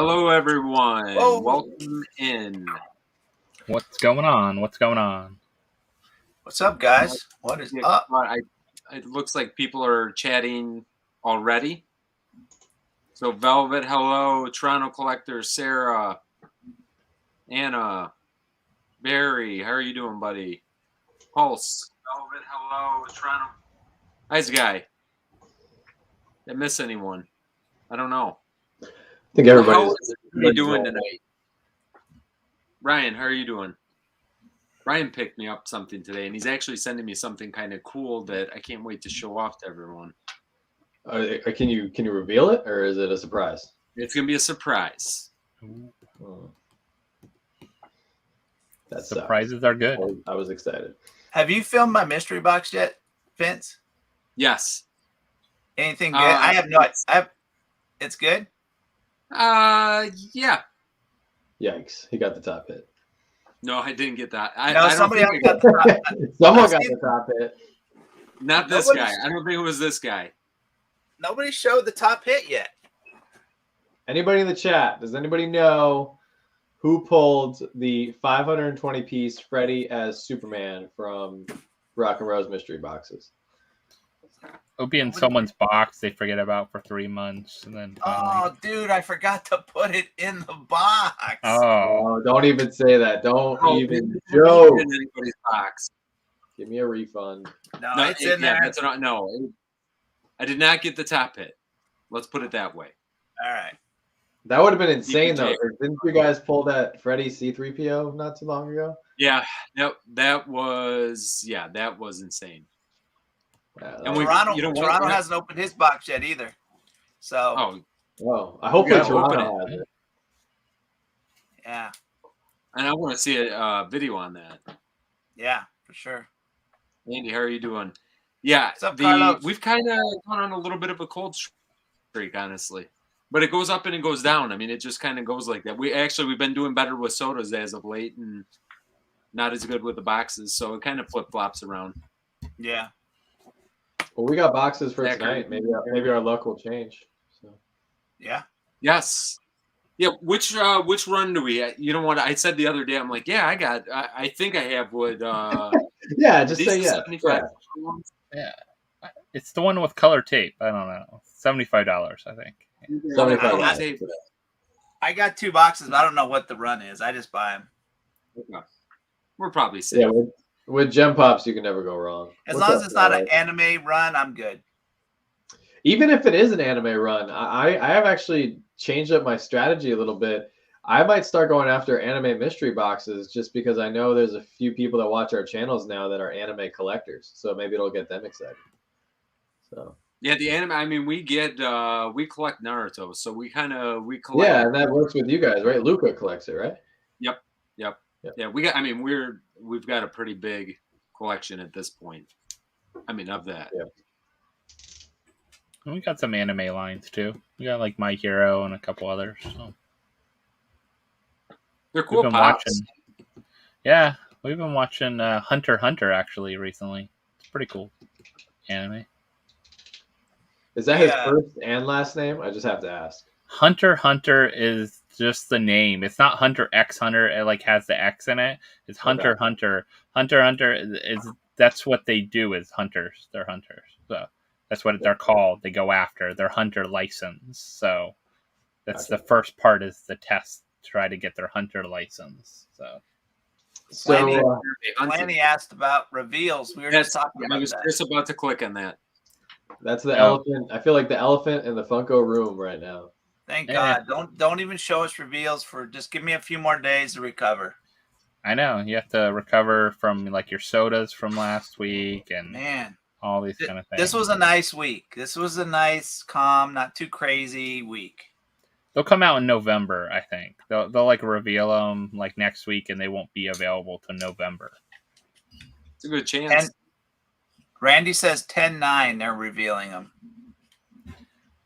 Hello, everyone. Whoa. Welcome in. What's going on? What's going on? What's up, guys? What is up? It looks like people are chatting already. So, Velvet, hello. Toronto Collector, Sarah, Anna, Barry, how are you doing, buddy? Pulse. Velvet, hello. Toronto. Nice guy. Did I miss anyone? I don't know. I think everybody's. How is everybody doing tonight? Ryan, how are you doing? Ryan picked me up something today, and he's actually sending me something kind of cool that I can't wait to show off to everyone. Can you reveal it, or is it a surprise? It's gonna be a surprise. Oh. That Surprises are good. I was excited. Have you filmed my mystery box yet, Vince? Yes. Anything good? I have not. It's good. Yeah. Yikes! He got the top hit. No, I didn't get that. Somebody else got the top. Someone got the top hit. Not this guy. I don't think it was this guy. Nobody showed the top hit yet. Anybody in the chat? Does anybody know who pulled the 520-piece Freddy as Superman from Rock and Rose mystery boxes? It'll be in someone's box they forget about for 3 months, and then finally... Oh, dude, I forgot to put it in the box. Oh, don't even say that. Don't even joke. In anybody's box. Give me a refund. No, it's in there. I did not get the top hit. Let's put it that way. All right. That would have been insane, though. Didn't you guys pull that Freddy C-3PO not too long ago? Yeah, that was insane. And Toronto hasn't opened his box yet either. So. Oh, I hope Toronto has it. Yeah. And I want to see a video on that. Yeah, for sure. Andy, how are you doing? Yeah, we've kind of gone on a little bit of a cold streak, honestly. But it goes up and it goes down. I mean, it just kind of goes like that. We've been doing better with sodas as of late and not as good with the boxes. So it kind of flip-flops around. Yeah. Well, we got boxes for tonight. Maybe our luck will change. So. Yeah. Yes. Yeah. Which run do we? You know what? I said the other day. I'm like, yeah, I think I have what. Yeah, just say yes. Yeah. It's the one with color tape. I don't know. $75, I think. $75. I got 2 boxes, but I don't know what the run is. I just buy them. Okay. We're probably safe. Yeah, with Gem Pops, you can never go wrong. As long as it's not an anime run, I'm good. Even if it is an anime run, I have actually changed up my strategy a little bit. I might start going after anime mystery boxes just because I know there's a few people that watch our channels now that are anime collectors. So maybe it'll get them excited. So yeah, the anime. I mean, we collect Naruto, so we collect. Yeah, and that works with you guys, right? Luca collects it, right? Yep. Yeah, we've got a pretty big collection at this point. I mean, of that. Yeah. We got some anime lines too. We got like My Hero and a couple others. So. They're cool pops. We've been watching Hunter x Hunter actually recently. It's pretty cool anime. Is that his first and last name? I just have to ask. Hunter x Hunter is just the name. It's not Hunter x Hunter. It like has the X in it. It's Hunter x Hunter. Hunter x Hunter is that's what they do is hunters. They're hunters. So that's what they're called. They go after. They're hunter license. So that's the first part is the test to try to get their hunter license. So Lanny asked about reveals. We were just talking about that. I was just about to click on that. That's the elephant. I feel like the elephant in the Funko room right now. Thank God. Don't even show us reveals for just give me a few more days to recover. I know. You have to recover from like your sodas from last week and all these kind of things. This was a nice week. This was a nice, calm, not too crazy week. They'll come out in November, I think. They'll like reveal them like next week and they won't be available till November. It's a good chance. And Randy says 10/9 they're revealing them.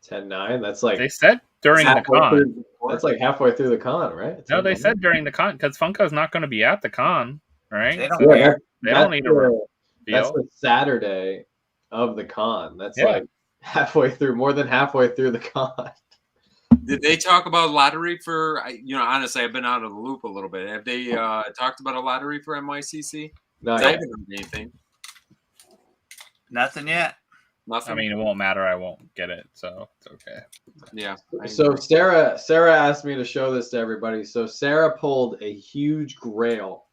10/9? That's like they said during the con. That's like halfway through the con, right? No, they said during the con because Funko's not going to be at the con, right? They don't, they don't need a reveal. That's the Saturday of the con. That's like halfway through, more than halfway through the con. Did they talk about lottery for? Honestly, I've been out of the loop a little bit. Have they talked about a lottery for NYCC? Not I yet. haven't heard anything. Nothing yet. Nothing. I mean, it won't matter. I won't get it, so it's okay. Yeah. So Sarah asked me to show this to everybody. So Sarah pulled a huge grail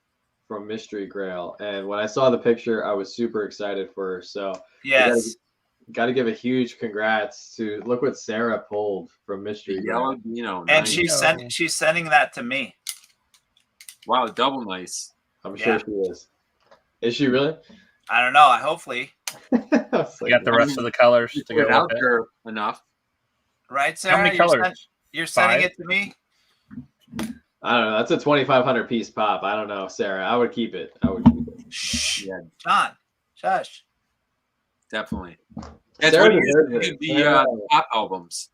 from Mystery Grail, and when I saw the picture, I was super excited for her. So Yes. got to give a huge congrats to look what Sarah pulled from Mystery Grail. And nice. she's sending that to me. Wow, double nice. I'm sure she is. Is she really? I don't know. Hopefully. You got the rest of the colors to go out with it. there enough. Right, Sarah? How many colors? You're sending 5? it to me? I don't know. That's a 2,500 piece pop. I don't know, Sarah. I would keep it. Shh. Yeah, John, shush. definitely. That's Sarah what deserves it. the pop albums.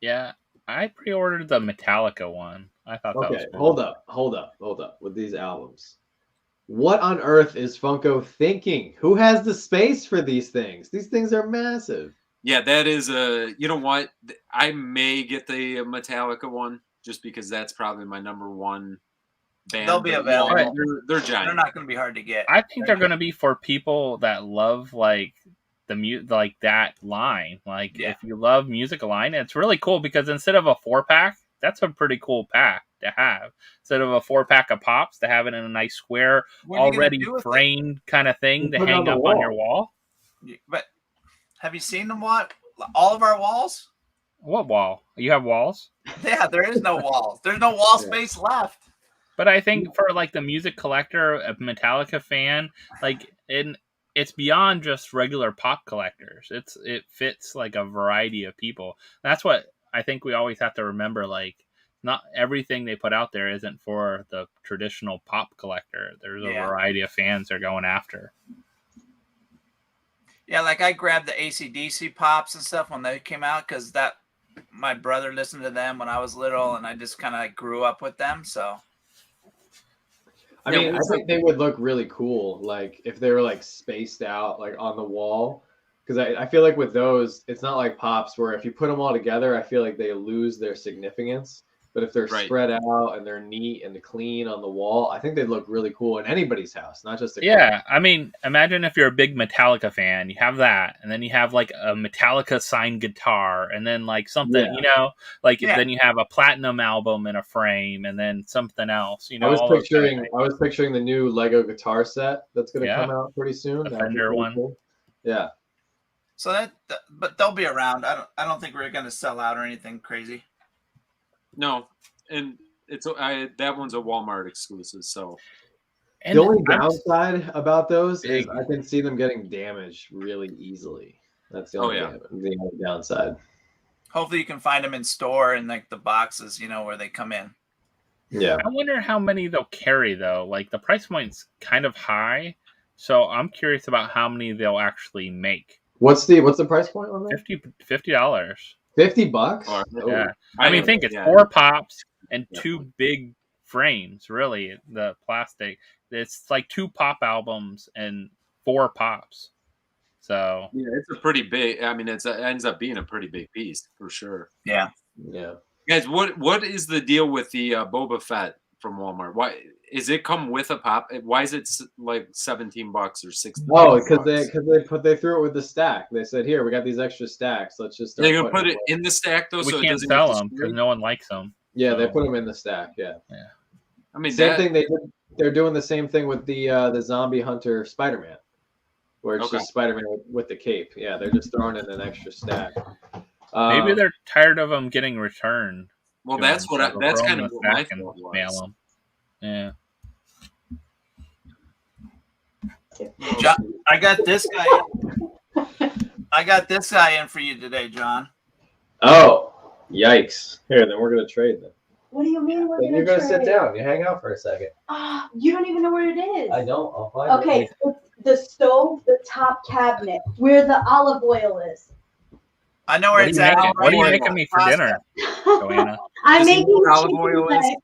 Yeah, I pre-ordered the Metallica one. I thought that was Okay, cool. hold up with these albums. What on earth is Funko thinking? Who has the space for these things? These things are massive. Yeah, that is a. You know what? I may get the Metallica one just because that's probably my number one band. They'll be available. Right. They're giant. They're not going to be hard to get. I think they're going to be for people that love like like that line. Like Yeah. if you love music line, it's really cool because instead of a 4-pack, that's a pretty cool pack to have. Instead of a 4-pack of pops, to have it in a nice square, What are you gonna already do with it? framed kind of thing You to put it on hang the up on wall. your wall. But have you seen them? What? All of our walls? What wall? You have walls? Yeah, there is no walls. There's no wall space left. But I think for like the music collector, a Metallica fan, like it's beyond just regular pop collectors. It fits like a variety of people. That's what I think we always have to remember. Like, not everything they put out there isn't for the traditional pop collector. There's a variety of fans they're going after. Yeah, like I grabbed the AC/DC pops and stuff when they came out because my brother listened to them when I was little, and I just kind of grew up with them. So I mean, I think they would look really cool, like if they were like spaced out, like on the wall. Because I feel like with those, it's not like pops where if you put them all together, I feel like they lose their significance. But if they're spread out and they're neat and clean on the wall, I think they'd look really cool in anybody's house, not just Yeah, I mean, imagine if you're a big Metallica fan, you have that, and then you have like a Metallica signed guitar, and then like something, then you have a platinum album in a frame, and then something else. I was picturing the new Lego guitar set that's going to come out pretty soon. The Fender one. Cool. Yeah. So but they'll be around. I don't think we're going to sell out or anything crazy. No, and that one's a Walmart exclusive. So the only downside about those is I can see them getting damaged really easily. That's the only downside. Hopefully, you can find them in store in like the boxes, where they come in. Yeah. I wonder how many they'll carry though. Like the price point's kind of high, so I'm curious about how many they'll actually make. What's the price point on that? $50. $50? Yeah. I mean, think it's 4 pops and 2 big frames, really, the plastic. It's like 2 pop albums and 4 pops. So yeah, it's a pretty big. I mean, it ends up being a pretty big piece for sure. Yeah. Guys, what is the deal with the Boba Fett from Walmart? Why is it come with a pop? Why is it like $17 or $16? Oh, because they threw it with the stack. They said, "Here, we got these extra stacks. Let's just." They're gonna put it in the stack though, we so can't sell them because no one likes them. Yeah, they put them in the stack. Yeah. I mean, same thing. They're doing the same thing with the Zombie Hunter Spider-Man, where it's just Spider-Man with the cape. Yeah, they're just throwing in an extra stack. Maybe they're tired of them getting returned. Well, that's kind of what my thought was. Mail them. Yeah. John, I got this guy in for you today, John. Oh, yikes! Here, then we're gonna trade them. What do you mean You're gonna sit down. You hang out for a second. You don't even know where it is. I don't. I'll find it. Okay, it's the stove, the top cabinet, where the olive oil is. I know where it's at. What are you making me for dinner, Joanna? I'm making olive oil is?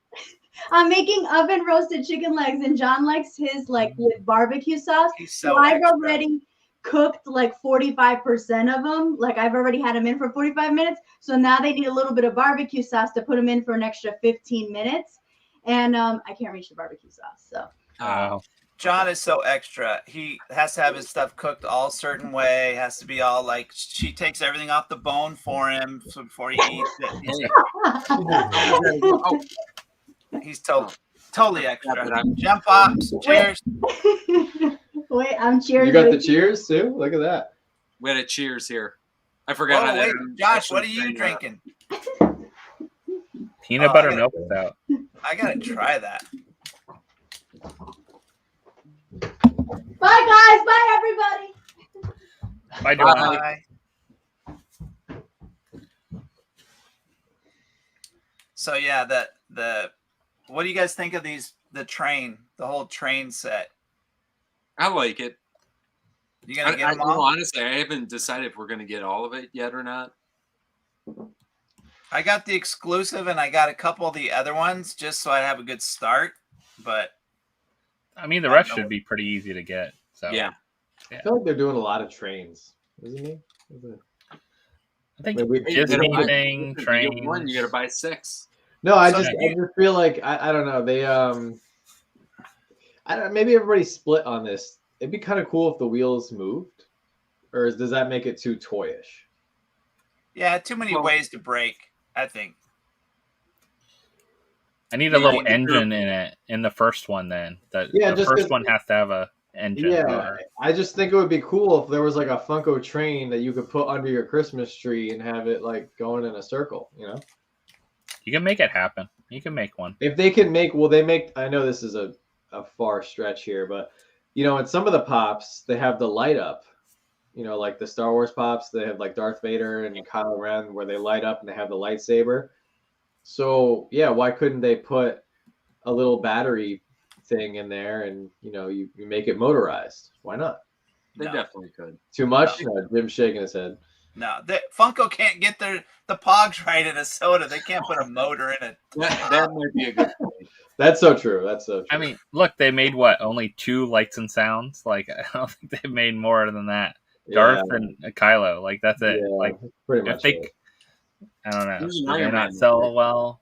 I'm making oven roasted chicken legs, and John likes his like with barbecue sauce. He's so I already cooked like 45% of them. Like I've already had them in for 45 minutes. So now they need a little bit of barbecue sauce to put them in for an extra 15 minutes. And I can't reach the barbecue sauce. So Wow. John is so extra. He has to have his stuff cooked all a certain way. Has to be all like she takes everything off the bone for him before he eats it. He's totally extra. Gem pops, cheers. Wait, I'm cheers. You got the cheers too? Look at that. We had a cheers here. I forgot. Oh wait, Josh, what are you drinking? Peanut butter milk is out. I gotta try that. Bye guys. Bye everybody. Bye, John. Bye. So yeah, the what do you guys think of the whole train set? I like it. You gonna get them all? Honestly, I haven't decided if we're gonna get all of it yet or not. I got the exclusive and I got a couple of the other ones just so I have a good start. But I mean, the rest should be pretty easy to get. So Yeah. I feel like they're doing a lot of trains, isn't he? I think Maybe- Disney You thing, get trains. one, you gotta buy 6. No, I So just feel like I don't know. They I don't, maybe everybody split on this. It'd be kind of cool if the wheels moved, or does that make it too toyish? yeah, too many ways to break, I think. I need a Yeah, little you engine in it in the first one. Then the just first 'cause- one has to have a engine. Yeah, motor. I just think it would be cool if there was like a Funko train that you could put under your Christmas tree and have it like going in a circle. You know, You can make it happen. You can make one. if they can make, well, they make. I know this is a far stretch here, but you know, in some of the pops, they have the light up. You know, like the Star Wars pops, they have like Darth Vader and Kylo Ren where they light up and they have the lightsaber. So yeah, why couldn't they put a little battery thing in there and you know you make it motorized? Why not? They No. definitely could. Too much? No, Jim's shaking his head. No, Funko can't get the pogs right in a soda. They can't put a motor in it. That might be a good point. That's so true. That's so true. I mean, look, they made what? Only 2 lights and sounds. Like I don't think they made more than that. Darth and Kylo. Like that's it. Yeah, Like pretty if much. they, it. I don't know. There's an Do they Iron not Man sell movie. well?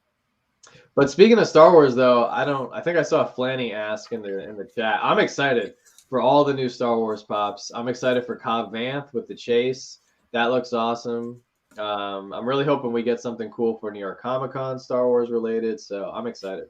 But speaking of Star Wars, though, I think I saw Flanny ask in the chat. I'm excited for all the new Star Wars pops. I'm excited for Cobb Vanth with the chase. That looks awesome. I'm really hoping we get something cool for New York Comic Con, Star Wars related. So I'm excited.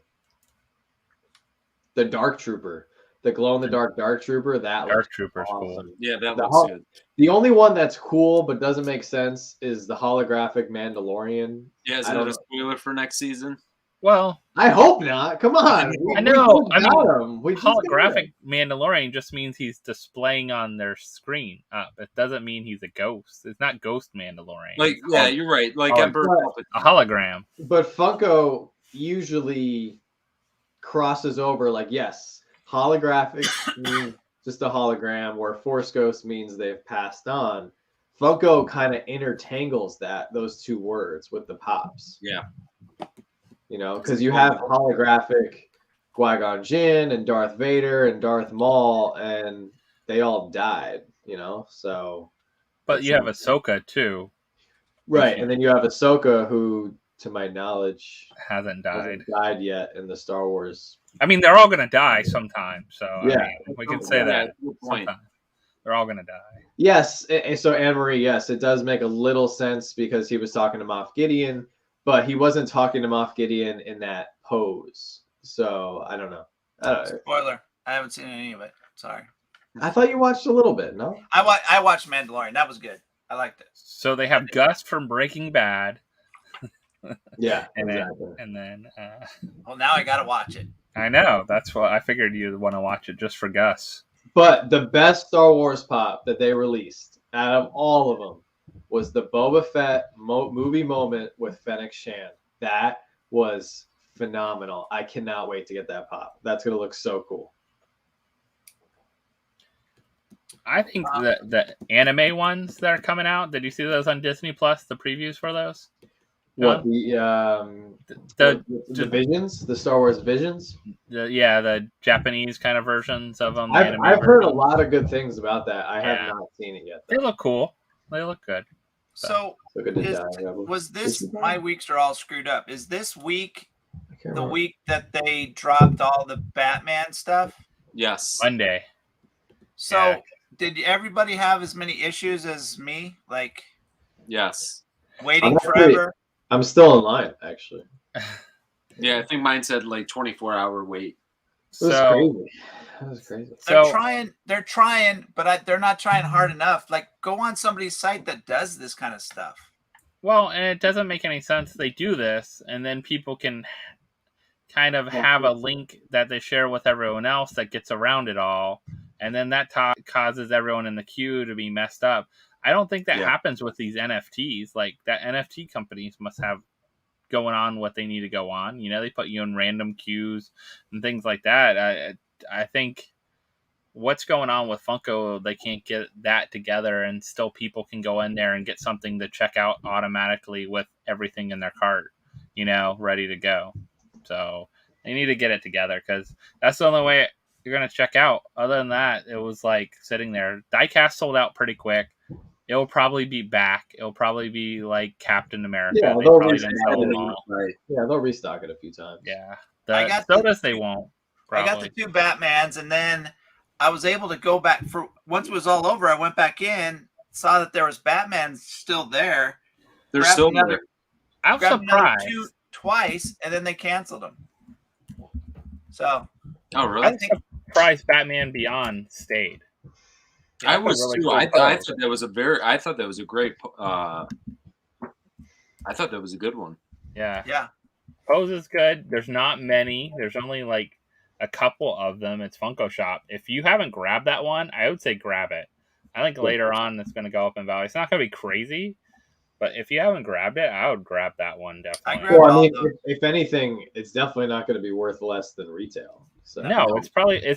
The Dark Trooper, the glow in the dark Dark Trooper. That Dark looks Trooper's cool. awesome. Yeah, that The looks Hol- good. The only one that's cool but doesn't make sense is the holographic Mandalorian. Yeah, is I that don't a know. spoiler for next season? Well, I hope not. Come on. I know. We just got him. We just got him. holographic Mandalorian just means he's displaying on their screen. It doesn't mean he's a ghost. It's not Ghost Mandalorian. Like, It's yeah, called you're right. Like Oh, Emperor Palpatine. a hologram. But Funko usually crosses over like, yes, holographic means just a hologram, where Force Ghost means they've passed on. Funko kind of intertangles those two words with the pops. Yeah. You know, because you have holographic Qui-Gon Jinn and Darth Vader and Darth Maul, and they all died, you know, so. But you have Ahsoka too. Right, and then you have Ahsoka, who, to my knowledge, Hasn't died. hasn't died yet in the Star Wars. I mean, they're all gonna die sometime. So Yeah. I mean, we can say Yeah, that. good point. Sometime. They're all gonna die. Yes, and so Anne-Marie, yes, it does make a little sense because he was talking to Moff Gideon, but he wasn't talking to Moff Gideon in that pose. So I don't know. Spoiler. I haven't seen any of it. Sorry. I thought you watched a little bit, no? I watched Mandalorian. That was good. I liked it. So they have Gus from Breaking Bad, Yeah, and exactly. then Well, now I gotta watch it. I know that's what I figured you'd want to watch it just for Gus. But the best Star Wars pop that they released out of all of them was the Boba Fett movie moment with Fennec Shand. That was phenomenal. I cannot wait to get that pop. That's going to look so cool. I think the anime ones that are coming out. Did you see those on Disney Plus? The previews for those? What The the Visions, the Star Wars Visions? the Japanese kind of versions of them. I've heard a lot of good things about that. I have not seen it yet, They though. look cool. They look good. So Good to die, Rebel. was this my weeks are all screwed up? Is this week the remember. week that they dropped all the Batman stuff? Yes. Monday. So Yeah. did everybody have as many issues as me? Like Yes. waiting I'm forever? I'm still in line, actually. Yeah, I think mine said like 24-hour wait. It was So crazy. That was crazy. They're trying, but they're not trying hard enough. Like, go on somebody's site that does this kind of stuff. well, and it doesn't make any sense. They do this, and then people can kind of have a link that they share with everyone else that gets around it all, and then that causes everyone in the queue to be messed up. I don't think that happens with these NFTs. Like, that NFT companies must have going on what they need to go on. You know, they put you in random queues and things like that. I think what's going on with Funko, they can't get that together, and still people can go in there and get something to check out automatically with everything in their cart, you know, ready to go. So they need to get it together, because that's the only way you're going to check out. Other than that, it was like sitting there. Diecast sold out pretty quick. It'll probably be back. It'll probably be like Captain America. Yeah, They they'll probably restock didn't sell them it. all. Yeah, they'll restock it a few times. Yeah. I got Sodas they won't. I got the Probably. 2 Batmans, and then I was able to go back for once it was all over. I went back in, saw that there was Batman still there. They're Grabbed still another- there. I'm Grabbed another surprised. 2 twice, and then they canceled them. So Oh, really? I'm surprised Batman Beyond stayed. I That's a was really too. cool I pose. thought that was a very. I thought that was a great. I thought that was a good one. Yeah. yeah, Pose is good. There's not many. There's only like a couple of them. It's Funko Shop. If you haven't grabbed that one, I would say grab it. I think later on it's going to go up in value. It's not going to be crazy, but if you haven't grabbed it, I would grab that one definitely. grabbed Well, I all mean, those. if anything, it's definitely not going to be worth less than retail. So No, it's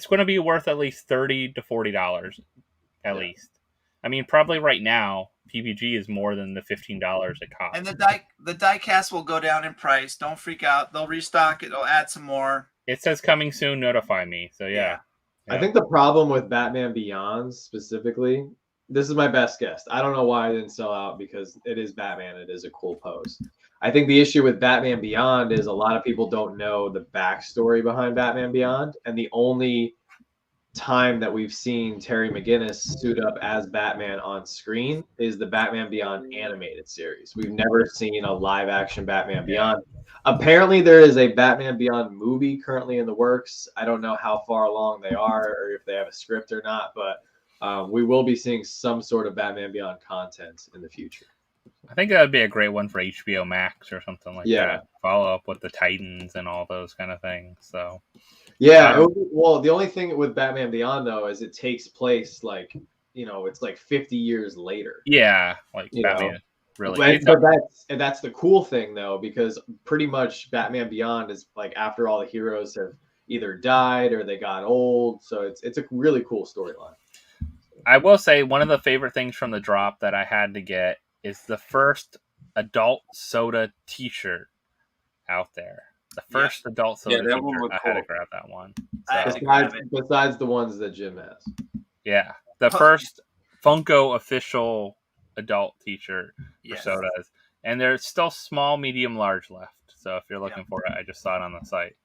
going to be worth at least $30 to $40 at least. I mean, probably right now PPG is more than the $15 it costs. and the die cast will go down in price. Don't freak out. They'll restock it. They'll add some more. It says coming soon. Notify me. So yeah. I think the problem with Batman Beyond specifically, this is my best guess. I don't know why I didn't sell out, because it is Batman. It is a cool pose. I think the issue with Batman Beyond is a lot of people don't know the backstory behind Batman Beyond, and the only time that we've seen Terry McGinnis suit up as Batman on screen is the Batman Beyond animated series. We've never seen a live action Batman Beyond. Apparently there is a Batman Beyond movie currently in the works. I don't know how far along they are or if they have a script or not, but we will be seeing some sort of Batman Beyond content in the future. I think that would be a great one for HBO Max or something like that. Follow up with the Titans and all those kind of things. So yeah, well, the only thing with Batman Beyond though is it takes place like, it's like 50 years later. Yeah, like Batman. Really, but that's the cool thing though, because pretty much Batman Beyond is like after all the heroes have either died or they got old, so it's a really cool storyline. I will say one of the favorite things from the drop that I had to get is the first adult soda T-shirt out there. The first adult soda that one T-shirt. looked I had to cool. grab that one. I So, had to Besides the ones that Jim has. yeah, the first Funko official adult T-shirt for Yes. sodas, and there's still small, medium, large left. So if you're looking for it, I just saw it on the site.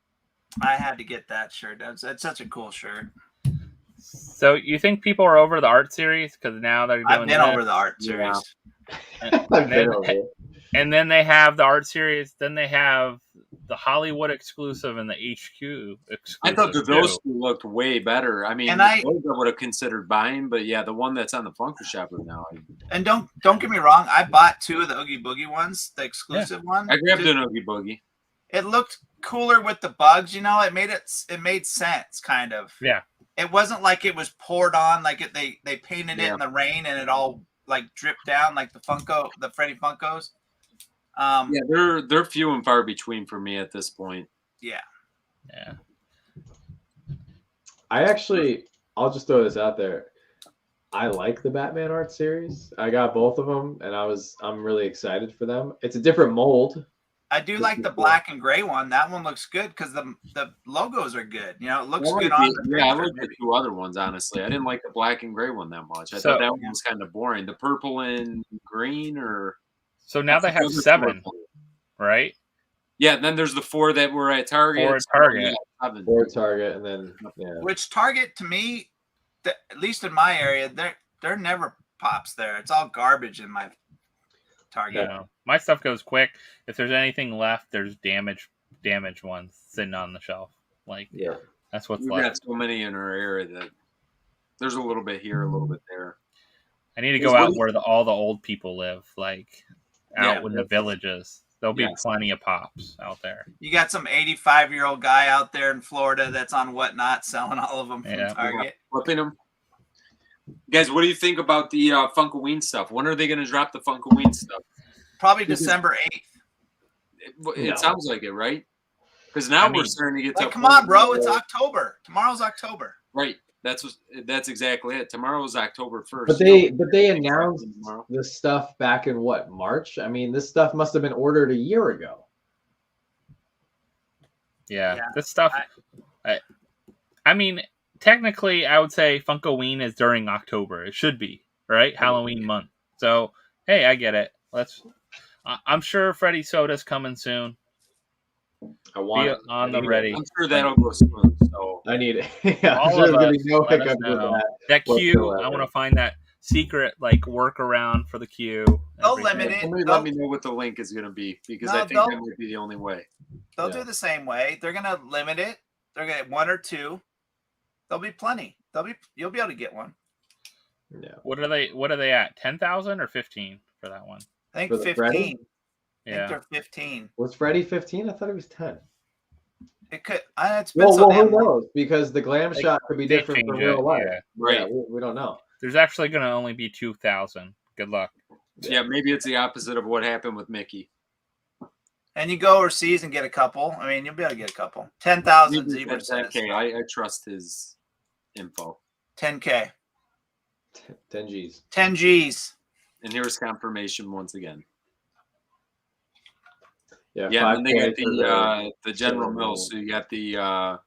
I had to get that shirt. That's such a cool shirt. So you think people are over the art series because now they're doing? I've been this? over the art series. And then they have the art series. Then they have the Hollywood exclusive and the HQ exclusive. I thought that those too. two looked way better. I mean, And those I would have considered buying, but yeah, the one that's on the Funko Shop right now. And don't get me wrong, I bought 2 of the Oogie Boogie ones, the exclusive one. I grabbed an Oogie Boogie. It looked cooler with the bugs, It made sense, kind of. Yeah. It wasn't like it was poured on, like they painted it in the rain and it all like dripped down like the Freddy Funkos. Yeah, they're few and far between for me at this point. Yeah. I'll just throw this out there. I like the Batman art series. I got both of them, and I'm really excited for them. It's a different mold, I do like the black and gray one. That one looks good because the logos are good. You know, it looks I like good on the- the yeah, I picture, like the maybe. 2 other ones, honestly. I didn't like the black and gray one that much. I So- thought that one was kind of boring. The purple and green, or So now they have Those are 7, four. right? Yeah, and then there's the 4 that were at Target. 4 at Target. Yeah, 7. Or Target, and then yeah. Which Target to me, at least in my area, there never pops there. It's all garbage in my Target. Yeah. My stuff goes quick. If there's anything left, there's damaged ones sitting on the shelf. Like, Yeah. that's what's We've left. got so many in our area that there's a little bit here, a little bit there. I need to Is go out what- where all the old people live, like out Yeah. in the villages. There'll be Yes. plenty of pops out there. You got some 85-year-old guy out there in Florida that's on Whatnot selling all of them from Yeah. Target. Flipping them. Guys, what do you think about the FunkoWeen stuff? When are they going to drop the FunkoWeen stuff? Probably Because- December 8th. It No. sounds like it, right? Because now I mean, we're starting to get to Like, a come point on, bro. where- It's October. Tomorrow's October. right. That's exactly it. Tomorrow is October 1st. But they Tomorrow. announced this stuff back in what, March? I mean, this stuff must have been ordered a year ago. Yeah, Yeah. this stuff. I mean, technically, I would say FunkoWeen is during October. It should be right, Halloween month. So, hey, I get it. I'm sure Freddy Soda's coming soon. I want Be it. on I the need ready. I'm sure that'll go smooth. So I need it. Yeah, All there's of gonna be us, no let us hiccups with know. that. That queue, I whatsoever. want to find that secret like workaround for the queue. They'll everything. limit it. somebody let me know what the link is going to be, because No, I think they'll- that might be the only way. They'll Yeah. do the same way. They're gonna limit it. They're gonna 1 or 2. There'll be plenty. You'll be able to get one. Yeah. What are they at? 10,000 or 15 for that one? I think For the 15. Freddy? I think Yeah. they're 15. Was Freddy 15? I thought it was 10. It could. It's been Well, so who damn long. knows? Because the glam They- shot could be they different from change real it, life. yeah. Right. Yeah, we don't know. There's actually going to only be 2,000. Good luck. Yeah, maybe it's the opposite of what happened with Mickey. And you go overseas and get a couple. I mean, you'll be able to get a couple. 10,000 Maybe Zebra that's says. okay. I trust his info. 10K. 10 G's. 10 G's. And here's confirmation once again. Yeah, Yeah, and then they 5K for got the General General Mills. So you got the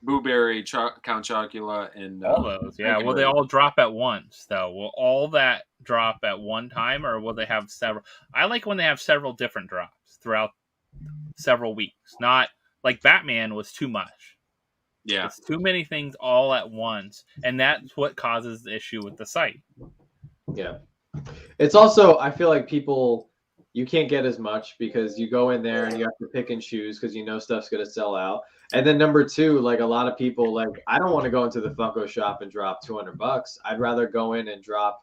Blueberry, Count Chocula, and All those. Yeah. Thank you Will they very all drop at once, though? Will all that drop at one time, or will they have several? I like when they have several different drops throughout several weeks. Not like Batman was too much. yeah. It's too many things all at once. And that's what causes the issue with the site. Yeah. It's also, I feel like people, you can't get as much because you go in there and you have to pick and choose because you know stuff's going to sell out. And then number 2, like a lot of people, like, I don't want to go into the Funko shop and drop $200. I'd rather go in and drop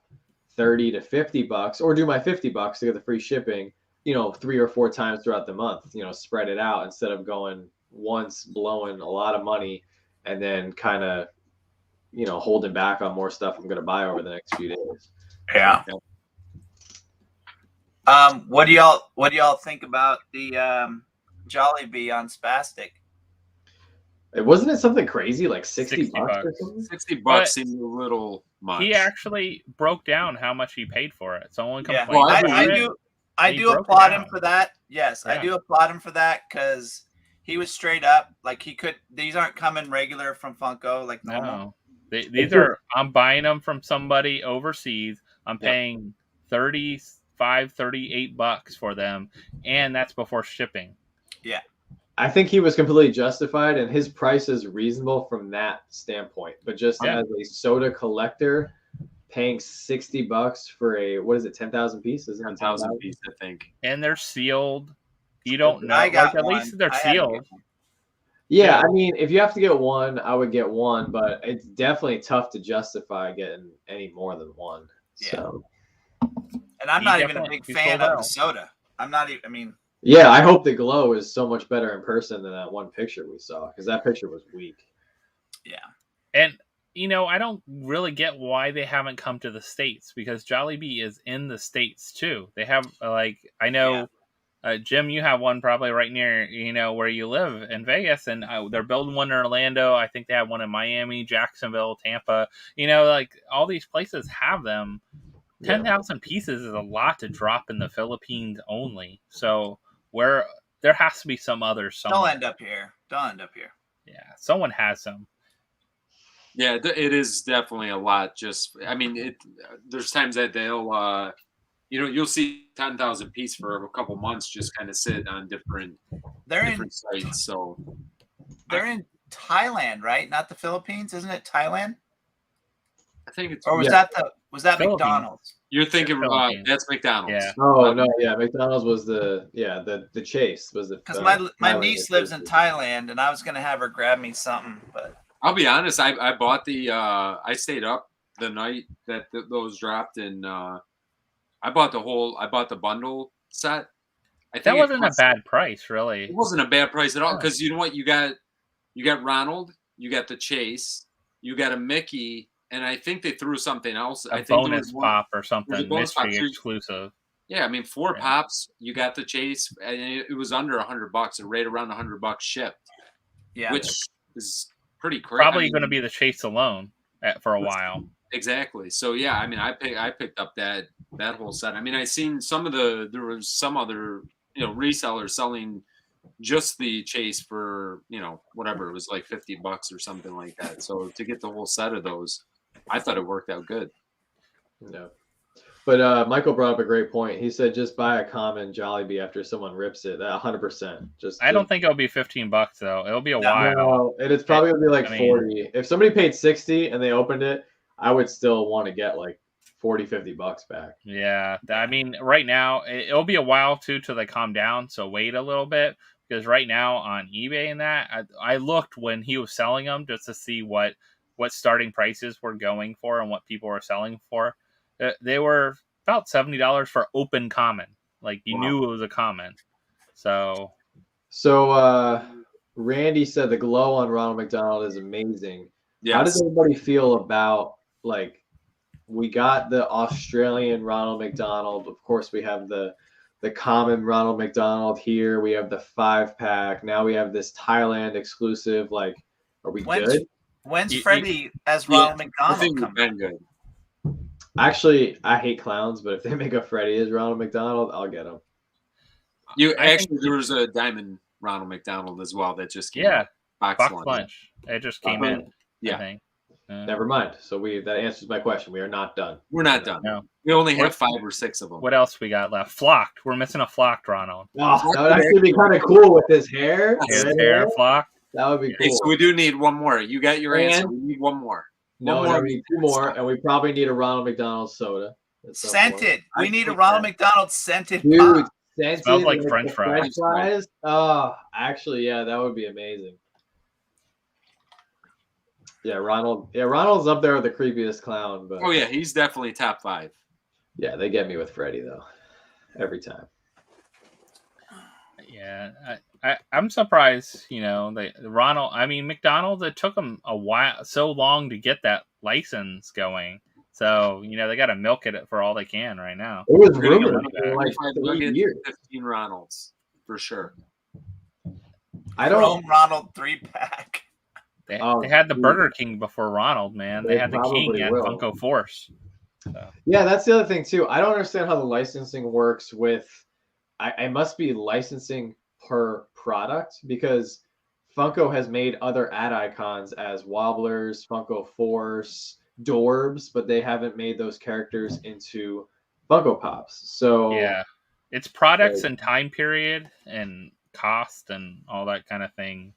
30 to $50 or do my $50 to get the free shipping, 3 or 4 times throughout the month, spread it out instead of going once, blowing a lot of money and then kind of, holding back on more stuff I'm going to buy over the next few days. Yeah. What do y'all think about the Jollibee on Spastic? Wasn't it something crazy like 60 bucks or bucks. something? $60 But seems a little much. He actually broke down how much he paid for it. So only Yeah, complaint Well, I about it. do. I He do broke it applaud him down. for that. Yes, I Yeah. do applaud him for that because he was straight up. Like he could. These aren't coming regular from Funko like normal. No. These are, I'm buying them from somebody overseas. I'm paying $38 for them. And that's before shipping. I think he was completely justified and his price is reasonable from that standpoint. But just Yeah. as a soda collector, paying $60 for a, what is it, 10,000 pieces? 10,000 piece, I think. And they're sealed. You don't know. I got Like, at one. least they're I had to sealed. get one. Yeah, I mean, if you have to get one, I would get one, but it's definitely tough to justify getting any more than one. Yeah. So, And I'm He not even a definitely- big he fan sold of the out. soda. I'm not even. I mean, yeah, I hope the glow is so much better in person than that one picture we saw because that picture was weak. yeah. And, I don't really get why they haven't come to the States because Jollibee is in the States too. They have, I know, Jim, you have one probably right near, where you live in Vegas, and they're building one in Orlando. I think they have one in Miami, Jacksonville, Tampa. All these places have them. 10,000 pieces is a lot to drop in the Philippines only. So there has to be some others Don't somewhere. end up here. Don't end up here. Yeah, someone has some. Yeah, it is definitely a lot. Just, I mean, there's times that they'll, you'll see 10,000 piece for a couple months just kind of sit on different sites. So they're in Thailand, right? Not the Philippines, isn't it? Thailand? I think it's. Or was Yeah. that Philippines. McDonald's? You're thinking Philippines. that's McDonald's. Yeah. Oh no, yeah, McDonald's was the Chase was the. Because my niece lives in Thailand, and I was gonna have her grab me something, but I'll be honest. I bought I stayed up the night that those dropped, and I bought the bundle set. I think That wasn't a bad price, really. It wasn't a bad price at all, because you know what, you got Ronald, you got the Chase, you got a Mickey, and I think they threw something else. I think bonus pop or something, mystery exclusive. Yeah, I mean, 4 pops. You got the Chase, and it was under $100, or right around $100 shipped. yeah, which is pretty crazy. Probably going to be the Chase alone for a while. Exactly. So yeah, I mean, I picked up that whole set. I mean, I seen there was some other resellers selling just the Chase for whatever, it was like $50 or something like that. So to get the whole set of those, I thought it worked out good. No. But Michael brought up a great point. He said just buy a common Jollibee after someone rips it. 100%. I don't think it'll be $15 though. It'll be a while. No, it's probably gonna be like 40. If somebody paid 60 and they opened it, I would still want to get like $40-$50 back. Yeah, I mean, right now it'll be a while too till they calm down. So wait a little bit, because right now on eBay and that, I looked when he was selling them just to see what starting prices were going for and what people were selling for. They were about $70 for open common. Like you knew it was a common. So Randy said the glow on Ronald McDonald is amazing. Yes. How does everybody feel about, like, we got the Australian Ronald McDonald. Of course, we have the common Ronald McDonald here. We have the 5-pack. Now we have this Thailand exclusive. Like, are we good? When's Freddie as Ronald McDonald coming? Good. Actually, I hate clowns, but if they make a Freddie as Ronald McDonald, I'll get him. There was a diamond Ronald McDonald as well that just came out. Box lunch. It just came in. Yeah. I think. Never mind. So that answers my question. We are not done. We're not done. No. We only have 5 or 6 of them. What else we got left? Flocked. We're missing a flocked Ronald. Oh, that would actually be kind of cool with his hair. His hair flocked. That would be cool. Okay, so we do need one more. You got your answer. We need one more. No, we need 2 more, and we probably need a Ronald McDonald soda. Scented. We need a Ronald McDonald scented Dude, pop. scented. Smells like French fries. Oh, actually, yeah, that would be amazing. Yeah, Ronald. Yeah, Ronald's up there with the creepiest clown. But oh yeah, he's definitely top 5. Yeah, they get me with Freddie though, every time. Yeah, I'm surprised. Ronald. I mean, McDonald's. It took them so long to get that license going. So they got to milk it for all they can right now. It was rumored for like 3 years. 15 Ronalds for sure. I don't. Chrome Ronald 3-pack. They had the Burger King before Ronald, man. They had the King at Funko Force. So. Yeah, that's the other thing too. I don't understand how the licensing works with. I must be licensing per product, because Funko has made other ad icons as Wobblers, Funko Force, Dorbs, but they haven't made those characters into Funko Pops. So yeah, it's products and time period and cost and all that kind of thing.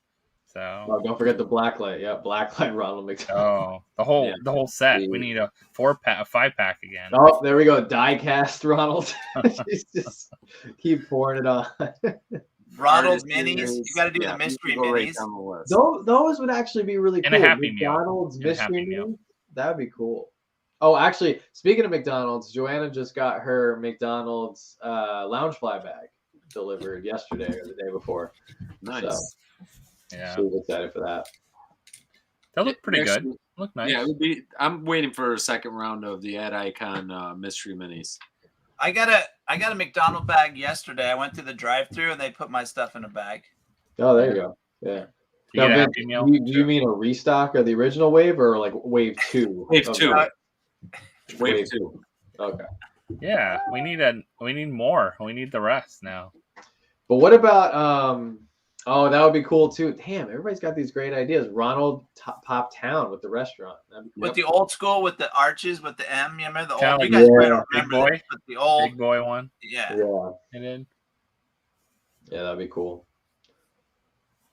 So don't forget the blacklight. Yeah, blacklight Ronald McDonald. Oh, the whole set. We need a 5-pack again. Oh, there we go. Die-cast Ronald. Just keep pouring it on. Ronald minis. You got to do the mystery minis. Those would actually be really cool. And a Happy Meal. McDonald's mystery minis. That would be cool. Oh, actually, speaking of McDonald's, Joanna just got her McDonald's Loungefly bag delivered yesterday or the day before. Nice. So, yeah. So we're excited for that. They look pretty good. Look nice. Yeah, I'm waiting for a second round of the ad icon mystery minis. I got a McDonald bag yesterday. I went through the drive-thru and they put my stuff in a bag. Oh, there you go. Yeah. Now, Vince, do you mean a restock of the original wave or like wave 2? Wave 2. Wave 2. Okay. Yeah, we need more. We need the rest now. But what about oh, that would be cool too. Damn, everybody's got these great ideas. Ronald Pop Town with the restaurant. With the old school, with the arches, with the M. You remember the Kinda old? like You guys Yeah. probably don't Big remember Boy? this, but the old. Big boy one. Yeah. Yeah. It did. Yeah, that'd be cool.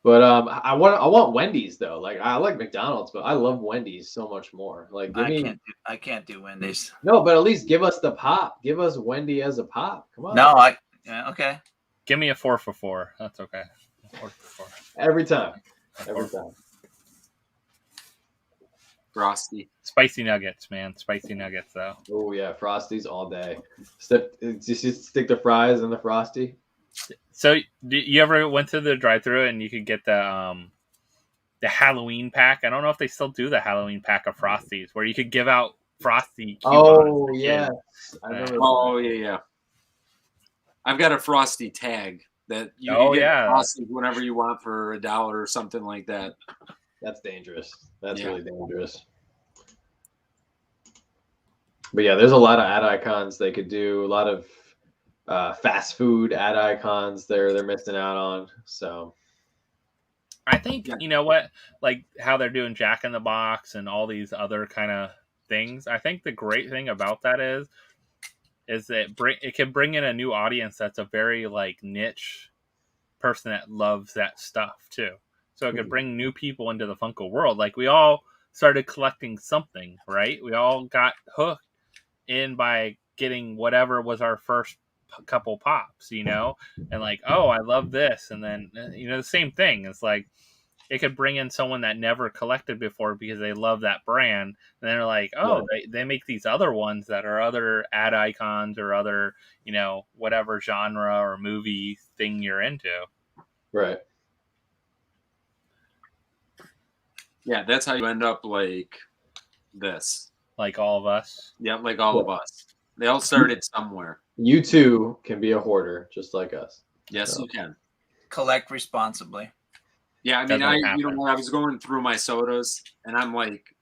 But I want Wendy's though. Like I like McDonald's, but I love Wendy's so much more. Like give me I can't do Wendy's. no, but at least give us the pop. Give us Wendy as a pop. Come on. No, yeah, okay. Give me a 4 for $4. That's okay. 4 for $4. Every time. Every time. Frosty. Spicy nuggets, man. Spicy nuggets, though. Oh yeah, Frosties all day. Just stick the fries in the Frosty. So, you ever went to the drive-thru and you could get the Halloween pack? I don't know if they still do the Halloween pack of Frosties, where you could give out Frosty coupons. Oh to yes. kids. I remember. Oh yeah. I've got a Frosty tag that you Oh, can get yeah. Frosty whenever you want for $1 or something like that. That's dangerous. That's Yeah. really dangerous. But yeah, there's a lot of ad icons they could do. A lot of fast food ad icons they're missing out on. So I think, Yeah. you know what, like how they're doing Jack in the Box and all these other kind of things. I think the great thing about that is that it can bring in a new audience that's a very like niche person that loves that stuff too. So it could bring new people into the Funko world. Like we all started collecting something, right? We all got hooked in by getting whatever was our first couple pops, you know, and like, oh, I love this, and then you know the same thing. It's like it could bring in someone that never collected before because they love that brand, and they're like, oh, they make these other ones that are other ad icons or other, you know, whatever genre or movie thing you're into. right. Yeah, that's how you end up like this. Like all of us. Yeah, like all of us. They all started somewhere. You too can be a hoarder just like us. Yes, So. you can. Collect responsibly. Yeah, I mean, Doesn't you know, happen. when I was going through my sodas, and I'm like,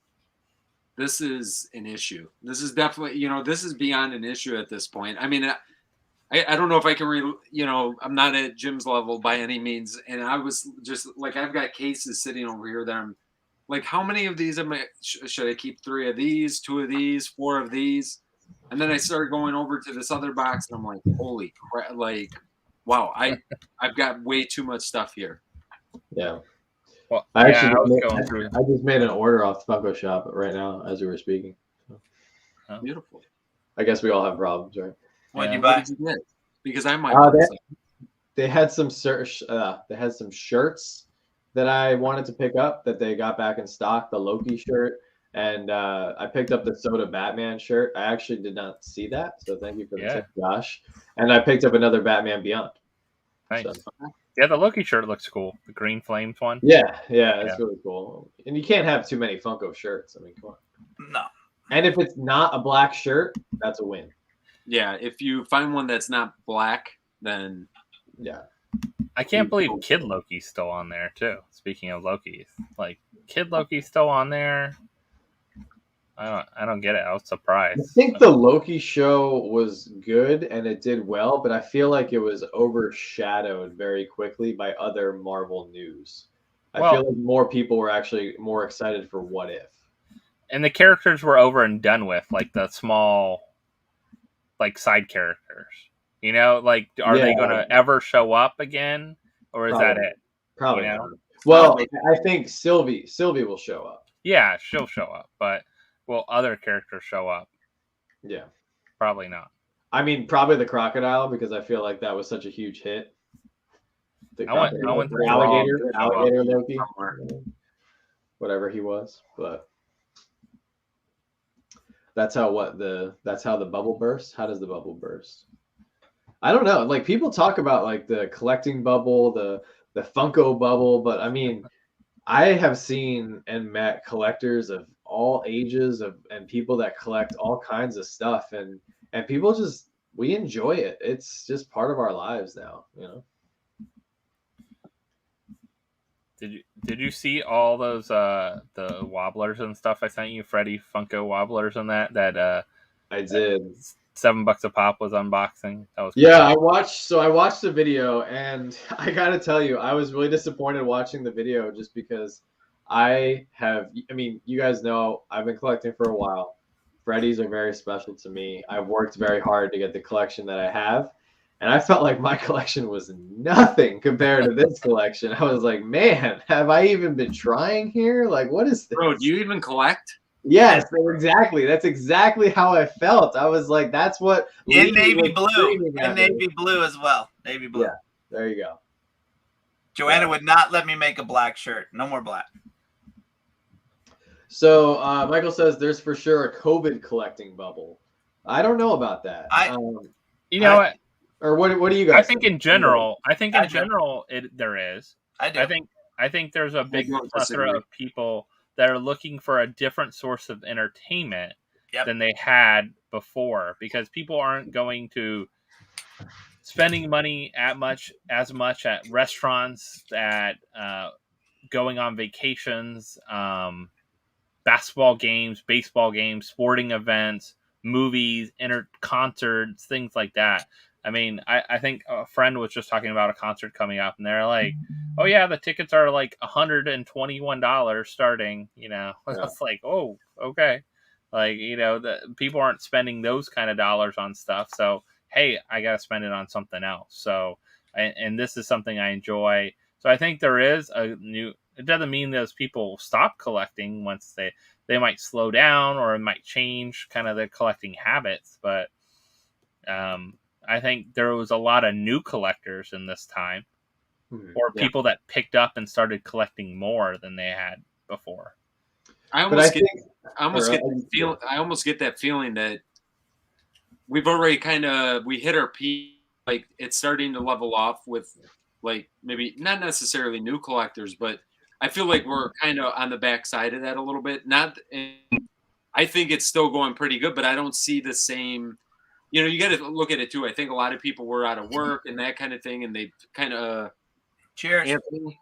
this is an issue. This is definitely, you know, this is beyond an issue at this point. I mean, I don't know if I can, you know, I'm not at Jim's level by any means, and I was just like, I've got cases sitting over here that I'm like, how many of these should I keep? 3 of these, 2 of these, 4 of these? And then I started going over to this other box, and I'm like, holy crap! Like, wow, I've got way too much stuff here. Yeah. Well, I yeah, actually I was going through. I just made an order off the Funko shop right now as we were speaking. Beautiful. I guess we all have problems, right? What'd Yeah. you What buy? did you get? Because I might. They had some shirts that I wanted to pick up that they got back in stock, the Loki shirt, and I picked up the Soda Batman shirt. I actually did not see that, so thank you for the tip, Josh. And I picked up another Batman Beyond. Nice. So. Yeah, the Loki shirt looks cool. The Green Flames one. Yeah, it's really cool. And you can't have too many Funko shirts. I mean, come on. No. And if it's not a black shirt, that's a win. Yeah, if you find one that's not black, then yeah. I can't believe Kid Loki's still on there too. Speaking of Loki, like Kid Loki's still on there. I don't get it. I was surprised. I think the Loki show was good and it did well, but I feel like it was overshadowed very quickly by other Marvel news. I feel like more people were actually more excited for What If. And the characters were over and done with, like the small, like side characters. You know, like are they going to ever show up again, or is that it? Probably. You know? Not. Well, I think Sylvie will show up. Yeah, she'll show up, but will other characters show up? Yeah, probably not. I mean, probably the crocodile because I feel like that was such a huge hit. I went through alligator Loki, whatever he was, but. That's how the bubble bursts. How does the bubble burst? I don't know. Like people talk about like the collecting bubble, the Funko bubble, but I mean, I have seen and met collectors of all ages and people that collect all kinds of stuff and people just we enjoy it. It's just part of our lives now, you know. Did you see all those the wobblers and stuff I sent you, Freddy Funko wobblers and that I did. $7 a pop was unboxing. That was Yeah, I watched the video, and I gotta tell you, I was really disappointed watching the video just because I mean, you guys know I've been collecting for a while. Freddy's are very special to me. I've worked very hard to get the collection that I have, and I felt like my collection was nothing compared to this collection. I was like, man, have I even been trying here? Like, what is this? Bro, do you even collect? Yes, exactly. That's exactly how I felt. I was like, that's what. In Lee navy was blue. screaming And at me. navy blue as well. Navy blue. Yeah, there you go. Joanna would not let me make a black shirt. No more black. So Michael says there's for sure a COVID collecting bubble. I don't know about that. You know what? Or what do you guys? I think in general, there is. I do. I think there's a big don't plethora disagree. of people that are looking for a different source of entertainment Yep. than they had before, because people aren't going to spending money as much at restaurants, at going on vacations, basketball games, baseball games, sporting events, movies, concerts, things like that. I mean, I think a friend was just talking about a concert coming up, and they're like, "Oh yeah, the tickets are like $121 starting." You know, Yeah. it's like, oh, okay, like, you know, the people aren't spending those kind of dollars on stuff. So hey, I gotta spend it on something else. So, and this is something I enjoy. So I think there is a new. It doesn't mean those people stop collecting once they might slow down, or it might change kind of their collecting habits, but I think there was a lot of new collectors in this time, or people that picked up and started collecting more than they had before. I almost get that feeling that we've already we hit our peak. Like, it's starting to level off with, like, maybe not necessarily new collectors, but I feel like we're kind of on the backside of that a little bit. I think it's still going pretty good, but I don't see the same. You know, you got to look at it too. I think a lot of people were out of work and that kind of thing, and they kind of. Cheers. Anthony,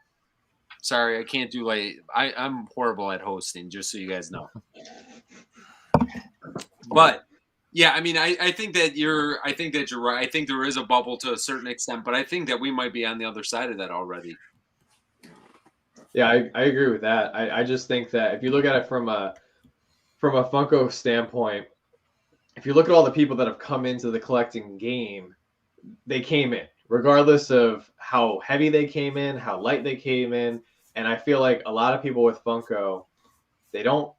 sorry, I can't do I'm horrible at hosting, just so you guys know. But yeah, I mean, I think that you're right. I think there is a bubble to a certain extent, but I think that we might be on the other side of that already. Yeah, I agree with that. I just think that if you look at it from a Funko standpoint, if you look at all the people that have come into the collecting game, they came in, regardless of how heavy they came in, how light they came in. And I feel like a lot of people with Funko, they don't,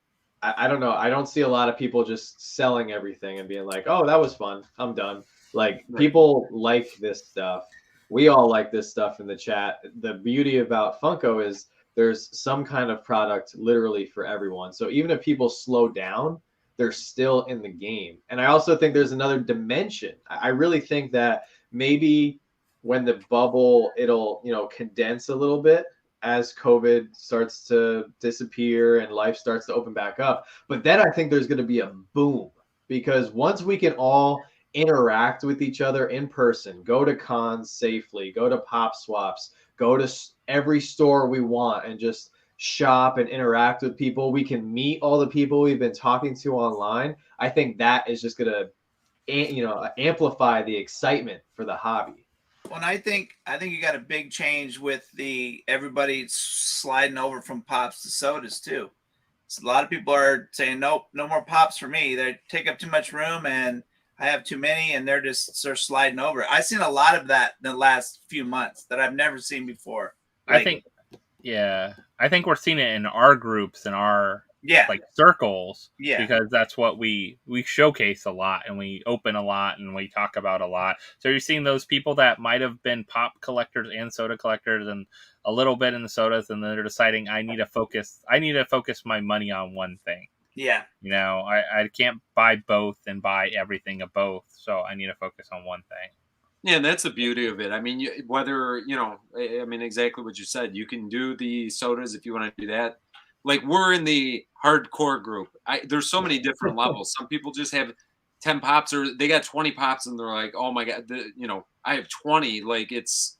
I don't know, I don't see a lot of people just selling everything and being like, oh, that was fun, I'm done. Like, people like this stuff. We all like this stuff in the chat. The beauty about Funko is there's some kind of product literally for everyone. So even if people slow down, they're still in the game. And I also think there's another dimension. I really think that maybe when the bubble, it'll, condense a little bit as COVID starts to disappear and life starts to open back up. But then I think there's going to be a boom, because once we can all interact with each other in person, go to cons safely, go to pop swaps, go to every store we want and just shop and interact with people, we can meet all the people we've been talking to online. I think that is just going to amplify the excitement for the hobby. Well, and I think you got a big change with everybody sliding over from pops to sodas too. So a lot of people are saying, nope, no more pops for me. They take up too much room and I have too many, and they're sliding over. I've seen a lot of that in the last few months that I've never seen before. I think we're seeing it in our groups and our circles, because that's what we showcase a lot, and we open a lot, and we talk about a lot. So you're seeing those people that might have been pop collectors and soda collectors and a little bit in the sodas, and they're deciding I need to focus my money on one thing. Yeah. I can't buy both and buy everything of both, so I need to focus on one thing. Yeah, and that's the beauty of it. I mean, exactly what you said. You can do the sodas if you want to do that. Like, we're in the hardcore group. There's so many different levels. Some people just have 10 pops, or they got 20 pops, and they're like, oh my God, I have 20. Like, it's,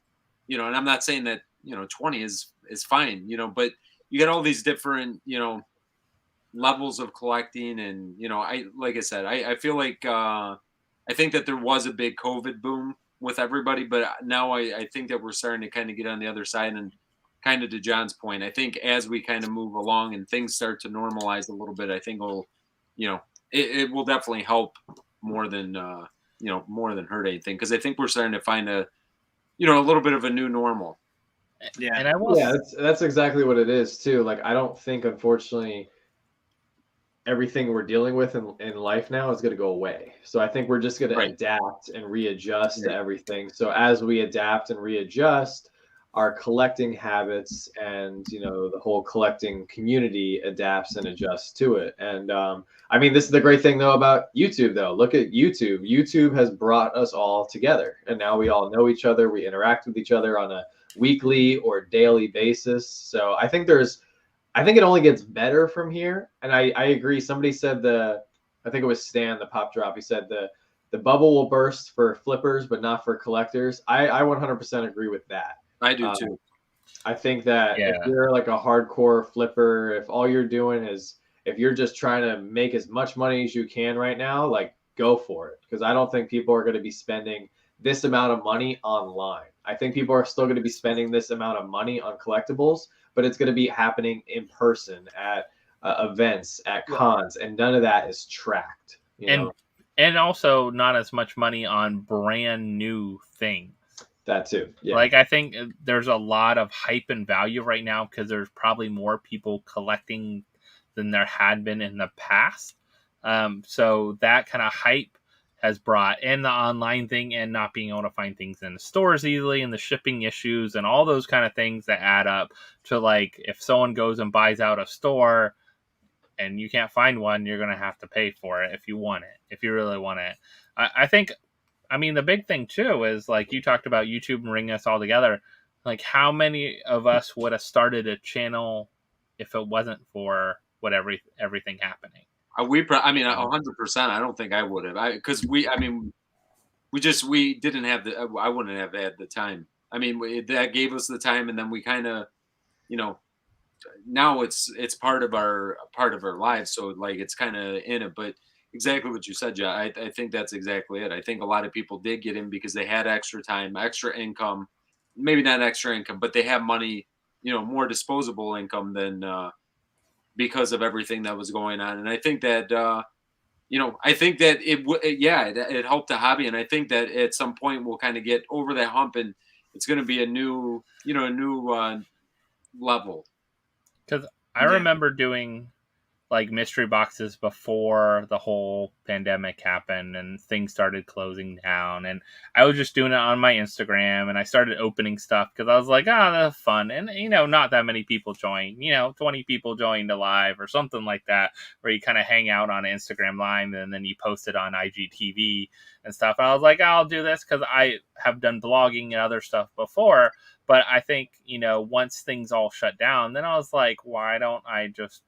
and I'm not saying that, 20 is fine, but you got all these different, levels of collecting. And, like I said, I feel like I think that there was a big COVID boom with everybody, but now I think that we're starting to kind of get on the other side. And kind of to John's point, I think as we kind of move along and things start to normalize a little bit, I think it will definitely help more than more than hurt anything, because I think we're starting to find a little bit of a new normal. Yeah. And I will. Yeah, that's exactly what it is too. Like, I don't think, unfortunately, everything we're dealing with in life now is going to go away. So I think we're just going to adapt and readjust to everything. So as we adapt and readjust, our collecting habits and the whole collecting community adapts and adjusts to it. And I mean, this is the great thing though about YouTube though. Look at YouTube. YouTube has brought us all together, and now we all know each other. We interact with each other on a weekly or daily basis. So I think it only gets better from here. And I agree. Somebody said I think it was Stan, the pop drop. He said the bubble will burst for flippers, but not for collectors. I 100% agree with that. I do too. I think that if you're like a hardcore flipper, if all you're doing is, if you're just trying to make as much money as you can right now, like, go for it. Because I don't think people are going to be spending this amount of money online. I think people are still going to be spending this amount of money on collectibles, but it's going to be happening in person at events, at cons, and none of that is tracked. And also not as much money on brand new things. That too. Yeah. Like, I think there's a lot of hype and value right now because there's probably more people collecting than there had been in the past. So that kind of hype has brought in the online thing and not being able to find things in the stores easily, and the shipping issues and all those kind of things that add up to, like, if someone goes and buys out a store and you can't find one, you're going to have to pay for it if you want it, if you really want it. I mean, the big thing too is, like, you talked about YouTube bringing us all together. Like, how many of us would have started a channel if it wasn't for everything happening? 100%. I don't think I would have, because we didn't have I wouldn't have had the time. I mean, that gave us the time, and then we kind of, now it's part of our lives. So, like, it's kind of in it, but. Exactly what you said, John. I think that's exactly it. I think a lot of people did get in because they had extra time, extra income, maybe not extra income, but they have money, more disposable income than because of everything that was going on. And I think that, it helped the hobby. And I think that at some point we'll kind of get over that hump, and it's going to be a new level. Because I remember doing, like, mystery boxes before the whole pandemic happened and things started closing down, and I was just doing it on my Instagram, and I started opening stuff because I was like, that's fun. And not that many people joined, 20 people joined a live or something like that, where you kind of hang out on Instagram Live and then you post it on IGTV and stuff. And I was like, I'll do this because I have done blogging and other stuff before. But I think, once things all shut down, then I was like, why don't I just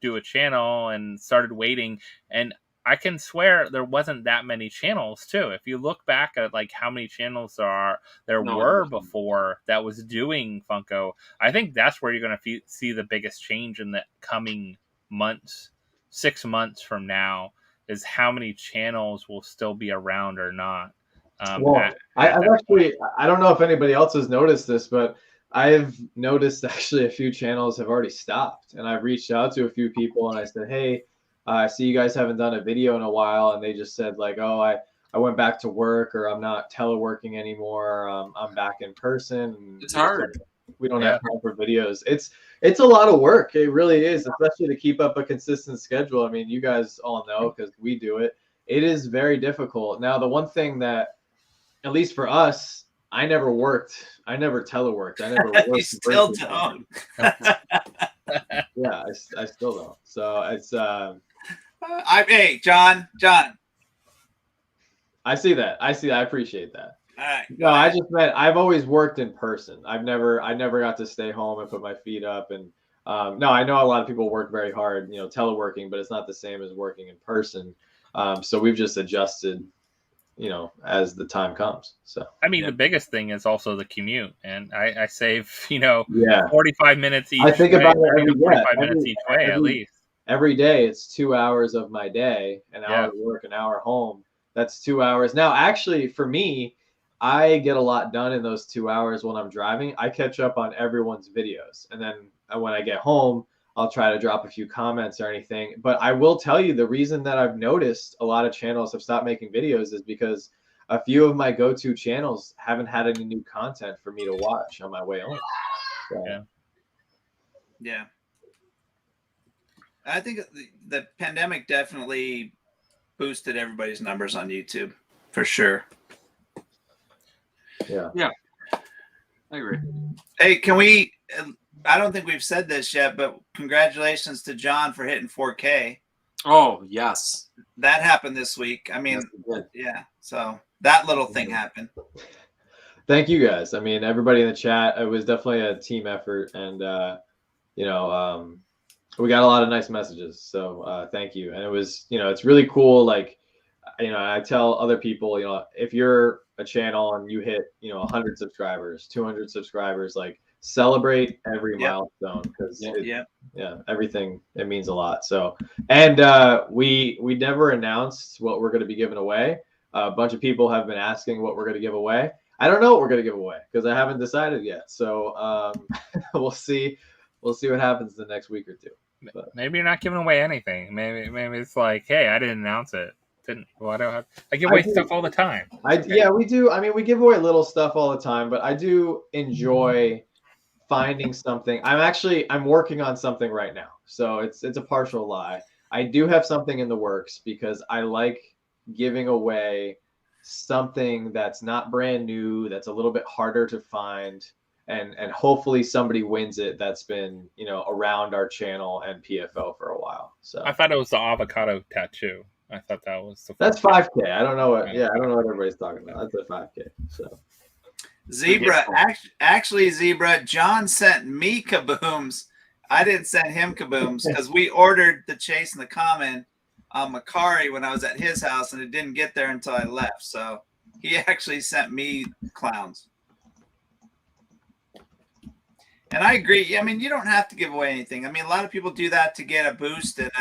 do a channel, and started waiting. And I can swear there wasn't that many channels too. If you look back at, like, how many channels there were before that was doing Funko, I think that's where you're going to see the biggest change in the coming months. 6 months from now is how many channels will still be around or not. I don't know if anybody else has noticed this, but I've noticed actually a few channels have already stopped, and I've reached out to a few people and I said, hey, I see you guys haven't done a video in a while. And they just said, like, oh, I went back to work, or I'm not teleworking anymore. I'm back in person. It's hard. We don't have time for videos. It's a lot of work. It really is, especially to keep up a consistent schedule. I mean, you guys all know because we do it. It is very difficult. Now, the one thing that, at least for us, I never worked. I never teleworked. I never worked. You still don't. Yeah, I still don't. So it's. Hey, John. I see that. I appreciate that. All right. No, I just meant I've always worked in person. I never got to stay home and put my feet up. And no, I know a lot of people work very hard, teleworking, but it's not the same as working in person. So we've just adjusted, as the time comes. So I mean, the biggest thing is also the commute, and I save 45 minutes each. I think way, about it every 45 minutes each way at least. Every day, it's 2 hours of my day, an hour to work, an hour home. That's 2 hours. Now, actually, for me, I get a lot done in those 2 hours when I'm driving. I catch up on everyone's videos. And then when I get home, I'll try to drop a few comments or anything. But I will tell you, the reason that I've noticed a lot of channels have stopped making videos is because a few of my go-to channels haven't had any new content for me to watch on my way home. So. Yeah. I think the pandemic definitely boosted everybody's numbers on YouTube, for sure. Yeah. I agree. Hey, can we? I don't think we've said this yet, but congratulations to John for hitting 4K. Oh, yes. That happened this week. I mean, Yes, it did. yeah. So that little thing happened. Thank you guys. I mean, everybody in the chat, it was definitely a team effort, and we got a lot of nice messages. So thank you. And it was, it's really cool. Like, I tell other people, if you're a channel and you hit, 100 subscribers, 200 subscribers, like celebrate every milestone, because everything, it means a lot. So, and we never announced what we're going to be giving away. A bunch of people have been asking what we're going to give away. I don't know what we're going to give away because I haven't decided yet. So we'll see. We'll see what happens the next week or two. But maybe you're not giving away anything. Maybe it's like, hey, I didn't announce it. I give away stuff all the time. Yeah, we do. I mean, we give away little stuff all the time, but I do enjoy finding something. I'm working on something right now, so it's a partial lie. I do have something in the works because I like giving away something that's not brand new, that's a little bit harder to find, and hopefully somebody wins it that's been, around our channel and PFO for a while. So I thought it was the avocado tattoo. I thought that was that's 5K. I don't know what. Yeah, I don't know what everybody's talking about. That's a 5K. So Zebra, actually, Zebra, John sent me kabooms. I didn't send him kabooms because we ordered the Chase and the Common on Macari when I was at his house, and it didn't get there until I left. So he actually sent me clowns. And I agree. I mean, you don't have to give away anything. I mean, a lot of people do that to get a boost and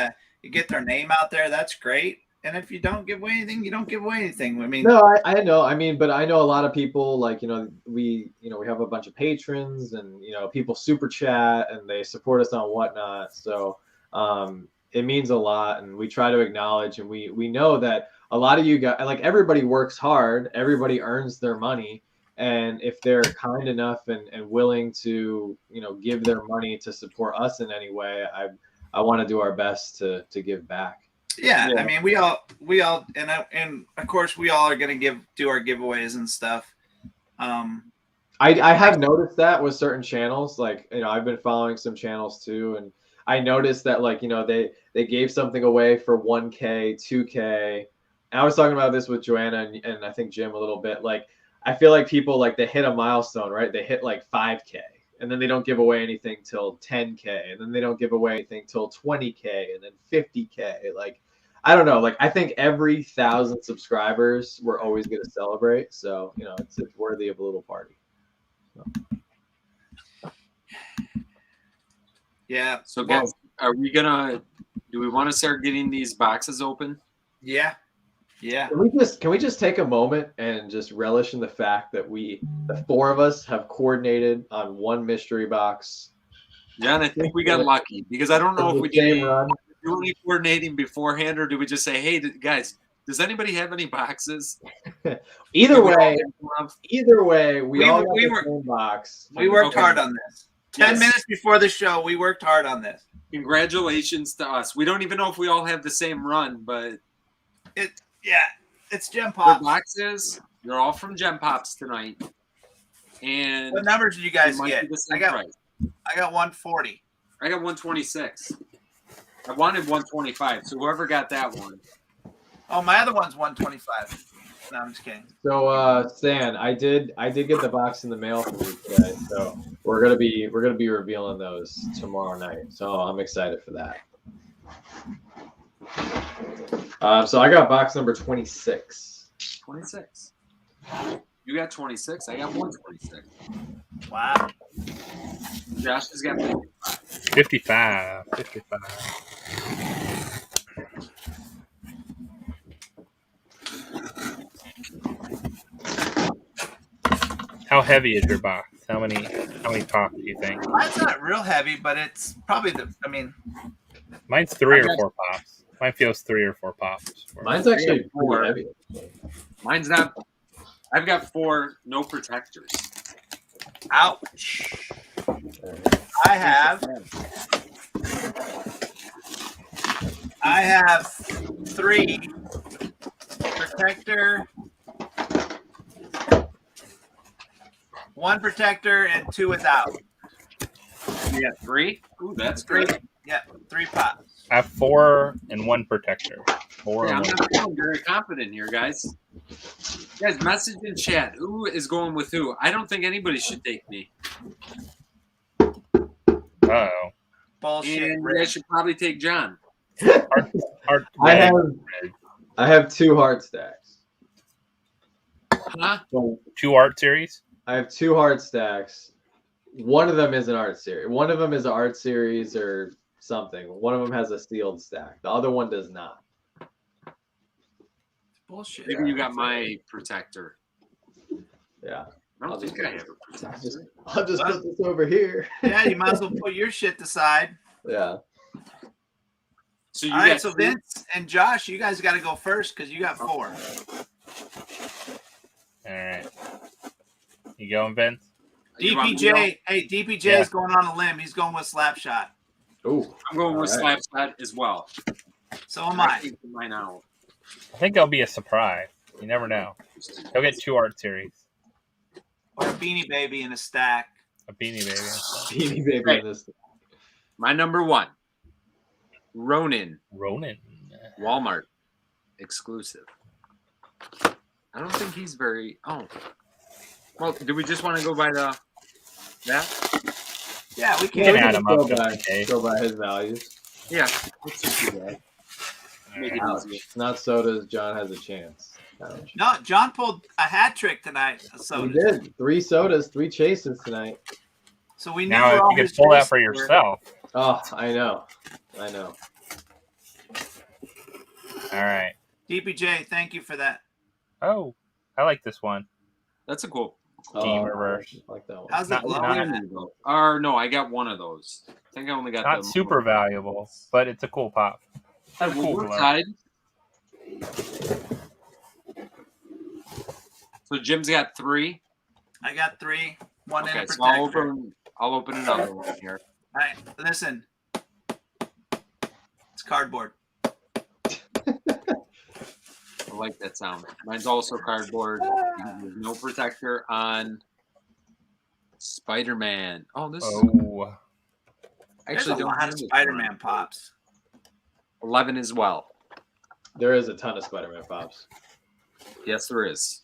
you get their name out there. That's great. And if you don't give away anything, you don't give away anything. I mean, no, I know. I mean, but I know a lot of people, like, we have a bunch of patrons, and, people super chat and they support us on whatnot. So it means a lot, and we try to acknowledge, and we know that a lot of you guys, like, everybody works hard, everybody earns their money. And if they're kind enough and willing to, give their money to support us in any way, I want to do our best to give back. Yeah, I mean, we all, and of course, we all are going to do our giveaways and stuff. I have noticed that with certain channels, like, I've been following some channels too, and I noticed that, like, they gave something away for 1K, 2K. And I was talking about this with Joanna and I think Jim a little bit. Like, I feel like people, like, they hit a milestone, right? They hit like 5K, and then they don't give away anything till 10K, and then they don't give away anything till 20K, and then 50K. Like, I don't know. Like, I think every 1,000 subscribers, we're always going to celebrate. So, it's worthy of a little party. So. Yeah. So, guys, do we want to start getting these boxes open? Yeah. Yeah. Can we just take a moment and just relish in the fact that the four of us have coordinated on one mystery box? Yeah, and I think we got lucky, because I don't know if we did any coordinating beforehand, or do we just say, hey, guys, does anybody have any boxes? Either way, we all got we the same box. We worked hard on this. 10 minutes before the show, we worked hard on this. Congratulations to us. We don't even know if we all have the same run, but it's Gem Pops. The boxes, they're all from Gem Pops tonight. And what numbers did you guys get? I got 140. I got 126. I wanted 125, so whoever got that one. Oh, my other one's 125. No, I'm just kidding. So, Stan, I did get the box in the mail from you today. So we're gonna be revealing those tomorrow night. So I'm excited for that. So I got box number 26. 26. You got 26. I got 126. Wow. Josh has got 55. 55. How heavy is your box? How many pops do you think? Mine's not real heavy, but it's probably Mine's 3 or 4 pops. Mine feels 3 or 4 pops. Mine's actually pretty four. heavy. Mine's not. I've got 4, no protectors. ouch. I have 3 protector, 1 protector, and 2 without. You got 3? Ooh, that's 3. great. Yeah, 3 pops. I have 4 and 1 protector. 4 Yeah, I'm and 1. not feeling very confident here, guys. Guys, message in chat. Who is going with who? I don't think anybody should take me. Uh-oh. Bullshit. And you Rick. guys should probably take John. Heart I have 2 heart stacks. Huh? So 2 art series? I have 2 heart stacks. One of them is an art series. One of them is an art series or something. One of them has a sealed stack. The other one does not. Bullshit. Maybe you got my protector. Yeah. I don't I'll think just- I have a protector. I'll just put this over here. Yeah, you might as well put your shit aside. Yeah. So you All right, got so 2? Vince and Josh, you guys got to go first because you got 4. All right. You going, Vince? You want me to go? DPJ, hey, DPJ Yeah. is going on a limb. He's going with Slapshot. Ooh. I'm going with All right. Slapshot as well. So am I. Take mine out. I think it'll be a surprise. You never know. He'll get 2 art series. Or a Beanie Baby in a stack. A Beanie Baby. Beanie Baby Right. in this. My number 1, Ronin, Ronin. Walmart exclusive. I don't think he's very. Oh, well, do we just want to go by that? Yeah, we You can. can we add just him up go just by- in case. Go by his values. Yeah, let's just do that. Make it Ouch. easier. Not sodas. John has a chance. Ouch. No, John pulled a hat trick tonight. So We did 3 sodas, 3 chases tonight. So we knew Now, where if all you his could pull that chases for were. yourself. Oh, I know. I know. All right. DPJ, thank you for that. Oh, I like this one. That's a cool. Game Oh, reverse. I like that one. How's Not- it glowing? not- Or no, I got one of those. I think I only got Not the super valuable, but it's a cool pop. Well, cool we're glow. tied. So Jim's got 3. I got 3, 1 in Okay, a so protector. I'll open another one here. All right, listen. It's cardboard. I like that sound. Mine's also cardboard. There's no protector on Spider-Man. Oh, this is Oh, There's actually a don't lot have of this Spider-Man one. pops. 11 as well. There is a ton of Spider-Man pops. Yes, there is.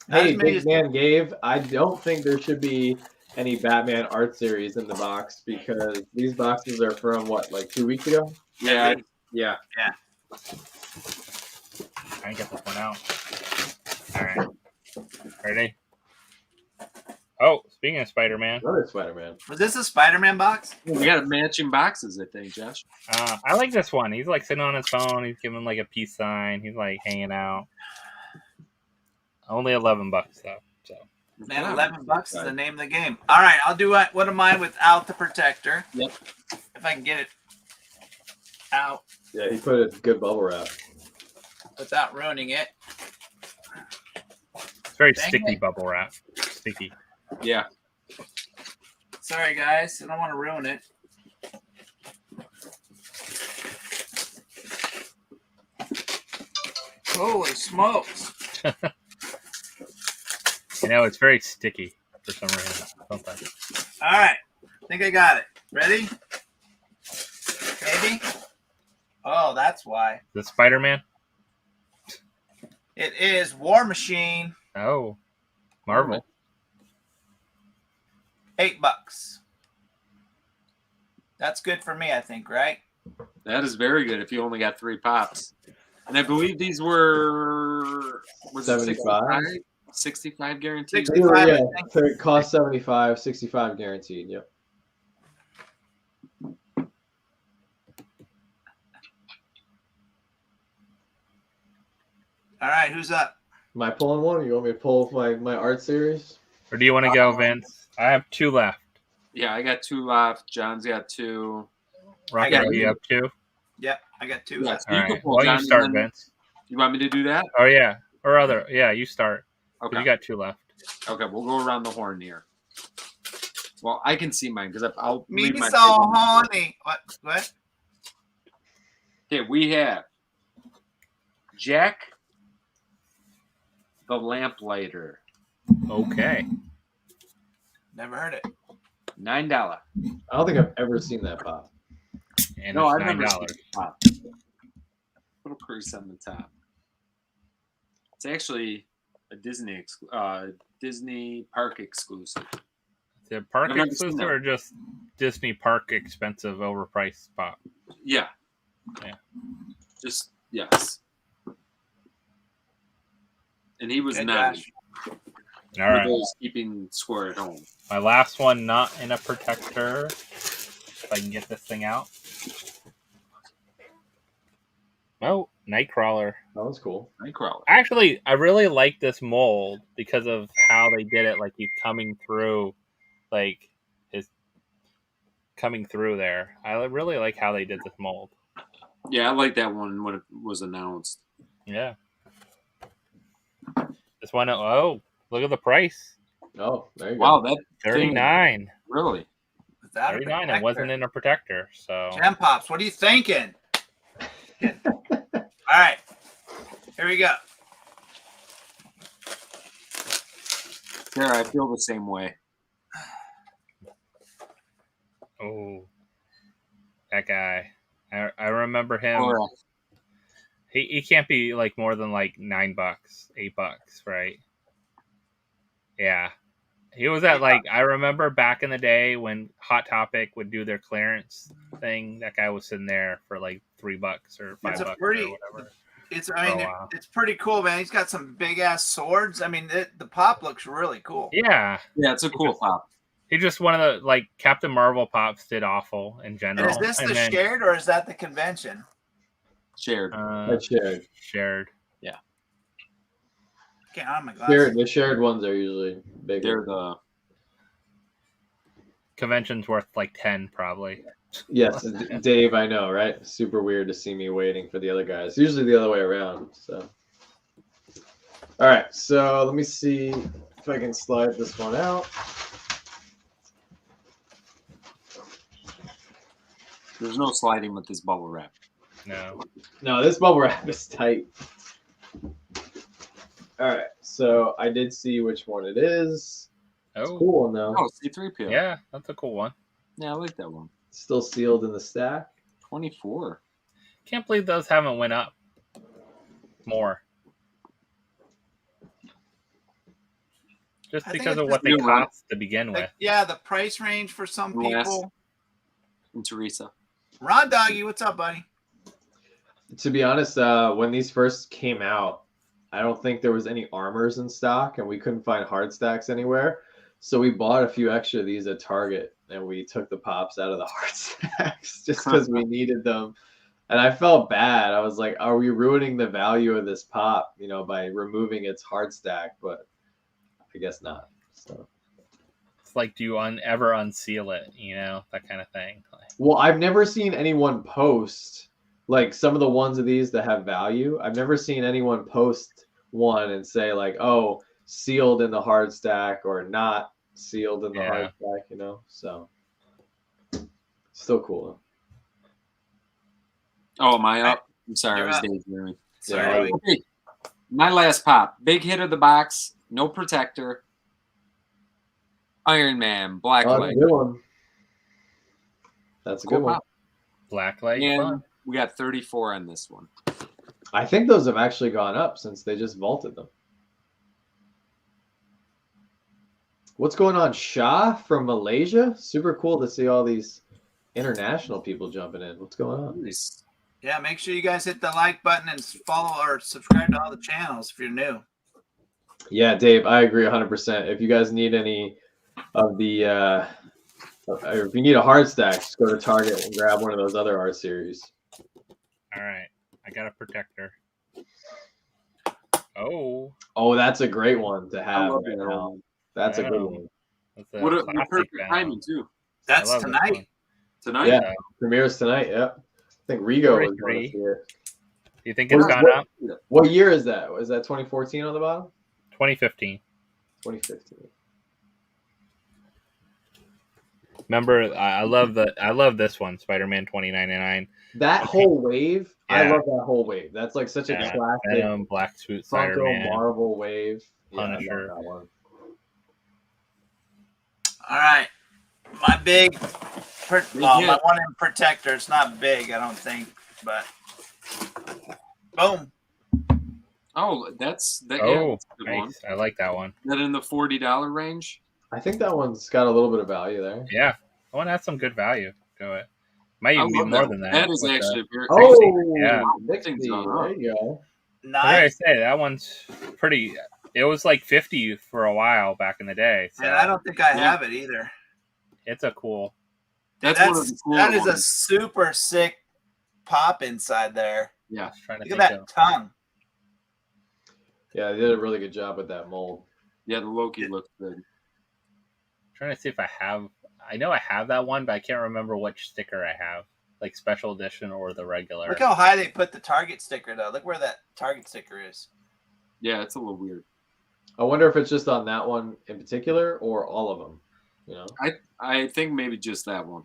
Not Hey, as many Big as- Man Gabe, I don't think there should be any Batman art series in the box because these boxes are from what, like 2 weeks ago? Yeah, yeah. I can get this one out. All right. Ready? Oh, speaking of Spider-Man, Another Spider-Man. Was this a Spider-Man box? We got matching boxes, I think, Josh. I like this one. He's like sitting on his phone. He's giving like a peace sign. He's like hanging out. Only $11 though. So Man, Yeah. $11 is the name of the game. All right, I'll do one of mine without the protector. Yep. If I can get it out Yeah, he put a good bubble wrap. without ruining it. it's very Dang sticky it. bubble wrap. Sticky. Yeah. Sorry, guys. I don't want to ruin it. Holy smokes. You know, it's very sticky for some reason. Sometimes. All right. I think I got it. Ready? Maybe? Oh, that's why. The Spider-Man. It is War Machine. Oh, Marvel. $8. That's good for me, I think, right? That is very good if you only got 3 pops. And I believe these were was it 75? 65 guaranteed. 65, Yeah, I think. so it cost 75, 65 guaranteed. Yep. All right, who's up? Am I pulling one? You want me to pull my art series? Or do you want to go, Vince? I have 2 left. Yeah, I got 2 left. John's got 2. Rocco, you have 2? Yep, I got 2 Yeah, left. so you All can right. pull, Well, John, you and start, then- Vince. You want me to do that? Oh, yeah. Or other. Yeah, you start. 'Cause Okay. You got 2 left. Okay, we'll go around the horn here. Well, I can see mine because I'll Me leave my so horny. What? Okay, we have Jack the Lamplighter, Okay. Never heard it. $9. I don't think I've ever seen that pop. And No, it's I've never $9. seen it pop. Little crease on the top. It's actually a Disney park exclusive. The park I've never seen exclusive that. or just Disney park expensive overpriced pop? Yeah. Yeah. Just yes. And he was Good, not Josh. All for right. those keeping score at home. My last one, not in a protector. If I can get this thing out. Oh, Nightcrawler. That was cool. Nightcrawler. Actually, I really like this mold because of how they did it. Like he's coming through, like his coming through there. I really like how they did this mold. Yeah, I like that one when it was announced. Yeah. This one, oh, look at the price. Oh, there you Wow, go. that thing, 39. really. Without a 39. It protector. wasn't in a protector. So Gem Pops, what are you thinking? All right, here we go. Yeah, I feel the same way. oh, that guy. I remember him. Or, He can't be like more than like $9, $8, right? Yeah. He was at like I remember back in the day when Hot Topic would do their clearance thing. That guy was sitting there for like $3 or $5 It's a or pretty- whatever. It's pretty cool, man. He's got some big ass swords. I mean, the pop looks really cool. Yeah, yeah, it's a cool pop. he just one of the like Captain Marvel pops did awful in And general. is this and the then, shared or is that the convention? Shared. That's shared. shared? Okay, on my glasses. The shared ones are usually bigger. They're the Convention's worth like 10 probably. Yes, Dave, I know, right? Super weird to see me waiting for the other guys. Usually the other way around. So, all right. So let me see if I can slide this one out. there's no sliding with this bubble wrap. No. No, this bubble wrap is tight. All right. So I did see which one it is. It's a Oh, cool one though. Oh, C3PO. yeah, that's a cool one. Yeah, I like that one. Still sealed in the stack. 24. Can't believe those haven't went up more. Just I think because it's of what they just new, right? cost to begin Like, with. yeah, the price range for some Yes. people. And Teresa. Ron Doggy, what's up, buddy? To be honest, when these first came out, I don't think there was any armors in stock, and we couldn't find hard stacks anywhere. So we bought a few extra of these at Target, and we took the pops out of the hard stacks just because we needed them. And I felt bad. I was like, "Are we ruining the value of this pop, by removing its hard stack?" But I guess not. So. It's like, do you ever unseal it? That kind of thing. Well, I've never seen anyone post like some of the ones of these that have value. I've never seen anyone post one and say like, "Oh, sealed in the hard stack" or "not sealed in the hard stack." So still cool. Oh, am I up? I'm sorry, I You're was up. daydreaming. Sorry. Yeah. Okay. My last pop. Big hit of the box. No protector. Iron Man. Black Oh, that's leg. a good one. That's a Cool good one. pop. Blacklight And fun. we got 34 on this one. I think those have actually gone up since they just vaulted them. What's going on, Shah from Malaysia? Super cool to see all these international people jumping in. What's going on? Nice. Yeah, make sure you guys hit the like button and follow or subscribe to all the channels if you're new. Yeah, Dave, I agree 100%. If you guys need any of the, if you need a hard stack, just go to Target and grab one of those other R series. All right, I got a protector. Oh, Oh, that's a great one to I have love right that now. one. That's a good one. That's a What a classic perfect Venom. timing too. That's I love this tonight. one. Tonight. Yeah, premieres tonight. Yep. I think Rigo is going to 43. see it. Do you think it's gone up? What year is that? Was that 2014 on the bottom? 2015. 2015. Remember, I love this one, Spider-Man 2099. That whole wave, I Yeah. love that whole wave. That's like such a classic Venom, Black Suit, Funko Spider-Man, Marvel wave. Punisher. Yeah, I love that one. All right. My big, well, my hit. one in protector. It's not big, I don't think, but boom. Oh, that's that. Oh, that's a good one. nice. I like that one. Is that in the $40 range? I think that one's got a little bit of value there. Yeah, that one has some good value to it. Might even be love more that. than that. That is with actually very Oh, Yeah. Nixie, Things on there up. you go. What did I Nice. say? That one's pretty. It was like 50 for a while back in the day. So And I don't think I Yeah. have it either. it's a cool. That's one of the cooler That is a ones. super sick pop inside there. Yeah. Trying to Look think at that of. tongue. Yeah, they did a really good job with that mold. Yeah, the Loki looks good. Trying to see if I have. I know I have that one, but I can't remember which sticker I have, like special edition or the regular. Look how high they put the Target sticker, though. Look where that Target sticker is. Yeah, it's a little weird. I wonder if it's just on that one in particular or all of them. You know, I think maybe just that one.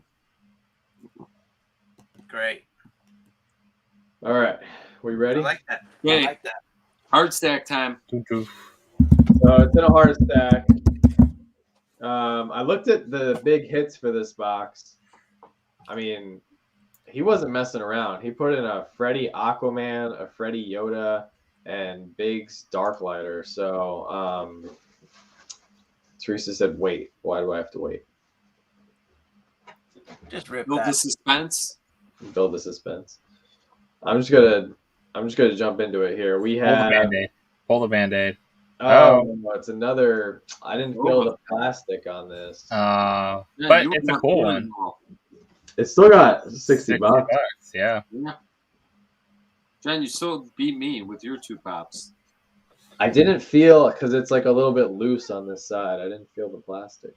Great. all right, we ready? I like that. Okay. I like that. Hard stack time. Doo-doo. So it's in a hard stack. I looked at the big hits for this box. I mean, he wasn't messing around. He put in a Freddy Aquaman, a Freddy Yoda, and Biggs Darklighter. So Teresa said, "Wait, why do I have to wait?" Just rip Build that. the suspense. Build the suspense. I'm just gonna jump into it here. We Pull the have Band-Aid. Pull the Band-Aid. oh, it's another. I didn't feel the plastic on this. Yeah, But you it's a want cool more one. than all. It's still got 60 bucks. Yeah. Yeah. Jen, you still beat me with your two pops. I didn't feel because it's like a little bit loose on this side. I didn't feel the plastic.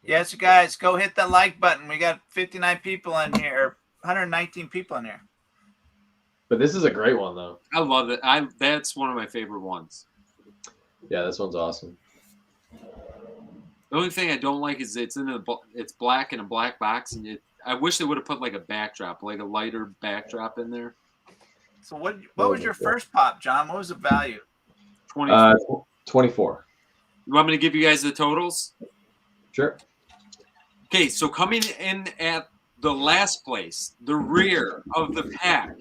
Yes, you guys, go hit that like button. We got 59 people in here, 119 people in here. But this is a great one though. I love it. That's one of my favorite ones. Yeah, this one's awesome. The only thing I don't like is it's black in a black box, and I wish they would have put like a backdrop, like a lighter backdrop in there. So what was your first pop, John? What was the value? 24. 24. You want me to give you guys the totals? Sure. Okay, so coming in at the last place, the rear of the pack,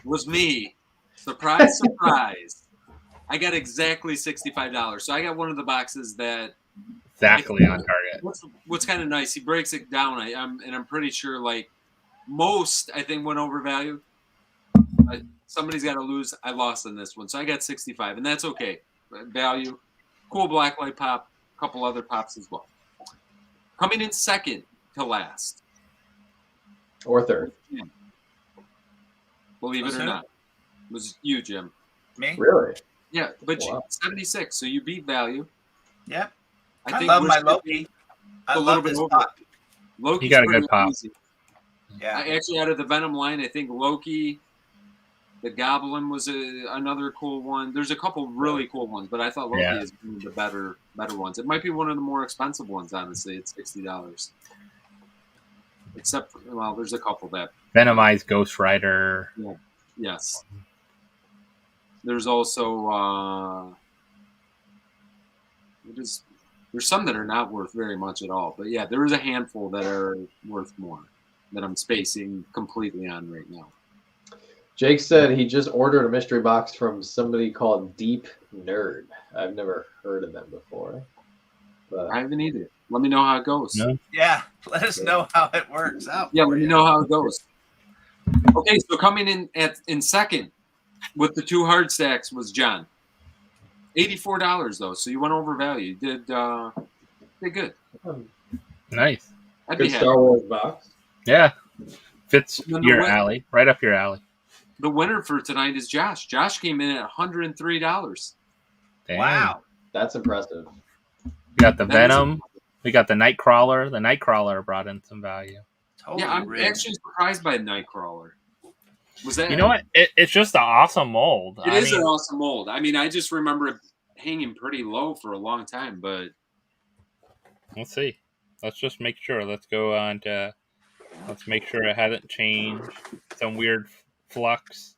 was me. Surprise, surprise. I got exactly $65. So I got one of the boxes that Exactly on target. what's kind of nice. He breaks it down. I'm pretty sure like most I think went overvalued. Somebody's got to lose. I lost on this one, so I got 65, and that's okay. Value, cool blacklight pop, a couple other pops as well. Coming in second to last, Or third. believe it or not, was you, Jim. Me? Really? Yeah, but Wow. 76, so you beat value. Yep. I think love my Wish- Loki. I a little love bit this over. pop. Loki's You got a pretty good pop. easy. Yeah. Actually, out of the Venom line, I think Loki, the Goblin was another cool one. There's a couple really cool ones, but I thought Loki Yeah. is one of the better ones. It might be one of the more expensive ones, honestly. It's $60. Except, well, there's a couple that, Venomized Ghost Rider. yes. There's also, there's some that are not worth very much at all. But yeah, there is a handful that are worth more that I'm spacing completely on right now. Jake said he just ordered a mystery box from somebody called Deep Nerd. I've never heard of them before. But I haven't either. Let me know how it goes. No. Yeah. Let us know how it works out. Yeah, for let me you. know how it goes. Okay, so coming in second with the two hard stacks was John. $84 though, so you went over value. You did good. Nice. I'd be good happy. Star Wars box. Yeah. Fits And then the your win- alley. Right up your alley. The winner for tonight is Josh. Josh came in at $103. Damn. Wow. That's impressive. We got the Venom. We got the Nightcrawler. The Nightcrawler brought in some value. Totally Yeah, I'm rigged. actually surprised by Nightcrawler. Was that? You know what? It's just an awesome mold. It is an awesome mold. I mean, I just remember it hanging pretty low for a long time, but Let's see. Let's just make sure. Let's go on to. Let's make sure it hasn't changed. Some weird flux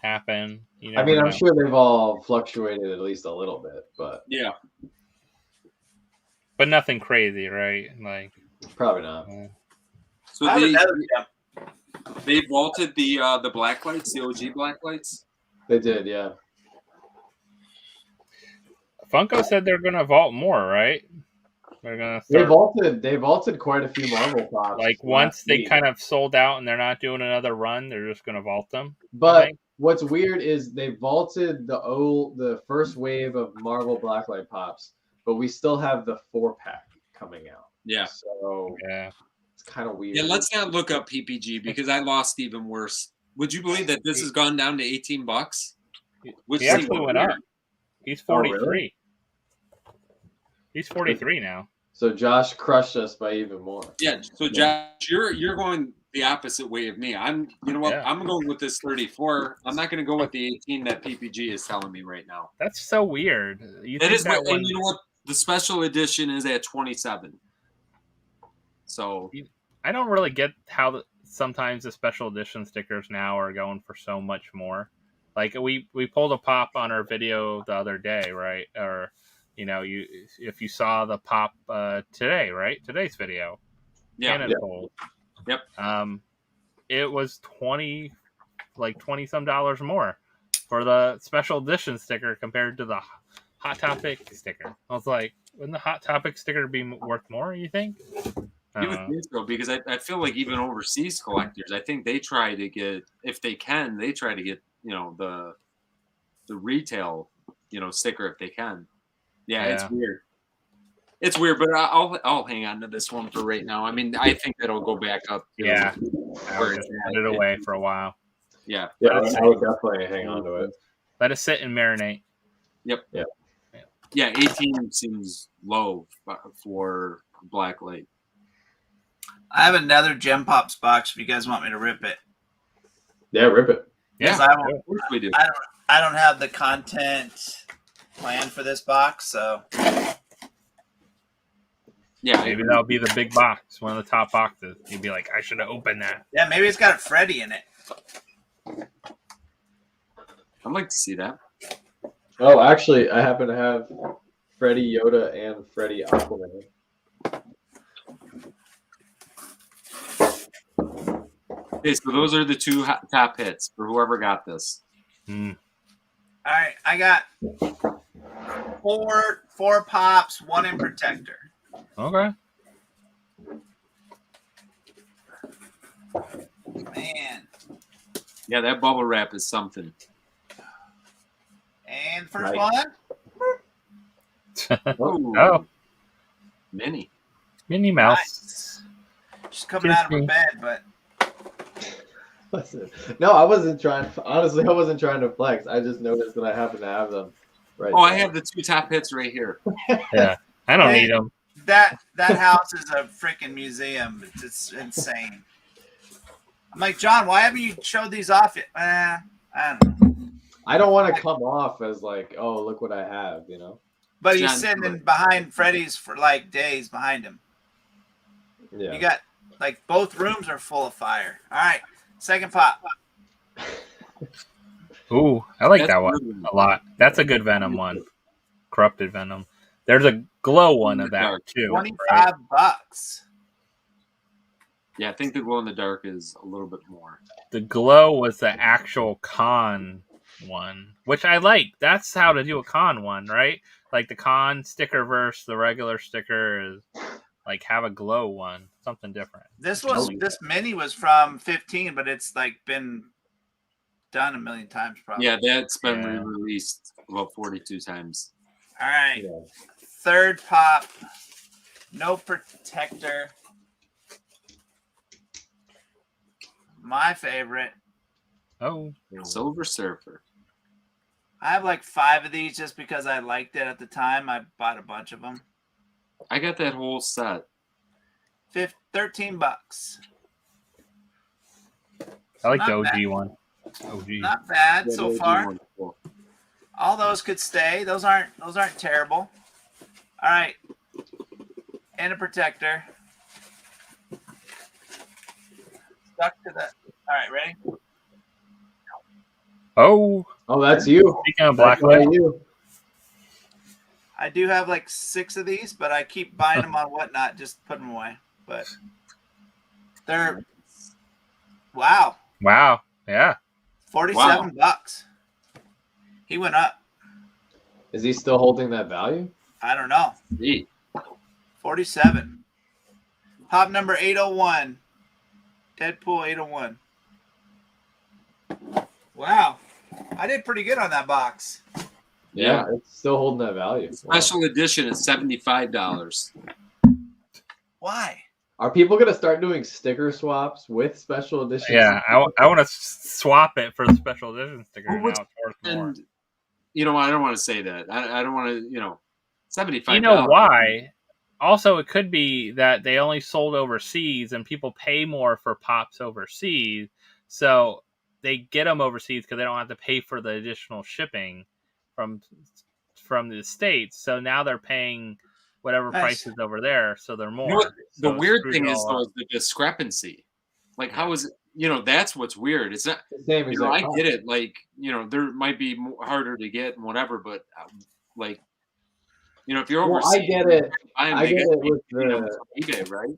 happened. You I mean, never I'm know. sure they've all fluctuated at least a little bit, but yeah. But nothing crazy, right? Like probably not. So I have another they vaulted the black lights, the OG black lights. They did, yeah. Funko said they're gonna vault more, right? They're gonna They start, vaulted quite a few Marvel pops. like once last they week. kind of sold out and they're not doing another run, they're just gonna vault them. I But think. what's weird is they vaulted the first wave of Marvel Blacklight pops, but we still have the 4-pack coming out. Yeah. So Yeah. it's kind of weird. Yeah, let's not look up PPG because I lost even worse. Would you believe that this has gone down to $18? Which He seems actually went weird. up. He's Oh, 43. really? He's 43 now. So Josh crushed us by even more. Yeah. So Josh, you're going the opposite way of me. You know what? Yeah. I'm going with this 34. I'm not going to go with the 18 that PPG is telling me right now. That's so weird. You That think is that what, one, and you know what? The special edition is at 27. So I don't really get how sometimes the special edition stickers now are going for so much more. Like we pulled a pop on our video the other day, right? Or if you saw the pop today, right? Today's video. yeah, Cannon pull. Yep. It was 20 some dollars more for the special edition sticker compared to the Hot Topic sticker. I was like, wouldn't the Hot Topic sticker be worth more, you think? you would think so because I feel like even overseas collectors, I think they try to get, if they can, they try to get the retail sticker if they can. Yeah, it's weird. It's weird, but I'll hang on to this one for right now. I mean, I think it'll go back up. Yeah. I would Where just it's put it away for a while. Yeah. Yeah, I would definitely hang on to it. Let it sit and marinate. Yep. Yeah. Yeah, 18 seems low for Blacklight. I have another Gem Pops box if you guys want me to rip it. Yeah, rip it. Yeah, Of course we do. I don't have the content planned for this box, so Yeah, maybe that'll be the big box, one of the top boxes. You'd be like, I should have opened that. yeah, maybe it's got a Freddy in it. I'd like to see that. Oh, actually, I happen to have Freddy Yoda and Freddy Aquaman. Okay, so those are the two top hits for whoever got this. All right, I got four pops, one in protector. Okay. Man, Yeah, that bubble wrap is something. and first Nice. one. Oh, Minnie. Minnie Mouse. Nice. She's coming out of her bed, but Listen, no, I wasn't trying. Honestly, I wasn't trying to flex. I just noticed that I happen to have them. Right. Oh, I there. have the two top hits right here. Yeah, I don't need them. that house is a freaking museum. It's insane. I'm like, John, why haven't you showed these off yet? I don't know. I don't want to come off as like, oh, look what I have, But he's John, sitting behind Freddy's for like days behind him. Yeah. You got like both rooms are full of fire. All right, second pop. Ooh, I like That's that one really- a lot. That's a good Venom one. Corrupted Venom. There's a glow one of that too. Right? $25. Yeah, I think the glow in the dark is a little bit more. The glow was the actual con one, which I like. That's how to do a con one, right? Like the con sticker versus the regular sticker is like have a glow one, something different. This mini was from 15, but it's like been done a million times probably. Yeah, that's been Yeah. re-released about 42 times. All right. Yeah. Third pop. No protector. My favorite. Oh, Silver Surfer. I have like 5 of these just because I liked it at the time. I bought a bunch of them. I got that whole set. $13. I like the Not OG bad. one. OG. Not bad Yeah, so the OG far. one's cool. All those could stay. Those aren't terrible. All right. And a protector. Stuck to the. All right, ready? Oh, that's you. speaking of That's Black why you. I do have like 6 of these, but I keep buying them on Whatnot, just put them away. But they're wow, Wow. Yeah. $47. He went up. Is he still holding that value? I don't know. Neat. 47. Pop number 801. Deadpool 801. Wow. I did pretty good on that box. Yeah, it's still holding that value. Special edition is $75. Why? Are people gonna start doing sticker swaps with special editions? Yeah. I want to swap it for the special edition sticker. Who Now would- it's worth more. And I don't want to say that. I don't want to. $75. You know why? Also, it could be that they only sold overseas and people pay more for pops overseas. So they get them overseas because they don't have to pay for the additional shipping from the States. So now they're paying whatever Nice. price is over there. So they're more. You know what the So it weird screws thing it is, all though, up. is the discrepancy. Like, how is it? That's what's weird. It's not. The same exact I cost. get it. Like, there might be harder to get and whatever, but like, if you're Well, overseas, I get it. I I get it with from the eBay, right?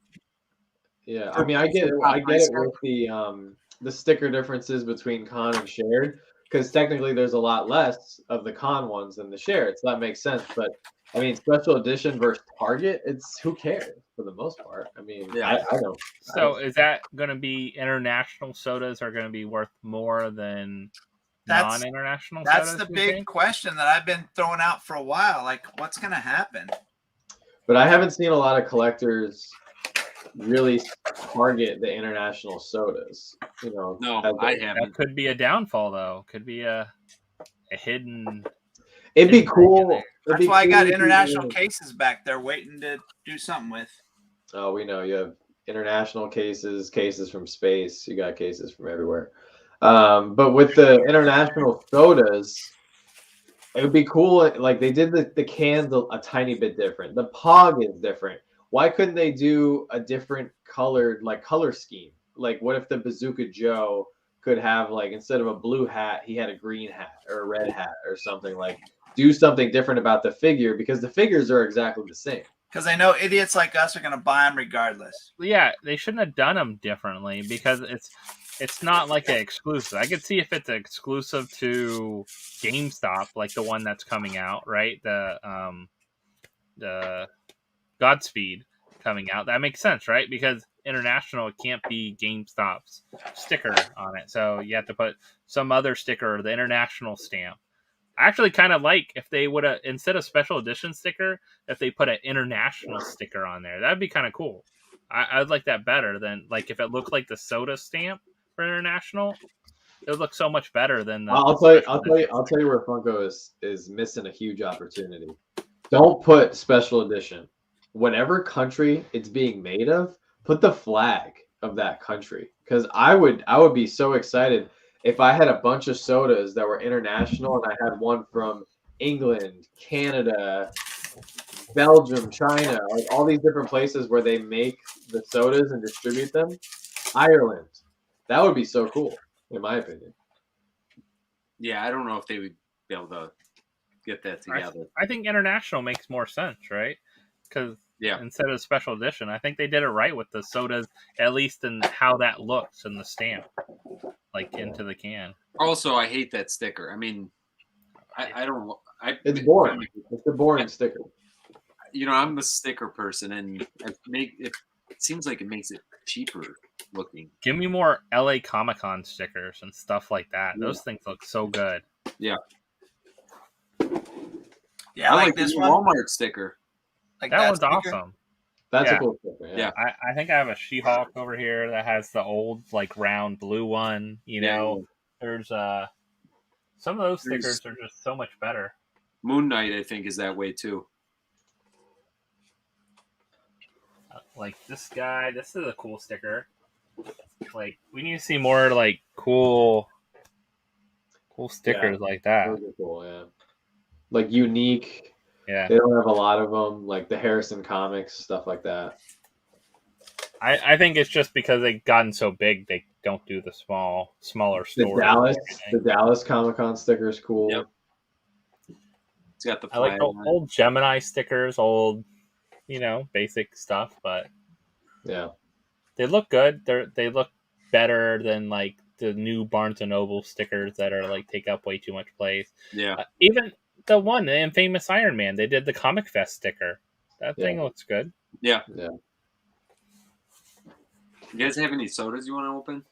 yeah. I mean, I get it. I get it with the sticker differences between con and shared, because technically there's a lot less of the con ones than the shared, so that makes sense. But I mean, special edition versus Target, it's who cares for the most part. I mean, Yeah. I don't. So is that going to be international sodas are going to be worth more than That's- non-international That's sodas? the you big think? question that I've been throwing out for a while. Like, what's going to happen? But I haven't seen a lot of collectors really target the international sodas. No, as I That haven't. could be a downfall, though. Could be a hidden. it'd be It'd be cool. It'd That's be why I cool got if you international did- cases back there waiting to do something with. Oh, we know you have international cases, cases from space. You got cases from everywhere. But with the international sodas, it would be cool. Like they did the cans a tiny bit different. The Pog is different. Why couldn't they do a different colored color scheme? Like what if the Bazooka Joe could have instead of a blue hat, he had a green hat or a red hat or something do something different about the figure, because the figures are exactly the same. Because I know idiots like us are going to buy them regardless. Yeah, they shouldn't have done them differently because it's not like an exclusive. I could see if it's exclusive to GameStop, like the one that's coming out, right? The Godspeed coming out. That makes sense, right? Because international, it can't be GameStop's sticker on it. So you have to put some other sticker, the international stamp. I actually kind of like if they would have, instead of special edition sticker, if they put an international sticker on there. That'd be kind of cool. I'd like that better than if it looked like the soda stamp for international. It would look so much better than the. I'll tell you where Funko is missing a huge opportunity. Don't put special edition. Whatever country it's being made of, put the flag of that country. Because I would be so excited if I had a bunch of sodas that were international and I had one from England, Canada, Belgium, China, all these different places where they make the sodas and distribute them. Ireland. That would be so cool, in my opinion. Yeah, I don't know if they would be able to get that together. I think international makes more sense, right? Because instead of special edition, I think they did it right with the sodas, at least in how that looks in the stamp, into the can. Also, I hate that sticker. I mean, I don't. It's boring. It's a boring sticker. I'm the sticker person, and it seems like it makes it cheaper looking. Give me more LA Comic-Con stickers and stuff like that. Those things look so good. Yeah. Yeah, I like like this the one. Walmart sticker. Like That one's sticker. awesome. That's Yeah. a cool sticker. Yeah. I think I have a She-Hulk over here that has the old round blue one. There's some of those stickers are just so much better. Moon Knight, I think, is that way too. Like this guy, this is a cool sticker. Like we need to see more like cool stickers like that. Those are cool, yeah. Like unique. Yeah. They don't have a lot of them, like the Harrison comics, stuff like that. I think it's just because they've gotten so big, they don't do the smaller stores. The Dallas Comic-Con sticker is cool. Yep. It's got the I like the old Gemini stickers, old, basic stuff, but yeah, they look good. They look better than like the new Barnes and Noble stickers that are like take up way too much place. Yeah. Even the infamous Iron Man, they did the Comic Fest sticker. That thing looks good. Yeah. Yeah. You guys have any sodas you want to open?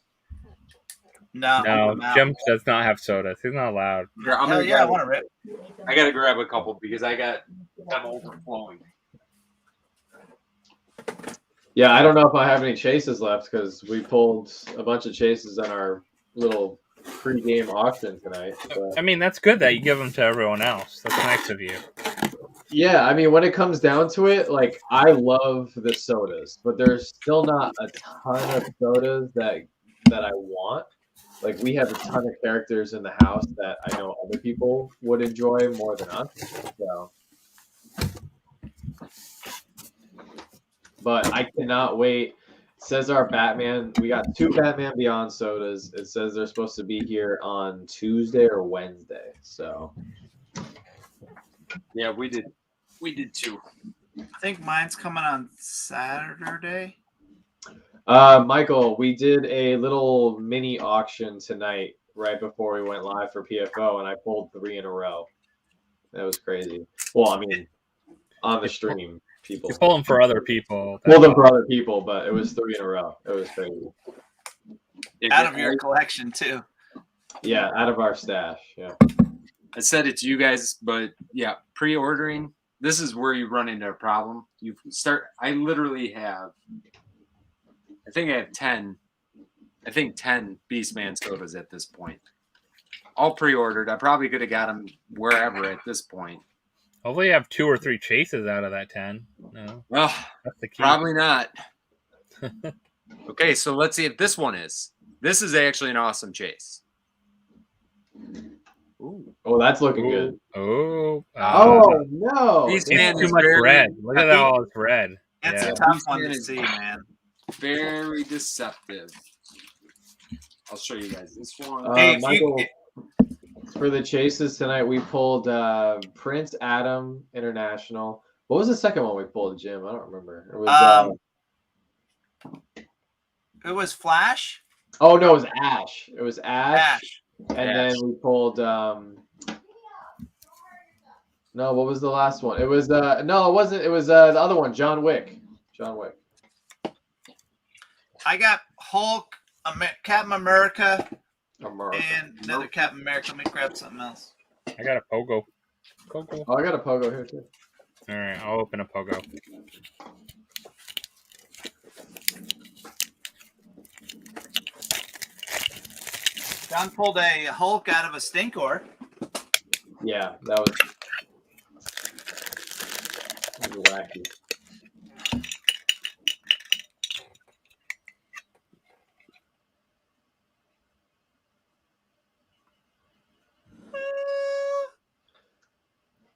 No, Jim does not have sodas. He's not allowed. I want to rip. I gotta grab a couple because I'm overflowing. Yeah, I don't know if I have any chases left because we pulled a bunch of chases on our little pre-game auction tonight. But... I mean, that's good that you give them to everyone else. That's nice of you. Yeah, I mean, when it comes down to it, like, I love the sodas, but there's still not a ton of sodas that I want. Like, we have a ton of characters in the house that I know other people would enjoy more than us. So, but I cannot wait. It says our Batman. We got 2 Batman Beyond sodas. It says they're supposed to be here on Tuesday or Wednesday. So, yeah, we did 2. I think mine's coming on Saturday. Michael, we did a little mini auction tonight right before we went live for PFO, and I pulled 3 in a row. That was crazy. Well, I mean, on the stream, people. You pull them for other people. Pulled them for other people, but it was 3 in a row. It was crazy. Out of your collection, too. Yeah, out of our stash. Yeah. I said it to you guys, but yeah, pre-ordering, this is where you run into a problem. I literally have, I think I have 10 Beastman sodas at this point. All pre-ordered. I probably could have got them wherever at this point. Hopefully you have 2 or 3 chases out of that 10. No, Well, that's the key. probably not. Okay, so let's see if this one is. This is actually an awesome chase. Ooh. Oh, that's looking good. Oh, no! Beastman it's too is much very, red. Look at that, all this red. It's Yeah. a tough one Beastman to is see, man. very deceptive. I'll show you guys this one. Hey, if Michael, for the chases tonight, we pulled Prince Adam International. What was the second one we pulled, Jim? I don't remember. It was Flash. Oh no, it was Ash. It was Ash. And Ash. then we pulled no, what was the last one? It was no, it wasn't. It was the other one, John Wick. I got Hulk, Captain America, and another Captain America. Let me grab something else. I got a Pogo. Pogo. Oh, I got a Pogo here too. All right, I'll open a Pogo. John pulled a Hulk out of a Stinkor. Yeah, that was wacky.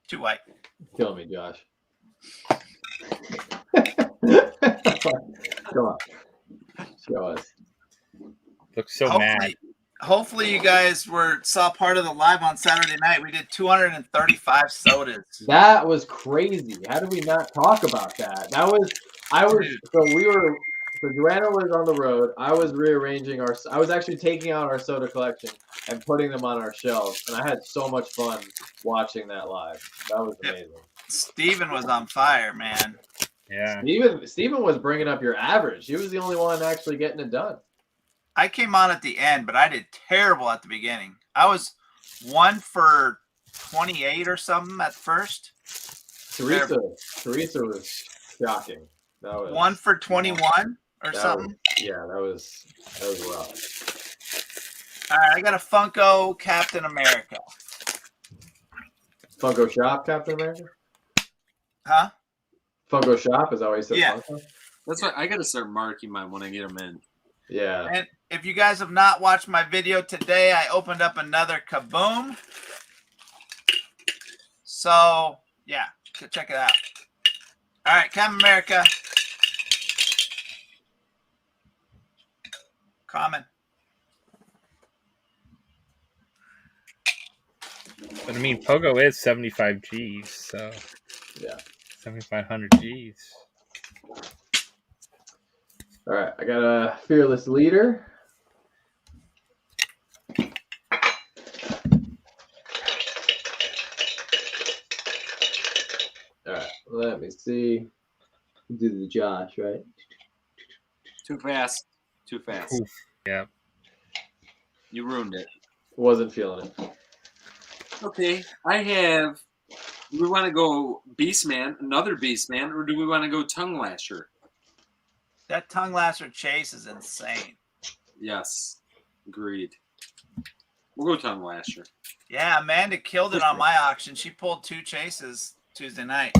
Too white. Kill me, Josh. Come on. Show us. Looks so mad. Hopefully you guys saw part of the live on Saturday night. We did 235 sodas. That was crazy. How did we not talk about that? So Joanna was on the road. I was rearranging I was actually taking out our soda collection and putting them on our shelves. And I had so much fun watching that live. That was amazing. Steven was on fire, man. Yeah. Steven was bringing up your average. He was the only one actually getting it done. I came on at the end, but I did terrible at the beginning. I was 1 for 28 or something at first. Teresa was shocking. That was 1 for 21 or something. That was rough. All right, I got a Funko Captain America. Funko Shop, Captain America? Huh? Funko Shop, is that what you said? Yeah. Funko? That's why I got to start marking mine when I get them in. Yeah. And if you guys have not watched my video today, I opened up another Kaboom. So, yeah, go check it out. All right, Captain America. Common. But I mean, Pogo is 75 Gs, so Yeah. 7,500 Gs. All right, I got a fearless leader. All right, let me see. Do the Josh, right? Too fast. Too fast. Oof. Yeah. You ruined it. Wasn't feeling it. Okay, I have. Do we want to go Beastman, another Beastman, or do we want to go Tongue Lasher? That tongue lasher chase is insane. Yes, agreed. We'll go Tongue Lasher. Yeah, Amanda killed it on my auction. She pulled 2 chases Tuesday night.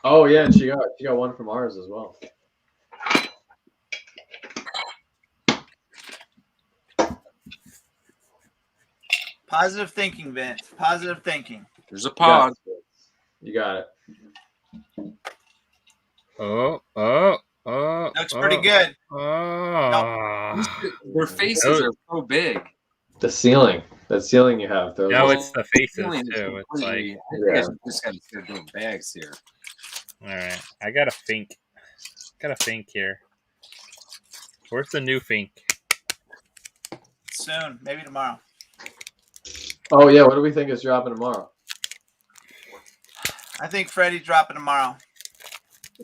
Oh yeah, and she got one from ours as well. Positive thinking, Vince. Positive thinking. There's a pog. You got it. Looks pretty good. Their faces are so big. The ceiling. That ceiling you have. Those No, Well, it's the faces Feeling is too. It's like, completely- I think I just got to start doing bags here. all right, I got a Fink. Got a Fink here. Where's the new Fink? Soon, maybe tomorrow. Oh yeah, what do we think is dropping tomorrow? I think Freddie's dropping tomorrow.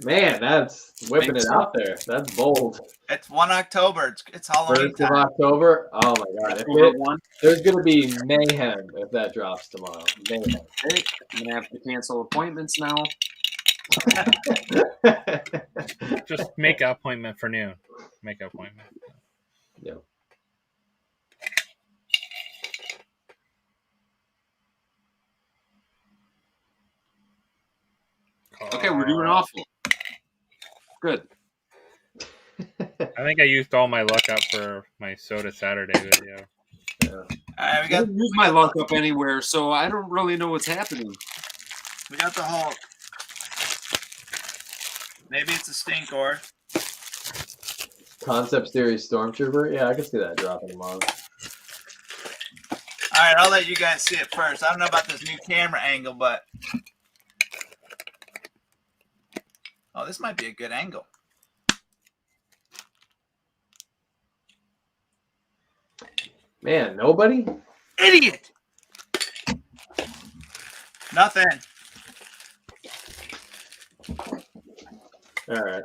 Man, that's whipping it out there. That's bold. It's 1 October. It's Halloween 1st of time. October. Oh my god. There's gonna be mayhem if that drops tomorrow. Mayhem. Hey, I'm gonna have to cancel appointments now. Just make an appointment for noon. Make an appointment. Yeah. Okay, we're doing awful. Good. I think I used all my luck up for my Soda Saturday video. Yeah. All right, I didn't use my luck up anywhere, so I don't really know what's happening. we got the Hulk. Maybe it's a stink ore. Concept Series Stormtrooper. Yeah, I can see that dropping tomorrow. All right, I'll let you guys see it first. I don't know about this new camera angle, but oh, this might be a good angle. Man, nobody? Idiot. Nothing. All right.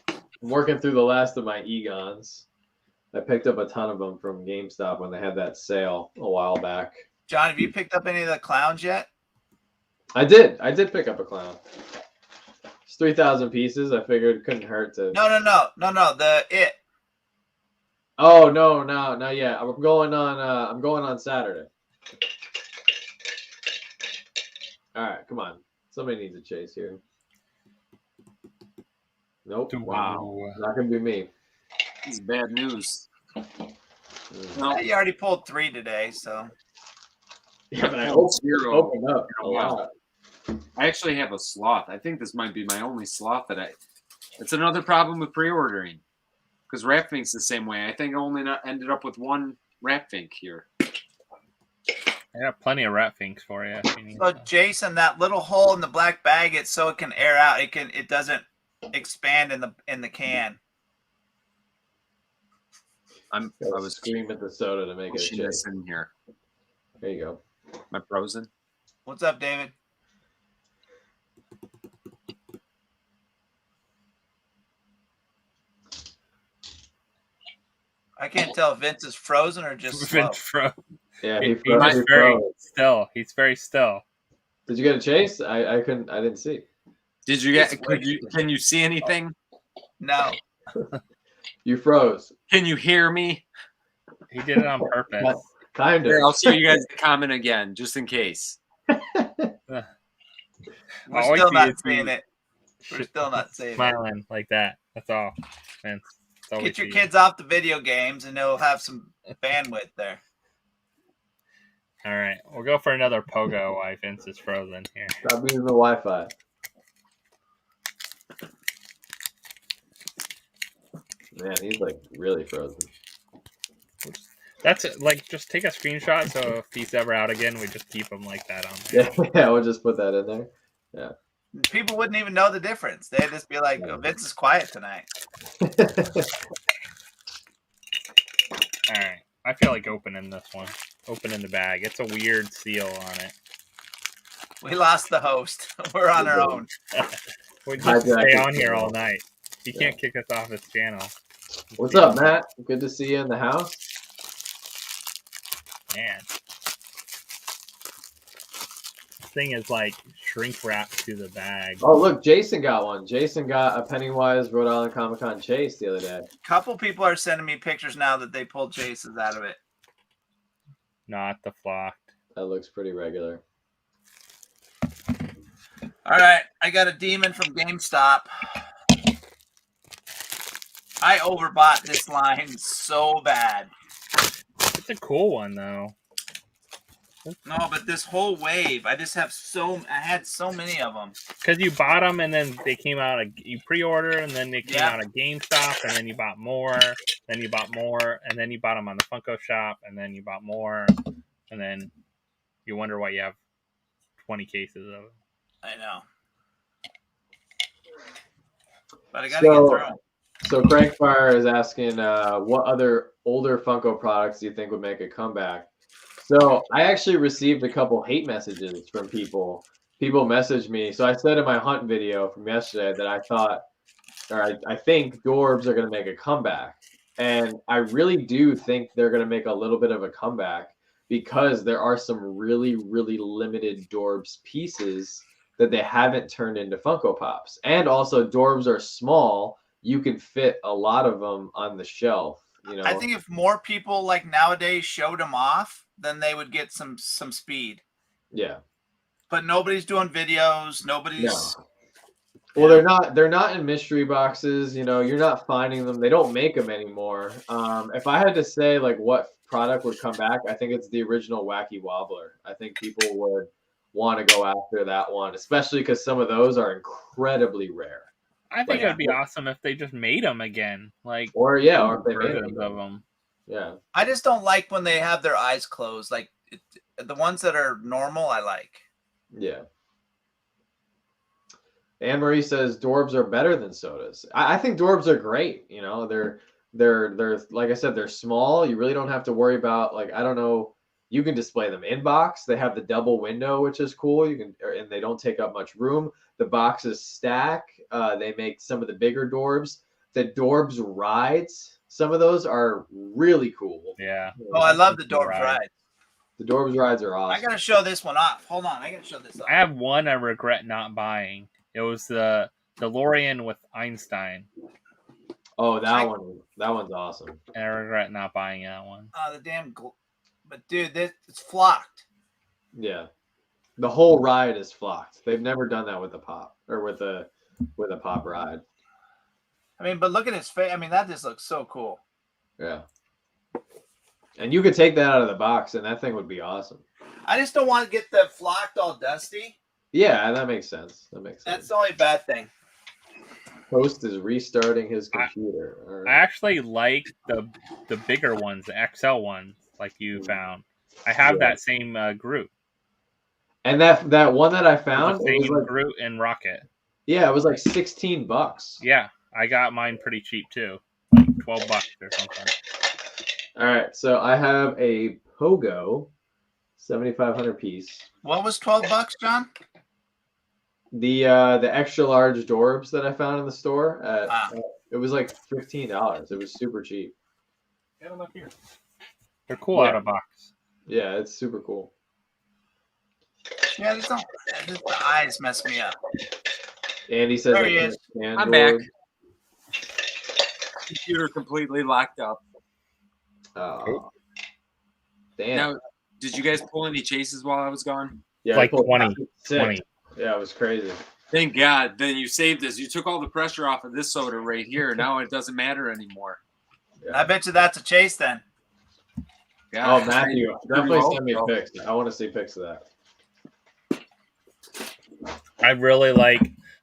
I'm working through the last of my Egons. I picked up a ton of them from GameStop when they had that sale a while back. John, have you picked up any of the clowns yet? I did pick up a clown. It's 3,000 pieces. I figured it couldn't hurt to. No. The it. Oh no, not yet. I'm going on Saturday. All right, come on. Somebody needs a chase here. Nope. Wow. Not gonna be me. This is bad news. No, You already pulled 3 today, so Yeah, but I pulled opened, zero. opened up a lot. I actually have a sloth. I think this might be my only sloth that It's another problem with pre-ordering. Because Ratfink's the same way. I think I only ended up with 1 Ratfink here. I got plenty of rat finks for you. If you need So some. Jason, that little hole in the black bag, it's so it can air out. It doesn't expand in the can. I I was scream at the soda to make it a pushing chase. this in here. There you go. Am I frozen? What's up, David? I can't tell if Vince is frozen or just slow. Vince Fro- Yeah, He- he he's froze. He very froze. still. He's very still. Did you get a chase? I couldn't. I didn't see. Did you get? Can you see anything? No. You froze. Can you hear me? He did it on purpose. Kind of. Here, I'll show you guys the comment again, just in case. We're All I still see not is seeing it. We're still not saving. Smiling like that. That's all, Vince. That's all we Get your see. kids off the video games, and they'll have some bandwidth there. All right, we'll go for another pogo while Vince is frozen here. Stop using the Wi-Fi. Man, he's like really frozen. That's it. Like, just take a screenshot so if he's ever out again, we just keep him like that on there. Yeah, we'll just put that in there. Yeah. People wouldn't even know the difference. They'd just be like, oh, Vince is quiet tonight. All right, I feel like opening this one. Opening the bag. It's a weird seal on it. We lost the host. We're on our own. We just stay on here all night. He can't kick us off his channel. What's up, Matt? Good to see you in the house. Man. This thing is like shrink wrapped to the bag. Oh, look, Jason got one. Jason got a Pennywise Rhode Island Comic Con chase the other day. A couple people are sending me pictures now that they pulled chases out of it. Not the flocked. That looks pretty regular. All right, I got a demon from GameStop. I overbought this line so bad. It's a cool one though. No, but this whole wave, I had so many of them. Because you bought them and then they came out, you pre-order and then they came out of GameStop and then you bought more, then you bought more, and then you bought them on the Funko shop and then you bought more, and then you wonder why you have 20 cases of it. I know. But I got to get through them. So Crankfire is asking, what other older Funko products do you think would make a comeback? So I actually received a couple hate messages from people. People messaged me. So I said in my hunt video from yesterday that I thought, or I think Dorbs are going to make a comeback. And I really do think they're going to make a little bit of a comeback because there are some really, really limited Dorbs pieces that they haven't turned into Funko Pops. And also Dorbs are small. You can fit a lot of them on the shelf. You know, I think if more people like nowadays showed them off, then they would get some speed. Yeah. But nobody's doing videos. Nobody's. No. Well, they're not in mystery boxes. You know, you're not finding them. They don't make them anymore. If I had to say like what product would come back, I think it's the original Wacky Wobbler. I think people would want to go after that one, especially because some of those are incredibly rare. I think it would be awesome if they just made them again, like or if they made versions of them. Yeah. I just don't like when they have their eyes closed. Like the ones that are normal, I like. Yeah. Anne Marie says Dorbs are better than sodas. I think Dorbs are great. You know, they're like I said, they're small. You really don't have to worry about like I don't know. You can display them in box. They have the double window, which is cool. And they don't take up much room. The boxes stack. They make some of the bigger Dorbs. The Dorbs rides. Some of those are really cool. Yeah. Oh, I love the Dorbs rides. The Dorbs rides are awesome. I gotta show this one off. Hold on, I gotta show this off. I have one I regret not buying. It was the DeLorean with Einstein. Oh, that one's awesome. And I regret not buying that one. The damn. But dude, it's flocked. Yeah, the whole ride is flocked. They've never done that with the pop or with a pop ride. I mean, but look at his face. I mean, that just looks so cool. Yeah. And you could take that out of the box, and that thing would be awesome. I just don't want to get the flocked all dusty. Yeah, that makes sense. That's the only bad thing. Host is restarting his computer. All right. I actually like the bigger ones, the XL ones, like you found. I have that same Groot. And that one that I found, the same it was like, Groot and Rocket. Yeah, it was like $16. Yeah, I got mine pretty cheap too, like $12 or something. All right, so I have a Pogo, 7,500 piece. What was $12, John? The extra large Dorbs that I found in the store, it was like $15. It was super cheap. Get them up here. They're cool out of box. Yeah, it's super cool. Yeah, the eyes mess me up. Andy says There he is. I'm back. Computer completely locked up. Oh, damn. Now, did you guys pull any chases while I was gone? Yeah, like I pulled 20. 20. Yeah, it was crazy. Thank God. Then you saved this. You took all the pressure off of this soda right here. Now it doesn't matter anymore. Yeah. I bet you that's a chase then. God, Oh, Matthew, definitely send me pics. I want to see pics of that. I really like.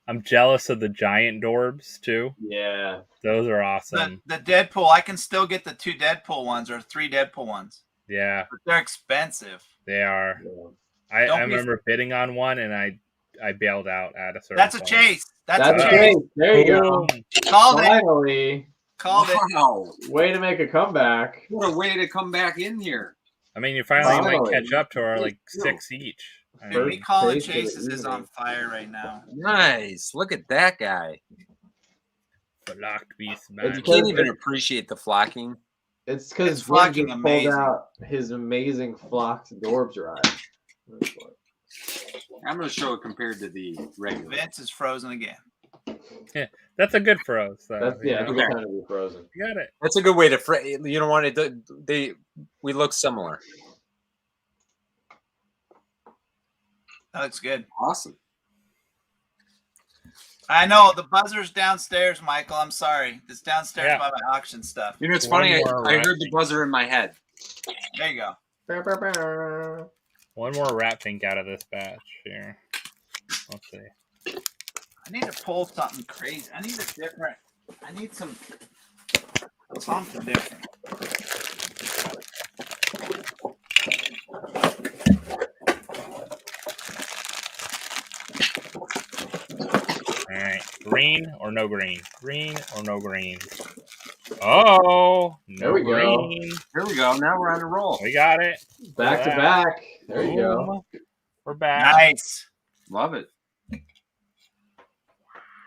I'm jealous of the giant Dorbs too. Yeah. Those are awesome. The Deadpool, I can still get the 2 Deadpool ones or 3 Deadpool ones. Yeah, But they're expensive. they are. Yeah. I remember bidding on one and I bailed out at a certain That's a point. chase. That's That's a a chase. chase. There you go. Boom. Called it. Finally. Called it. Wow. Way to make a comeback. What a way to come back in here. I mean, you finally might Finally. catch up to our like 6 each. I Dude, mean, me calling Chase of the chases is evening. on fire right now. Nice. Look at that guy. Flocked beast You man. can't even appreciate the flocking. It's because It's fucking pulled amazing. out his amazing flocked Dorbs ride. I'm going to show it compared to the regular. Vince is frozen again. That's a good froze. Though, That's you yeah, know? it's a good time to be frozen. You got it. That's a good way to you know what? We look similar. That looks good. Awesome. I know the buzzer's downstairs, Michael. I'm sorry. It's downstairs Yeah. by my auction stuff. You know, it's One funny. more I rat. heard the buzzer in my head. There you go. One more rat pink out of this batch here. Let's see. I need to pull something crazy. I need something different. All right, green or no green? Green or no green? Oh, no There we go. green. Here we go. Now we're on a roll. We got it. Back to back. There you go. Boom. We're back. Nice. Love it.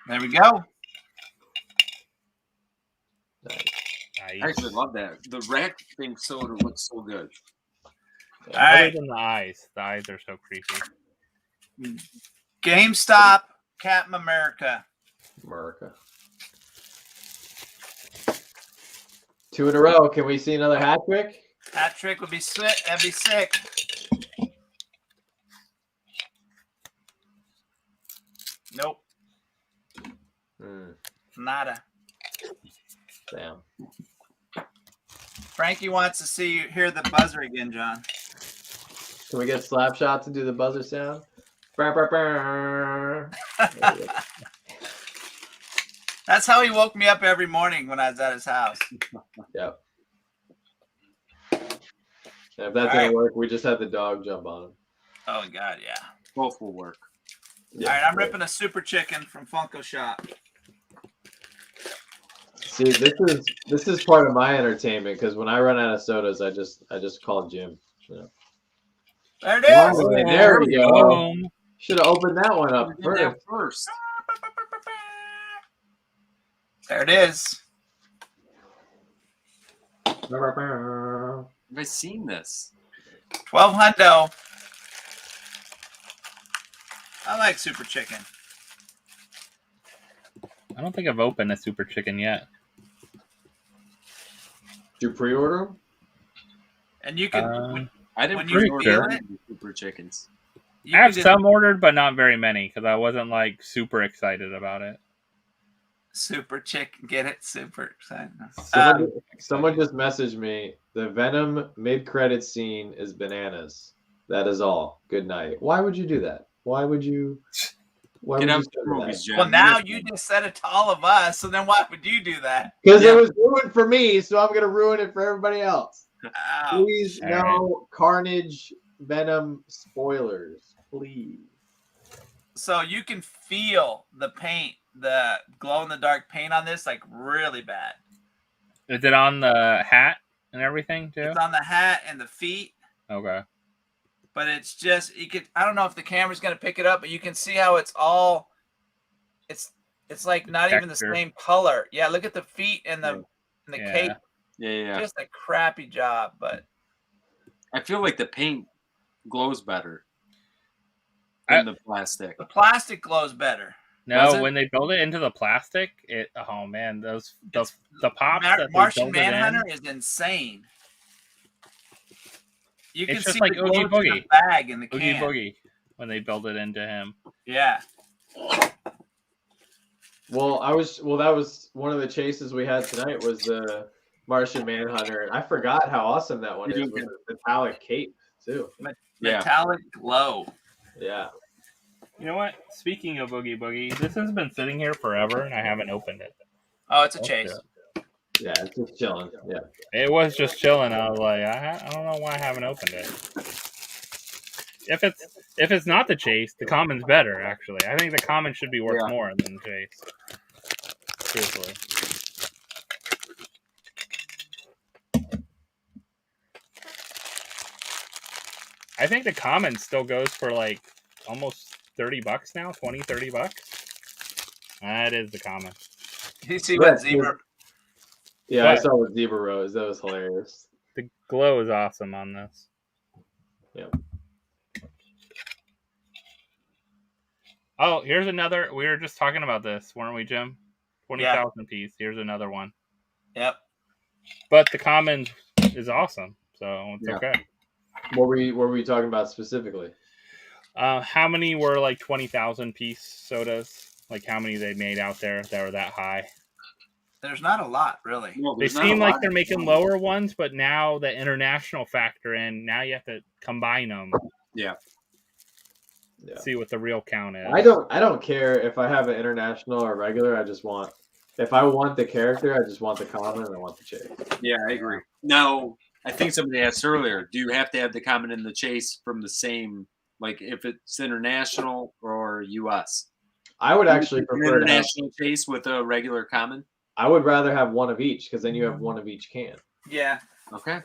There we go. I Nice. actually love that. The rat pink soda looks so good. All Other right. than the eyes. The eyes are so creepy. GameStop, Captain America. America. 2 in a row. Can we see another hat trick? That trick would be sick. That'd be sick. Nope. Nada. Damn. Frankie wants to see you hear the buzzer again, John. Can we get Slapshot to do the buzzer sound? Brr, brr, brr. There we go. That's how he woke me up every morning when I was at his house. Yep. And if that didn't work, we just had the dog jump on him. Oh God, yeah. Both will work. Yeah. All right, I'm ripping a super chicken from Funko Shop. See, this is part of my entertainment because when I run out of sodas, I just call Jim. So. There it is. Oh, there we go. Boom. Should have opened that one up We did that first. first. There it is. Have I seen this? 12 hundo. I like super chicken. I don't think I've opened a super chicken yet. Did you pre-order them? And you can I didn't When you pre-order feel any it- of the super chickens. you I have can some ordered, but not very many because I wasn't like super excited about it. super chicken. Get it? Super excited. Someone just messaged me. The Venom mid-credit scene is bananas. That is all. Good night. Why would you do that? Why would you? Why Get would out you the say movies, that? Jen. Well, now you just said it to all of us. So then why would you do that? Because Yeah. it was ruined for me, so I'm gonna ruin it for everybody else. Ow. Please, All no Carnage Venom spoilers, please. So you can feel the paint, the glow in the dark paint on this, like really bad. Is it on the hat and everything too? It's on the hat and the feet, Okay. but it's just you could. I don't know if the camera's gonna pick it up, but you can see how it's all. It's like not even the Texture. same color. Yeah, look at the feet and the Yeah. cape. Yeah. Just a crappy job, but I feel like the paint glows better than the plastic. the plastic glows better. Does No, it? when they build it into the plastic, it oh man, those the pops that Martian they build Manhunter it in, is insane. You can It's just see like the Oogie glow through the Boogie. bag in the Oogie can. Boogie when they build it into him. Yeah. Well, that was one of the chases we had tonight was the Martian Manhunter. And I forgot how awesome that one is with the metallic cape too. Metallic glow. Yeah. You know what? Speaking of Boogie Boogie, this has been sitting here forever, and I haven't opened it. Oh, it's a chase. Yeah, it's just chilling. Yeah. It was just chilling. I was like, I don't know why I haven't opened it. If it's not the chase, the common's better. Actually, I think the common should be worth more than the chase. Seriously. I think the common still goes for like almost $30 now, $20-$30. That is the common. You see what Zebra? Yeah, I saw what Zebra Rose. That was hilarious. The glow is awesome on this. Yeah. Oh, here's another. We were just talking about this, weren't we, Jim? 20,000 piece. Here's another one. Yep. But the common is awesome, so it's okay. What were we talking about specifically? How many were like 20,000 piece sodas? Like how many they made out there that were that high? There's not a lot, really. No, They seem like they're making lower ones, but now the international factor in. Now you have to combine them. Yeah. See what the real count is. I don't care if I have an international or regular. If I want the character, I just want the common and I want the chase. Yeah, I agree. Now, I think somebody asked earlier, do you have to have the common and the chase from the same, like if it's international or US? I would actually prefer international chase with a regular common. I would rather have one of each because then you have one of each can. Yeah. Okay.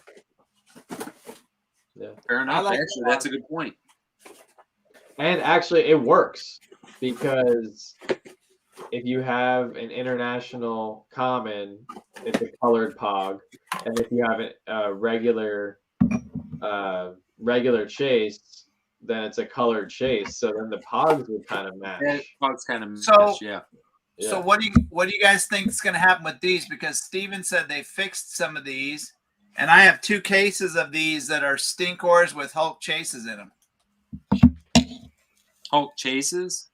Yeah. Fair enough. Actually, that's a good point. And actually, it works because if you have an international common, it's a colored pog, and if you have a regular chase, then it's a colored chase. So then the pogs would kind of match. Yeah, pogs kind of match. Yeah. So what do you guys think is going to happen with these? Because Steven said they fixed some of these, and I have 2 cases of these that are stinkors with Hulk chases in them. Hulk chases?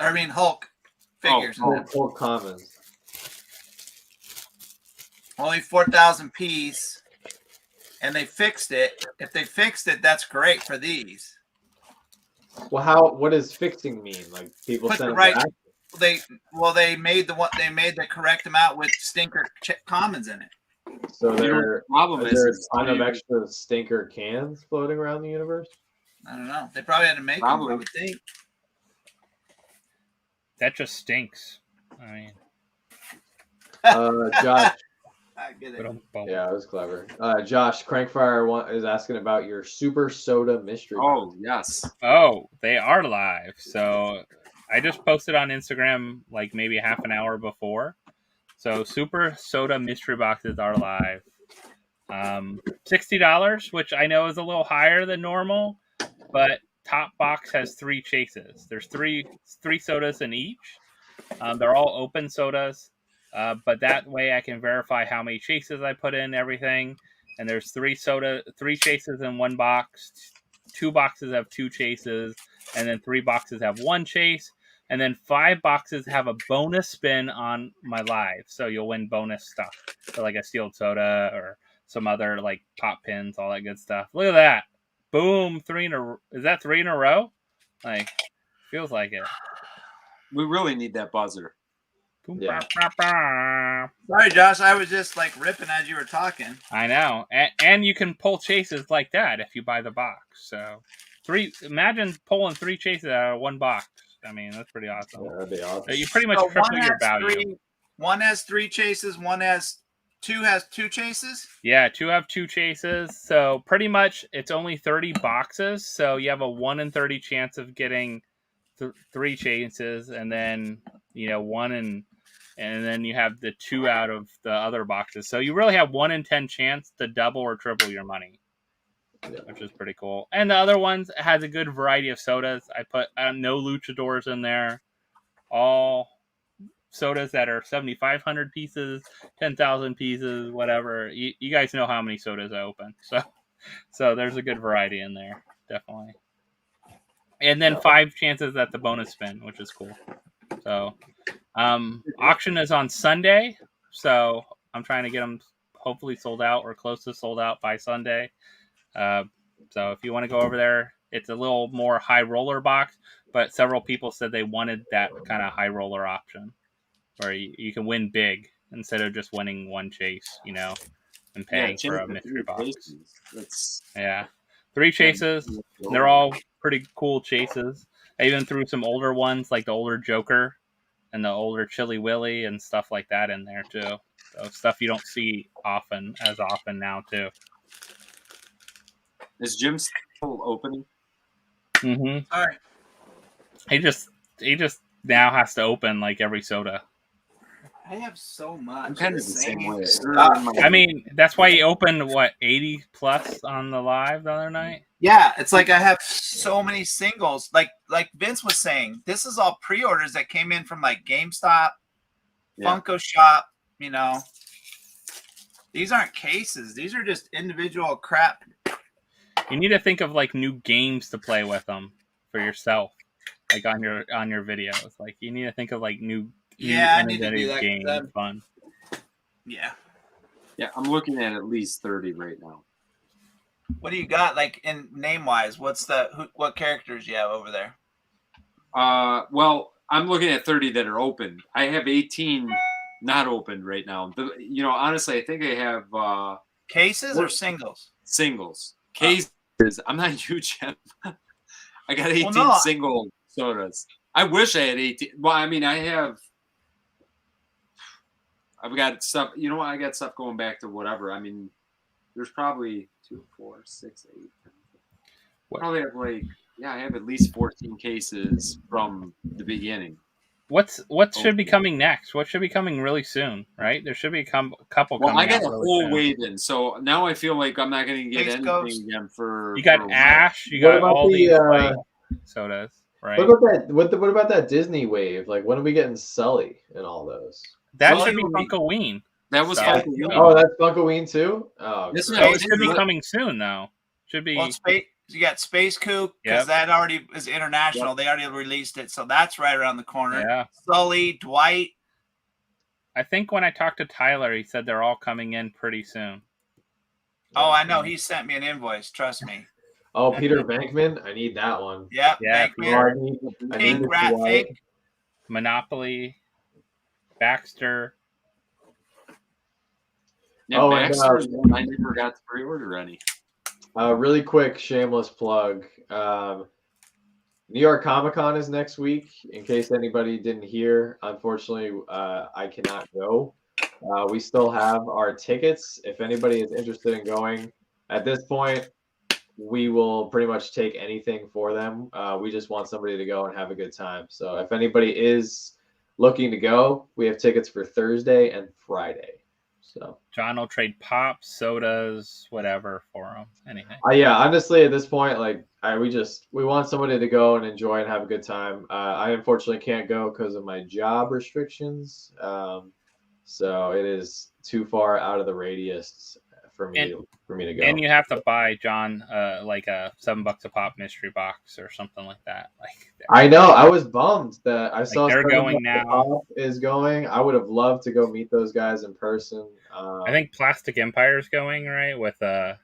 I mean Hulk figures. Hulk commons. Only 4,000 piece, and they fixed it. If they fixed it, that's great for these. Well, what does fixing mean? Like people Put send the right. back? They made the correct amount with stinker commons in it. So there is a ton of you... extra stinker cans floating around the universe. I don't know. They probably had to make them. I would think. That just stinks. I mean, Josh. I get it. Yeah, it was clever. Josh Crankfire is asking about your Super Soda mystery. Oh, yes. Oh, they are live. So I just posted on Instagram like maybe half an hour before. So Super Soda mystery boxes are live. $60, which I know is a little higher than normal, but top box has 3 chases. There's three sodas in each. They're all open sodas. But that way I can verify how many chases I put in everything. And there's 3 chases in one box. 2 boxes have 2 chases. And then 3 boxes have 1 chase. And then 5 boxes have a bonus spin on my live. So you'll win bonus stuff. So like a sealed soda or some other like pop pins, all that good stuff. Look at that. Boom. Is that 3 in a row? Like, feels like it. We really need that buzzer. Yeah. Sorry, Josh. I was just like ripping as you were talking. I know, and you can pull chases like that if you buy the box. So, imagine pulling 3 chases out of 1 box. I mean, that's pretty awesome. Yeah, that'd be awesome. You pretty much triple your value. One has 3 chases. Two has 2 chases. Yeah, 2 have 2 chases. So pretty much, it's only 30 boxes. So you have a 1 in 30 chance of getting 3 chases, and then 1 in. And then you have the 2 out of the other boxes. So you really have 1 in 10 chance to double or triple your money, which is pretty cool. And the other ones has a good variety of sodas. I put no luchadors in there. All sodas that are 7,500 pieces, 10,000 pieces, whatever. You guys know how many sodas I open. So there's a good variety in there, definitely. And then 5 chances at the bonus spin, which is cool. So Auction is on Sunday, so I'm trying to get them hopefully sold out or close to sold out by Sunday. So if you want to go over there, it's a little more high roller box, but several people said they wanted that kind of high roller option where you can win big instead of just winning one chase, and paying for a mystery box. Yeah. 3 chases. They're all pretty cool chases. I even threw some older ones like the older Joker and the older Chili Willy and stuff like that in there too. So stuff you don't see as often now too. Is Jim still opening? Mm-hmm. All right. He just now has to open like every soda. I have so much. I'm kind of the same way. I mean, that's why he opened 80 plus on the live the other night. Yeah, it's like I have so many singles. Like Vince was saying, this is all pre-orders that came in from like GameStop, Funko Shop. These aren't cases. These are just individual crap. You need to think of like new games to play with them for yourself, like on your videos. Like you need to think of like new I need to do that game fun. Yeah, I'm looking at least 30 right now. What do you got like in name wise? What characters you have over there? Well, I'm looking at 30 that are open. I have 18 not opened right now. Honestly, I think I have cases or singles. Singles. Cases. I'm not huge. I got 18 single sodas. I wish I had 18. Well, I mean, I've got stuff. I got stuff going back to whatever. I mean, there's probably 2, 4, 6, 8. 10. Probably have I have at least 14 cases from the beginning. What should be coming next? What should be coming really soon, right? There should be a couple coming. Well, I got a whole wave in, so now I feel like I'm not going to get anything again for. You got Ash. You got all these sodas, right? What about that Disney wave? Like, when are we getting Sully and all those? That should be FunkoWeen. That was FunkoWeen. Oh, that's FunkoWeen too. Oh, it should be coming soon, though. Should be. Well, you got Space Kook because that already is international. Yep. They already released it, so that's right around the corner. Yeah. Sully, Dwight. I think when I talked to Tyler, he said they're all coming in pretty soon. Oh, I know. He sent me an invoice. Trust me. Oh, Peter Venkman. I need that one. Yep. Yeah. Pink Rat Fig. Monopoly. Baxter. Yeah, Baxter. I never got to pre-order any. Really quick shameless plug. New York Comic Con is next week. In case anybody didn't hear, unfortunately, I cannot go. We still have our tickets. If anybody is interested in going, at this point, we will pretty much take anything for them. We just want somebody to go and have a good time. So if anybody is looking to go, we have tickets for Thursday and Friday. So John will trade pops, sodas, whatever for them. Anything. Yeah, honestly, at this point, we want somebody to go and enjoy and have a good time. I unfortunately can't go because of my job restrictions. So it is too far out of the radius for me to go. And you have to buy John like a $7 a pop mystery box or something like that. I know. I was bummed that I saw they're going now. Is going. I would have loved to go meet those guys in person. I think Plastic Empire is going, right, with a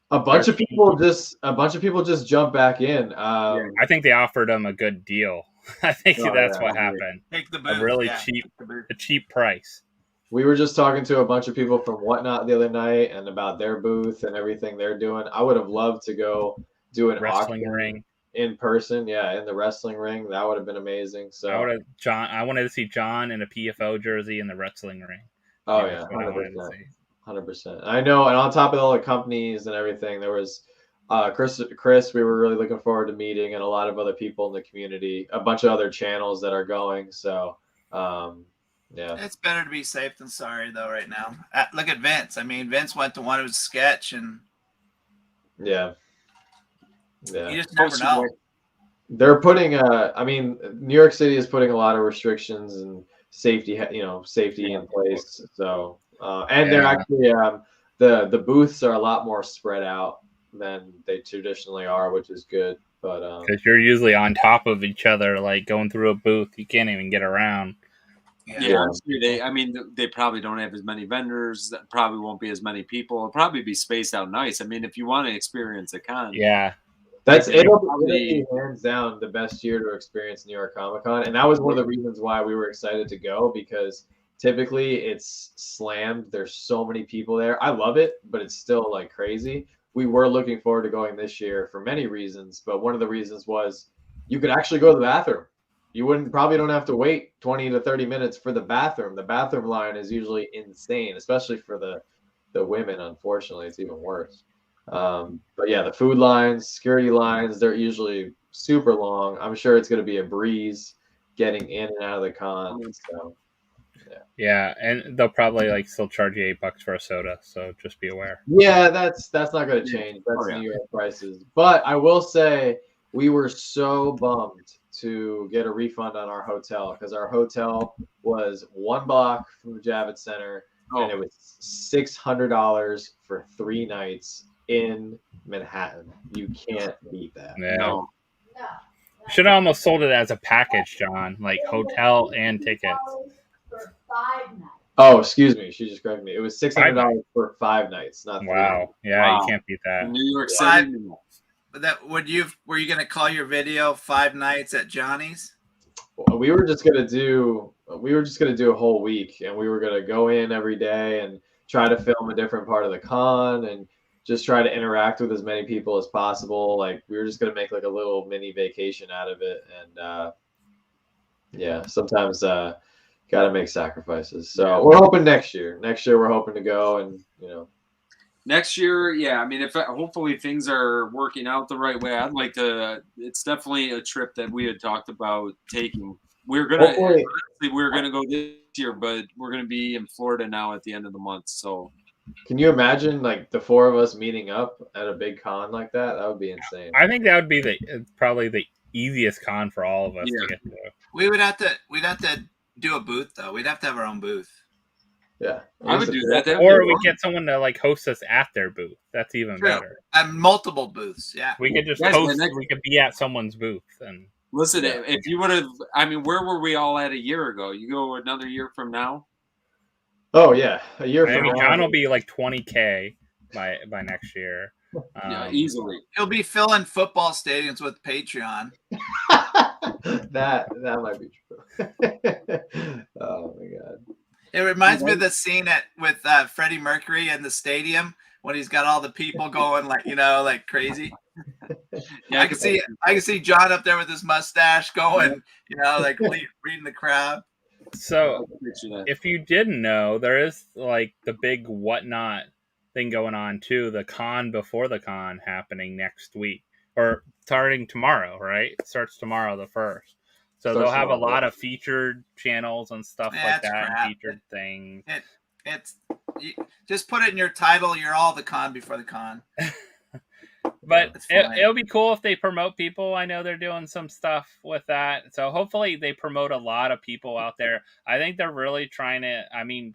bunch of people just jump back in. I think they offered them a good deal. I think that's what happened. Take the booth. A really cheap price. We were just talking to a bunch of people from Whatnot the other night and about their booth and everything they're doing. I would have loved to go do an wrestling ring in person. Yeah, in the wrestling ring. That would have been amazing. So I wanted to see John in a PFO jersey in the wrestling ring. Oh yeah, 100%. I know, and on top of all the companies and everything, there was Chris. We were really looking forward to meeting, and a lot of other people in the community, a bunch of other channels that are going. So, yeah, it's better to be safe than sorry, though. Right now, look at Vince. I mean, Vince went to one of his sketch, and yeah, you just never know. They're putting New York City is putting a lot of restrictions and safety in place. So, and they're actually the booths are a lot more spread out than they traditionally are, which is good. But because you're usually on top of each other, like going through a booth, you can't even get around. Yeah, I'm sure they probably don't have as many vendors. That probably won't be as many people. It'll probably be spaced out nice. I mean, if you want to experience a con, Yeah. It'll be hands down the best year to experience New York Comic Con, and that was one of the reasons why we were excited to go, because typically it's slammed. There's so many people there. I love it, but it's still like crazy. We were looking forward to going this year for many reasons, but one of the reasons was you could actually go to the bathroom. You probably don't have to wait 20 to 30 minutes for the bathroom. The bathroom line is usually insane, especially for the women. Unfortunately, it's even worse. But yeah, the food lines, security lines, they're usually super long. I'm sure it's going to be a breeze getting in and out of the con. So, yeah, and they'll probably like still charge you $8 for a soda. So just be aware. Yeah, that's not going to change. That's New York prices. But I will say we were so bummed to get a refund on our hotel, because our hotel was 1 block from the Javits Center, and it was $600 for 3 nights in Manhattan. You can't beat that. Yeah. No. Should have almost sold it as a package, John, like hotel and tickets. For 5 nights. Oh, excuse me. She just corrected me. It was $600 for 5 nights, not 3 Wow. nights. Yeah, Wow. you can't beat that. In New York City. Were you gonna call your video 5 nights at Johnny's? We were just gonna do a whole week, and we were gonna go in every day and try to film a different part of the con and just try to interact with as many people as possible. Like, we were just gonna make like a little mini vacation out of it, and yeah, sometimes gotta make sacrifices. So we're hoping next year. Next year we're hoping to go, and Next year, yeah. I mean, if hopefully things are working out the right way, I'd like to. It's definitely a trip that we had talked about taking. We're gonna go this year, but we're gonna be in Florida now at the end of the month. So, can you imagine like the 4 of us meeting up at a big con like that? That would be insane. I think that would be probably the easiest con for all of us to get to. We'd have to do a booth though. We'd have to have our own booth. Yeah, I would do that. Or we get someone to like host us at their booth. That's even better. And multiple booths. Yeah, we could just host. We could be at someone's booth and listen. If you would have, I mean, where were we all at a year ago? You go another year from now. Oh yeah, a year from now. John will be like 20K by next year. Yeah, easily. He'll be filling football stadiums with Patreon. that might be true. Oh my god. It reminds me of the scene with Freddie Mercury in the stadium when he's got all the people going like crazy. Yeah, I can see John up there with his mustache going, like reading the crowd. So if you didn't know, there is like the big whatnot thing going on too. The con before the con happening next week, or starting tomorrow, right? It starts tomorrow, the 1st. So they'll have a lot of featured channels and stuff like that, and featured things. Just put it in your title. You're all the con before the con. But it'll be cool if they promote people. I know they're doing some stuff with that. So hopefully they promote a lot of people out there. I think they're really trying to,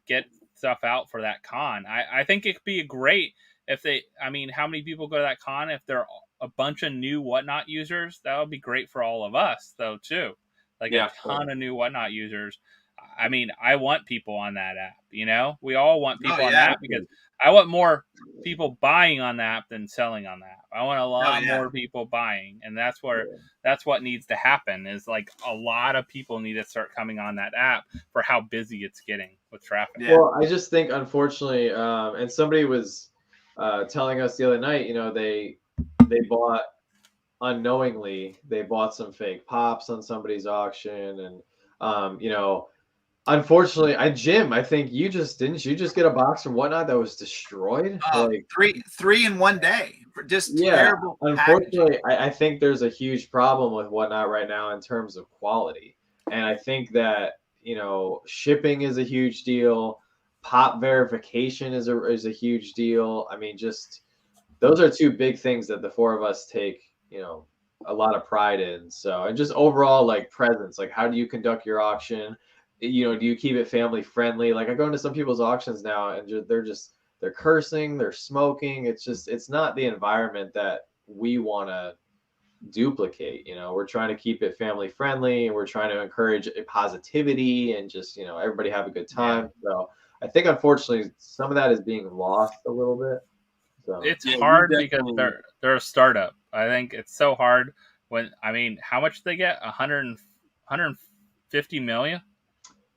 get stuff out for that con. I think it could be great if how many people go to that con? If there are a bunch of new Whatnot users, that would be great for all of us, though, too. Like a ton of new Whatnot users. I want people on that app. We all want people on that, because I want more people buying on the app than selling on the app. I want a lot more people buying, and that's what needs to happen. Is like a lot of people need to start coming on that app for how busy it's getting with traffic. Yeah. Well, I just think, unfortunately, and somebody was telling us the other night, they bought. Unknowingly, they bought some fake pops on somebody's auction, and unfortunately, Jim, I think you just get a box from Whatnot that was destroyed? Like three in one day. Just terrible. Unfortunately, I think there's a huge problem with Whatnot right now in terms of quality, and I think that shipping is a huge deal. Pop verification is a huge deal. Just those are 2 big things that the 4 of us take a lot of pride in. So, and just overall like presence, like how do you conduct your auction? Do you keep it family friendly? Like I go into some people's auctions now and they're cursing, they're smoking. It's not the environment that we want to duplicate. We're trying to keep it family friendly, and we're trying to encourage positivity and just everybody have a good time. So I think unfortunately some of that is being lost a little bit. So It's Yeah, we hard because definitely- they're a startup. I think it's so hard when how much they get? 150 million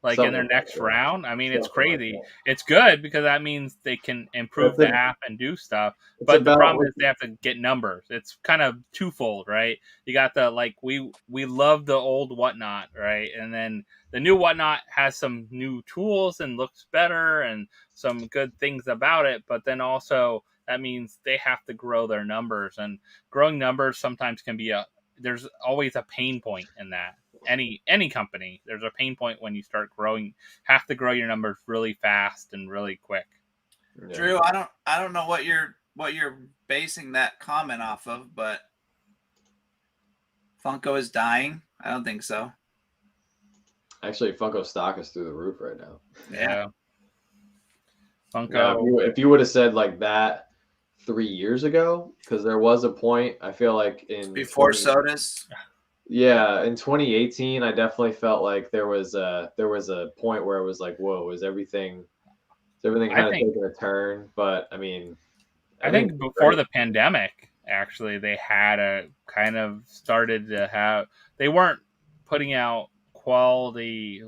like in their something next like that. round. I mean, it's Something like crazy. that. It's good because that means they can improve That's the app and do stuff. It's But the about problem is they have to get numbers. It's kind of twofold, right? You got the we love the old Whatnot, right? And then the new Whatnot has some new tools and looks better and some good things about it. But then also that means they have to grow their numbers, and growing numbers sometimes can be there's always a pain point in that. Any company, there's a pain point when you start growing. Have to grow your numbers really fast and really quick. Yeah. Drew, I don't know what you're basing that comment off of, but Funko is dying. I don't think so. Actually, Funko stock is through the roof right now. Yeah. Funko. Yeah, if you would have said like that 3 years ago, because there was a point, I feel like Before sodas. Yeah, in 2018, I definitely felt like there was a point where it was like, whoa, is everything kind of taking a turn? But I mean, I think before the pandemic, actually, they had a kind of started to have. They weren't putting out quality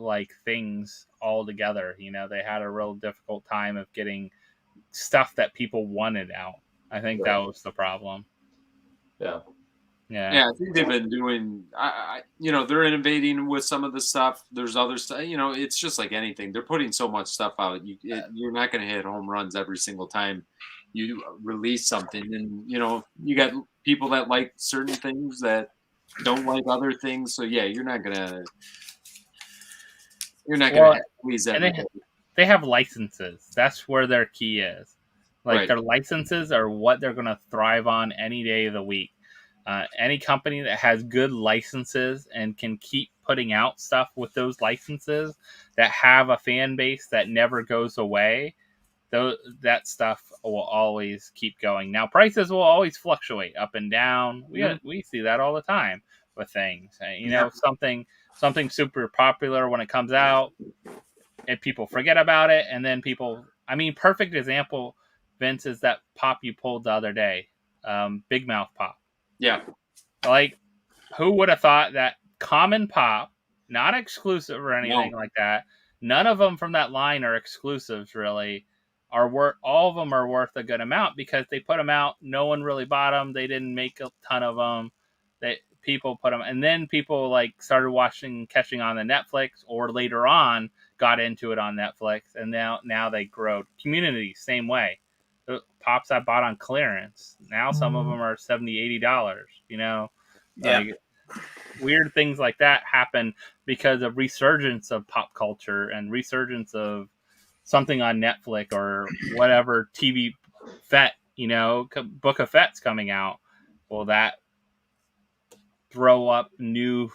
things all together. They had a real difficult time of getting stuff that people wanted out. I think that was the problem. Yeah. Yeah, I think they've been doing. They're innovating with some of the stuff. There's other stuff. It's just like anything. They're putting so much stuff out. You're not going to hit home runs every single time you release something. And you got people that like certain things that don't like other things. So yeah, you're not gonna please everybody. They have licenses. That's where their key is. Right. Their licenses are what they're going to thrive on any day of the week. Any company that has good licenses and can keep putting out stuff with those licenses that have a fan base that never goes away, that stuff will always keep going. Now, prices will always fluctuate up and down. We see that all the time with things. Something super popular when it comes out, and people forget about it, and then perfect example, Vince, is that pop you pulled the other day, Big Mouth Pop. Yeah. Who would have thought that common pop, not exclusive or anything like that, none of them from that line are exclusives really, all of them are worth a good amount because they put them out. No one really bought them. They didn't make a ton of them. People put them, and then people started catching on the Netflix, or later on got into it on Netflix, and now they grow. Community, same way. The pops I bought on clearance, now some of them are $70-$80. Weird things like that happen because of resurgence of pop culture and resurgence of something on Netflix or whatever TV Fett, Book of Fett's coming out. Well, that throw up new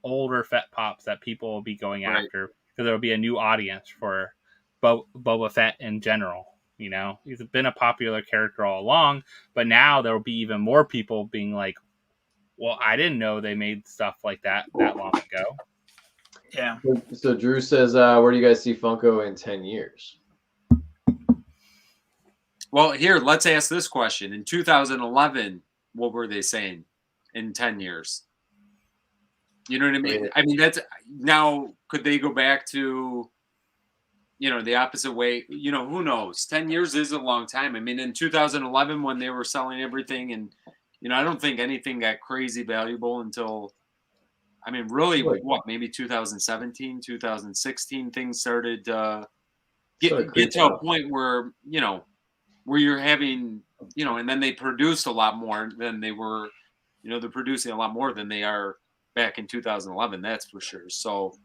older Fett pops that people will be going after because there will be a new audience for Boba Fett in general. He's been a popular character all along, but now there will be even more people being like, well, I didn't know they made stuff like that long ago. Yeah. So Drew says, where do you guys see Funko in 10 years? Well, here, let's ask this question. In 2011, what were they saying in 10 years? You know what I mean? I mean, that's now, could they go back to, the opposite way? Who knows? 10 years is a long time. I mean, in 2011, when they were selling everything, and, I don't think anything got crazy valuable until, really, maybe 2017, 2016, things started get to a point where, where you're having, and then they produced a lot more than they were, they're producing a lot more than they are back in 2011. That's for sure. So,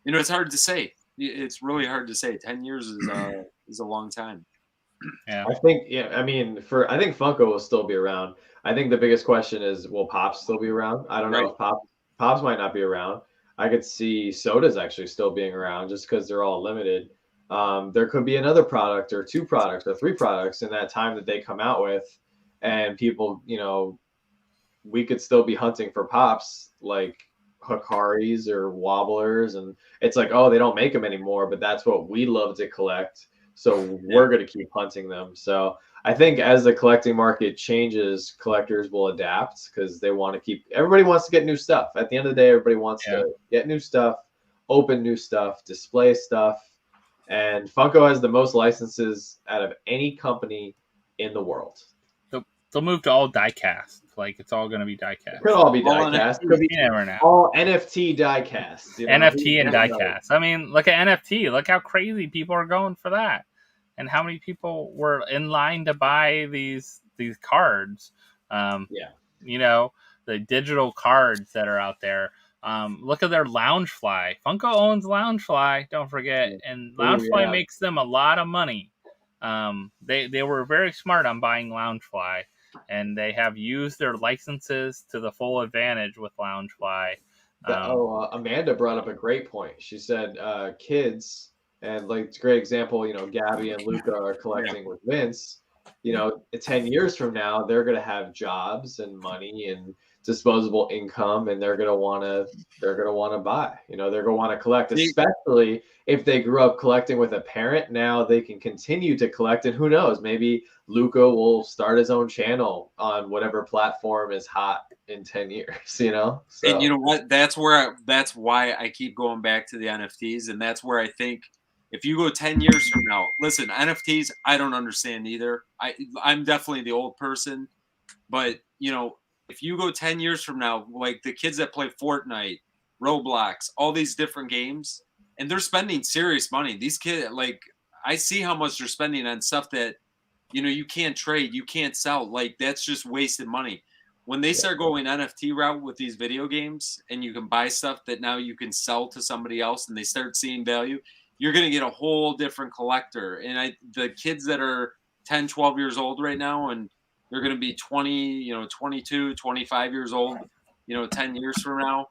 it's hard to say. It's really hard to say. 10 years is a long time. Yeah. I think, I think Funko will still be around. I think the biggest question is, will Pops still be around? I don't know if Pops might not be around. I could see sodas actually still being around just because they're all limited. There could be another product or 2 products or 3 products in that time that they come out with, and people, we could still be hunting for pops like Hikaris or Wobblers, and it's like, oh, they don't make them anymore, but that's what we love to collect, so we're going to keep hunting them. So I think as the collecting market changes, collectors will adapt because they want to keep, everybody wants to get new stuff. At the end of the day, everybody wants to get new stuff, open new stuff, display stuff. And Funko has the most licenses out of any company in the world. They'll move to all die-cast. Like, it's all going to be die-cast. It could all be die-cast. Could be all NFT die-cast. NFT and die-cast. I mean, look at NFT. Look how crazy people are going for that. And how many people were in line to buy these cards. You know, the digital cards that are out there. Look at their Loungefly. Funko owns Loungefly, don't forget. And Loungefly makes them a lot of money. They were very smart on buying Loungefly. And they have used their licenses to the full advantage with Loungefly. Amanda brought up a great point. She said kids, and like it's a great example, you know, Gabby and Luca are collecting with Vince. You know, 10 years from now, they're going to have jobs and money and disposable income, and they're going to want to buy. You know, they're going to want to collect, especially if they grew up collecting with a parent. Now they can continue to collect, and who knows, maybe Luca will start his own channel on whatever platform is hot in 10 years, you know? So. And you know what? That's why I keep going back to the NFTs. And that's where I think if you go 10 years from now, listen, NFTs, I don't understand either. I'm definitely the old person, but you know, if you go 10 years from now, like the kids that play Fortnite, Roblox, all these different games, and they're spending serious money. These kids, like, I see how much they're spending on stuff that, you know, you can't trade, you can't sell. Like, that's just wasted money. When they start going NFT route with these video games and you can buy stuff that now you can sell to somebody else and they start seeing value, you're going to get a whole different collector. And the kids that are 10, 12 years old right now, and they're going to be 20, you know, 22, 25 years old, you know, 10 years from now.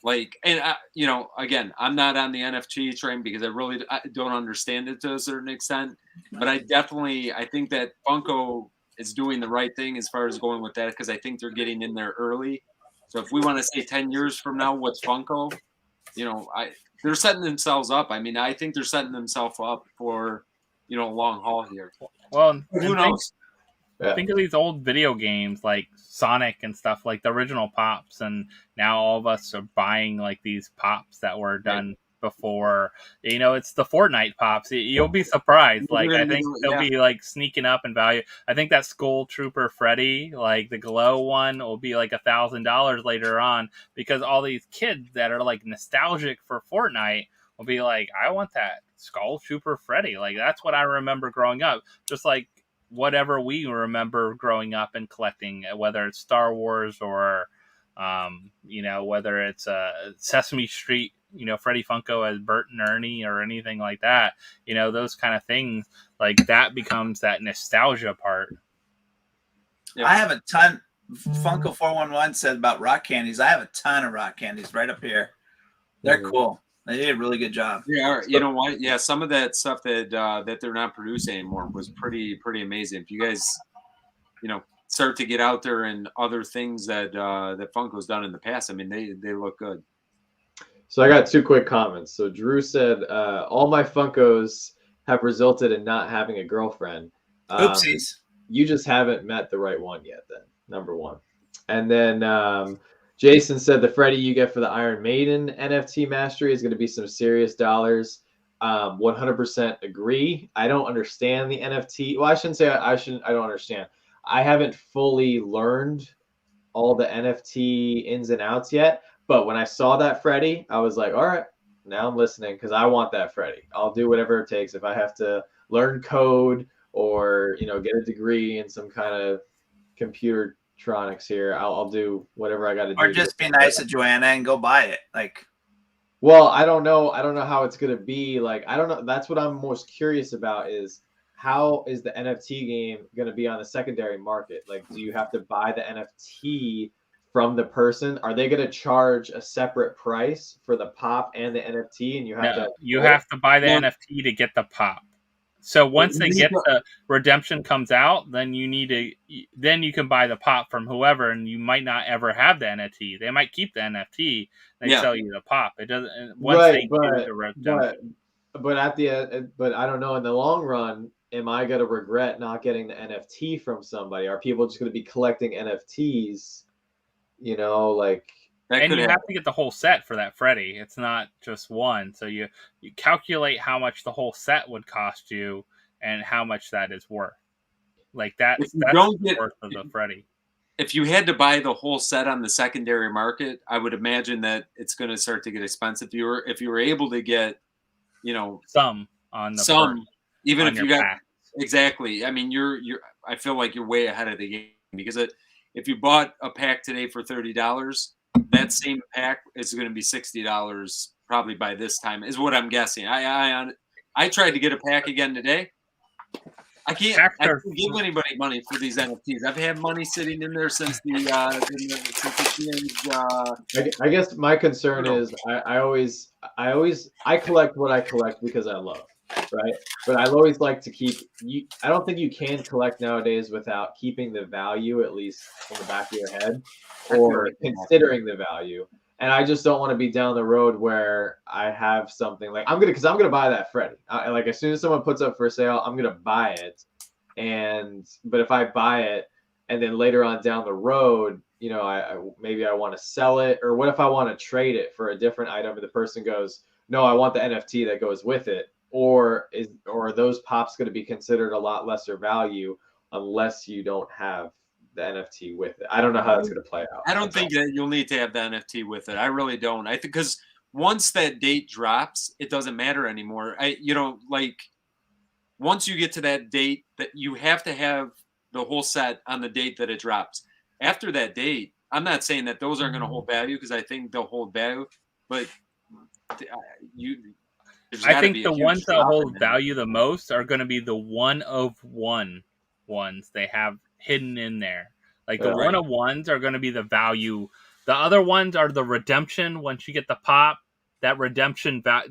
Like, and you know, again, I'm not on the NFT train because I don't understand it to a certain extent, but I think that Funko is doing the right thing as far as going with that, because I think they're getting in there early. So if we want to say 10 years from now, what's Funko? You know, they're setting themselves up. I mean, I think they're setting themselves up for, you know, a long haul here. Well, who knows? Think of these old video games like Sonic and stuff, like the original pops, and now all of us are buying like these pops that were done before. You know, it's the Fortnite pops. You'll be surprised. Like, I think they'll be like sneaking up in value. I think that Skull Trooper Freddy, like the glow one, will be like $1,000 later on, because all these kids that are like nostalgic for Fortnite will be like, I want that Skull Trooper Freddy. Like, that's what I remember growing up. Just like whatever we remember growing up and collecting, whether it's Star Wars or, you know, whether it's Sesame Street, you know, Freddie Funko as Bert and Ernie or anything like that, you know, those kind of things, like that becomes that nostalgia part. Yeah. I have a ton. Funko 411 said about rock candies. I have a ton of rock candies right up here. They're cool. They did a really good job. Yeah, you know what? Yeah, some of that stuff that they're not producing anymore was pretty amazing. If you guys, you know, start to get out there and other things that Funko's done in the past, I mean, they look good. So I got two quick comments. So Drew said, all my Funkos have resulted in not having a girlfriend. Oopsies. You just haven't met the right one yet, then, number one. And then Jason said the Freddy you get for the Iron Maiden NFT mastery is going to be some serious dollars. 100% agree. I don't understand the NFT. Well, I don't understand. I haven't fully learned all the NFT ins and outs yet. But when I saw that Freddy, I was like, all right, now I'm listening, because I want that Freddy. I'll do whatever it takes. If I have to learn code or, you know, get a degree in some kind of computer electronics here, I'll do whatever I got to do. Or just be nice to Joanna and go buy it. Like, well, I don't know how it's gonna be. Like, I don't know. That's what I'm most curious about, is how is the NFT game gonna be on the secondary market? Like, do you have to buy the NFT from the person? Are they gonna charge a separate price for the pop and the NFT, and you have to buy the NFT to get the pop? So once they you get need the redemption comes out, then you can buy the pop from whoever, and you might not ever have the NFT. They might keep the NFT. They Yeah. sell you the pop. It doesn't once Right, they do the redemption. but at the end, but I don't know, in the long run, am I going to regret not getting the NFT from somebody? Are people just going to be collecting NFTs? You know, like, that And could you happen. have to get the whole set for that Freddy. It's not just one. So you calculate how much the whole set would cost you and how much that is worth. Like If you that's don't the get, worth of the Freddy. if you had to buy the whole set on the secondary market, I would imagine that it's going to start to get expensive. If you were able to get, Some on the some, first, even on if your you got pack. exactly. I mean, I feel like you're way ahead of the game because if you bought a pack today for $30, that same pack is going to be $60 probably by this time, is what I'm guessing. I tried to get a pack again today. I can't give anybody money for these NFTs. I've had money sitting in there since I guess my concern is I collect what I collect because I love, right? But I always like to keep I don't think you can collect nowadays without keeping the value at least in the back of your head or considering the value. And I just don't want to be down the road where I have something like I'm gonna buy that Freddy. Like as soon as someone puts up for sale, I'm gonna buy it. But if I buy it and then later on down the road, maybe I want to sell it, or what if I want to trade it for a different item and the person goes, no, I want the NFT that goes with it, or are those pops going to be considered a lot lesser value unless you don't have the NFT with it? I don't know how that's going to play out. I don't think that you'll need to have the NFT with it. I really don't. I think because once that date drops, it doesn't matter anymore. Once you get to that date, that you have to have the whole set on the date that it drops. After that date, I'm not saying that those aren't going to hold value because I think they'll hold value, but I think the ones that hold value the most are going to be the one of one ones they have hidden in there. Like the one of ones are going to be the value. The other ones are the redemption. Once you get the pop, that redemption that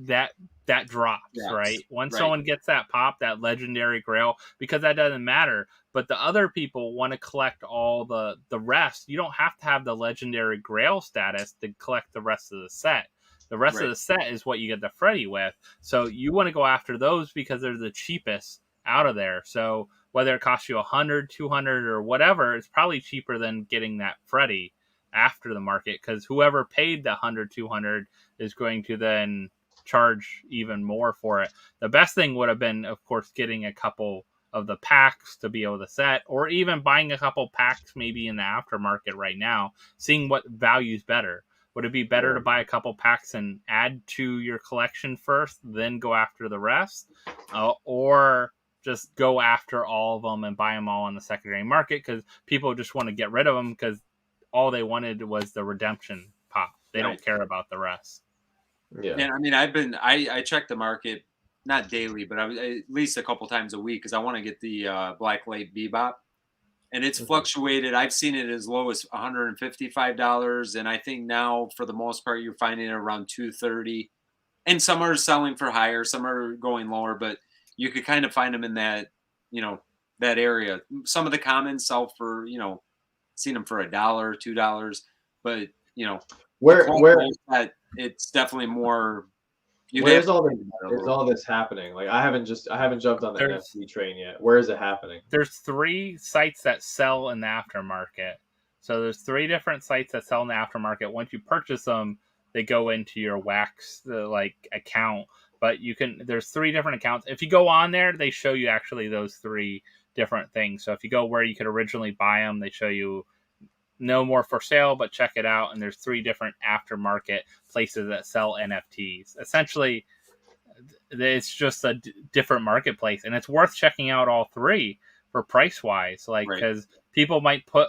drops, right? Once someone gets that pop, that legendary grail, because that doesn't matter. But the other people want to collect all the rest. You don't have to have the legendary grail status to collect the rest of the set. The rest of the set is what you get the Freddy with. So you want to go after those because they're the cheapest out of there. So whether it costs you 100, 200, or whatever, it's probably cheaper than getting that Freddy after the market, because whoever paid the 100, 200 is going to then charge even more for it. The best thing would have been, of course, getting a couple of the packs to be able to set, or even buying a couple packs maybe in the aftermarket right now, seeing what value is better. Would it be better to buy a couple packs and add to your collection first, then go after the rest? Or just go after all of them and buy them all on the secondary market because people just want to get rid of them because all they wanted was the redemption pop. They don't care about the rest. Yeah. And I mean, I check the market, not daily, but at least a couple times a week because I want to get the Blacklight Bebop. And it's fluctuated. I've seen it as low as $155, and I think now, for the most part, you're finding it around $230. And some are selling for higher, some are going lower, but you could kind of find them in that, that area. Some of the commons sell for, seen them for $1, $2, but where it's definitely more. Where's all this happening? Like I haven't jumped on the NFT train yet. Where is it happening? There's 3 sites that sell in the aftermarket. So there's 3 different sites that sell in the aftermarket. Once you purchase them, they go into your Wax account. But there's 3 different accounts. If you go on there, they show you actually those 3 different things. So if you go where you could originally buy them, they show you no more for sale, but check it out. And there's 3 different aftermarket places that sell NFTs. Essentially, it's just a different marketplace, and it's worth checking out all 3 for price wise. Because people might put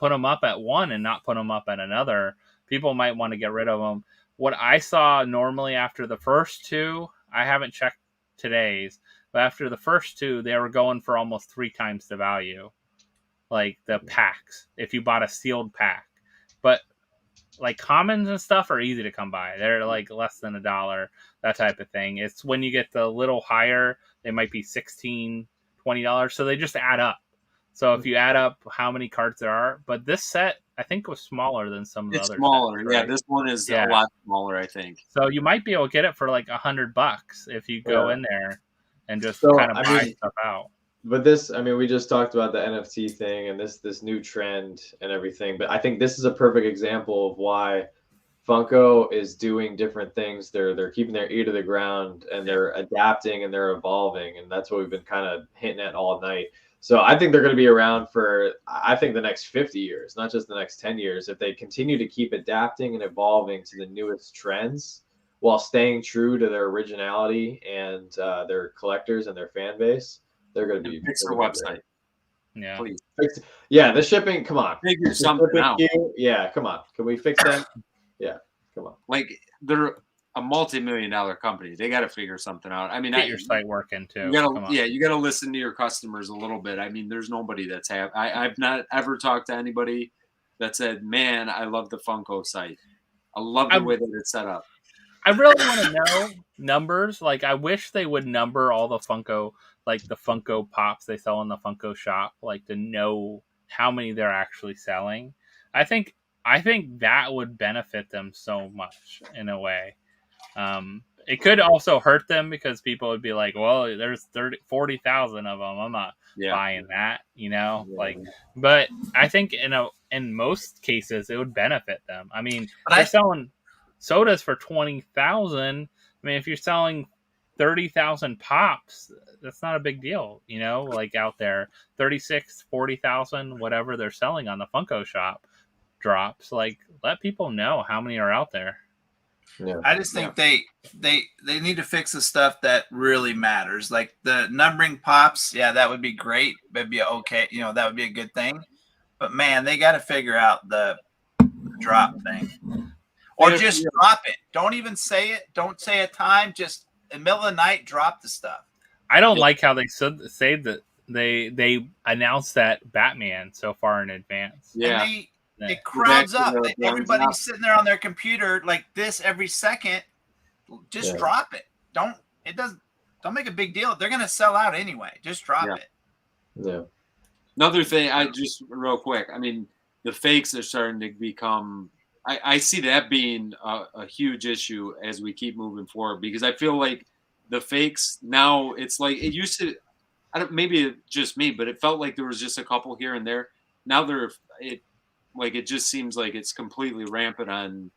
them up at one and not put them up at another. People might want to get rid of them. What I saw normally after the first 2, I haven't checked today's, but after the first 2, they were going for almost 3 times the value. Like the packs, if you bought a sealed pack. But like commons and stuff are easy to come by. They're like less than $1, that type of thing. It's when you get the little higher they might be $16, $20. So they just add up. So if you add up how many cards there are, but this set I think was smaller than some of the It's other smaller. sets, Yeah, right? this one is Yeah. a lot smaller, I think. So you might be able to get it for like $100 if you go Yeah. in there and just So, kind of I buy mean- stuff out. But this, I mean, we just talked about the NFT thing and this new trend and everything. But I think this is a perfect example of why Funko is doing different things. They're keeping their ear to the ground and they're adapting and they're evolving, and that's what we've been kind of hinting at all night. So I think they're going to be around for, I think, the next 50 years, not just the next 10 years. If they continue to keep adapting and evolving to the newest trends while staying true to their originality and their collectors and their fan base, they're going to be. Fix they're their gonna be website, Yeah. please. Yeah, the shipping. Come on, Figure The something shipping out. queue, yeah, come on. Can we fix that? Yeah, come on. Like they're a multi-million-dollar company. They got to figure something out. I mean, Get your site working too. you Come gotta, on. yeah, you gotta listen to your customers a little bit. I mean, there's nobody that's I've not ever talked to anybody that said, "Man, I love the Funko site. I love the way that it's set up." I really want to know numbers. Like, I wish they would number all the Funko, like the Funko Pops they sell in the Funko shop, like to know how many they're actually selling. I think that would benefit them so much in a way. It could also hurt them because people would be like, well, there's 40,000 of them. I'm not buying that, you know, like, but I think in most cases it would benefit them. I mean, they're selling sodas for 20,000. I mean, if you're selling 30,000 pops, that's not a big deal, you know, like out there, 36, 40,000, whatever they're selling on the Funko shop drops, like let people know how many are out there. Yeah. I just think they need to fix the stuff that really matters, like the numbering pops. Yeah, that would be great. That'd be okay. You know, that would be a good thing. But man, they got to figure out the drop thing, or just drop it. Don't even say it. Don't say a time. Just in the middle of the night, drop the stuff. I don't like how they say that they announced that Batman so far in advance. Yeah. It crowds up. Everybody's sitting there on their computer like this every second. Just drop it. Don't make a big deal. They're gonna sell out anyway. Just drop it. Yeah. Another thing, I just real quick. I mean, the fakes are starting to become. I see that being a huge issue as we keep moving forward, because I feel like the fakes now, it's like it used to. Maybe it's just me, but it felt like there was just a couple here and there. Now it just seems like it's completely rampant on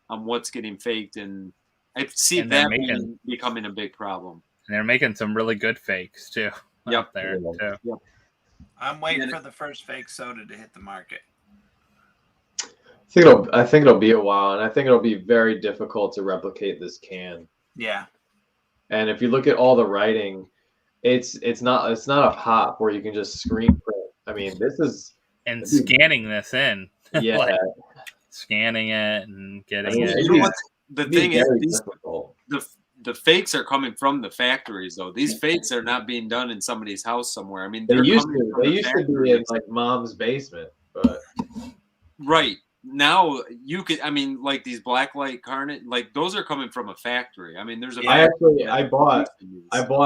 what's getting faked, and I see that becoming a big problem. And they're making some really good fakes too. Up there too. Yep. I'm waiting for the first fake soda to hit the market. I think it'll be a while, and I think it'll be very difficult to replicate this can. Yeah. And if you look at all the writing, it's not a pop where you can just screen print. I mean, this is scanning this in. Yeah. Like, scanning it and getting it. You know what? The thing is, difficult. The fakes are coming from the factories, though. These fakes are not being done in somebody's house somewhere. I mean, They used to be in like mom's basement, but right now you could. I mean, like these blacklight carnage, like those are coming from a factory. I mean, there's a. I bought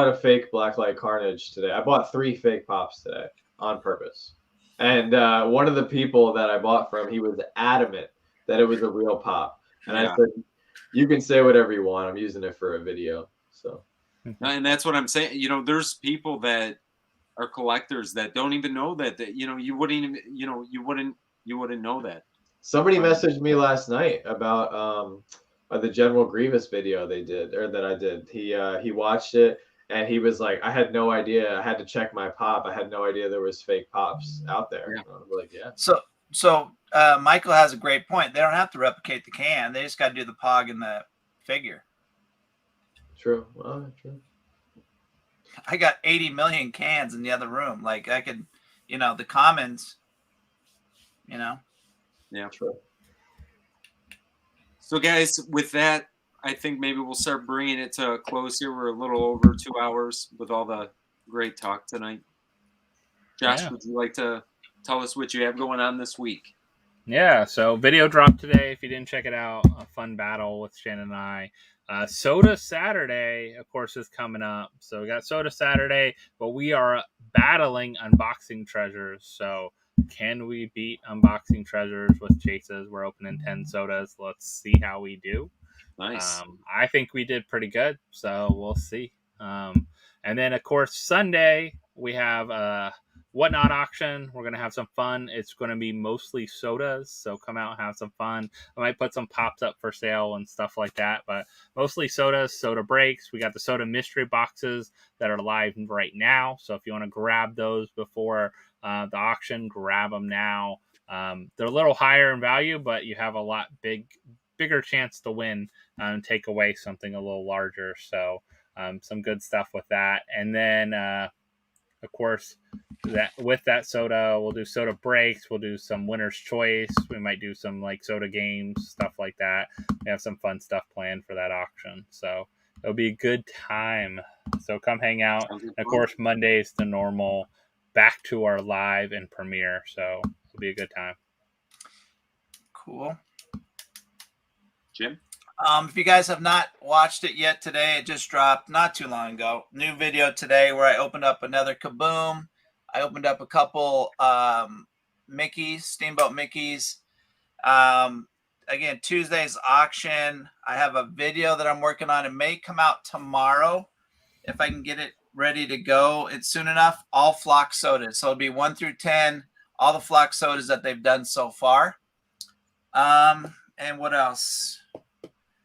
a fake blacklight carnage today. I bought 3 fake pops today on purpose. And one of the people that I bought from, he was adamant that it was a real pop. And I said, you can say whatever you want. I'm using it for a video. So, and that's what I'm saying. You know, there's people that are collectors that don't even know that you wouldn't even, you wouldn't know that. Somebody messaged me last night about the General Grievous video they did, or that I did. He watched it. And he was like, I had no idea. I had to check my pop. I had no idea there was fake pops out there. I was like, yeah. So Michael has a great point. They don't have to replicate the can. They just got to do the pog and the figure. True. Well, true. I got 80 million cans in the other room. Like I could, the commons, Yeah. True. So guys, with that, I think maybe we'll start bringing it to a close here. We're a little over 2 hours with all the great talk tonight. Josh, would you like to tell us what you have going on this week? Yeah, so video dropped today. If you didn't check it out, a fun battle with Shannon and I. Soda Saturday, of course, is coming up. So we got Soda Saturday, but we are battling unboxing treasures. So can we beat unboxing treasures with chases? We're opening 10 sodas. Let's see how we do. Nice. I think we did pretty good, so we'll see. And then, of course, Sunday, we have a Whatnot auction. We're going to have some fun. It's going to be mostly sodas, so come out and have some fun. I might put some pops up for sale and stuff like that, but mostly sodas, soda breaks. We got the soda mystery boxes that are live right now, so if you want to grab those before the auction, grab them now. They're a little higher in value, but you have a lot bigger chance to win and take away something a little larger. So some good stuff with that. And then, of course, that with that soda, we'll do soda breaks. We'll do some winner's choice. We might do some like soda games, stuff like that. We have some fun stuff planned for that auction. So it'll be a good time. So come hang out. And of course, Monday's the normal back to our live and premiere. So it'll be a good time. Cool. Jim? If you guys have not watched it yet today, it just dropped not too long ago. New video today where I opened up another Kaboom. I opened up a couple Mickeys, Steamboat Mickeys. Again, Tuesday's auction. I have a video that I'm working on. It may come out tomorrow if I can get it ready to go. It's soon enough. All Flock sodas. So it'll be 1 through 10. All the Flock sodas that they've done so far. And what else?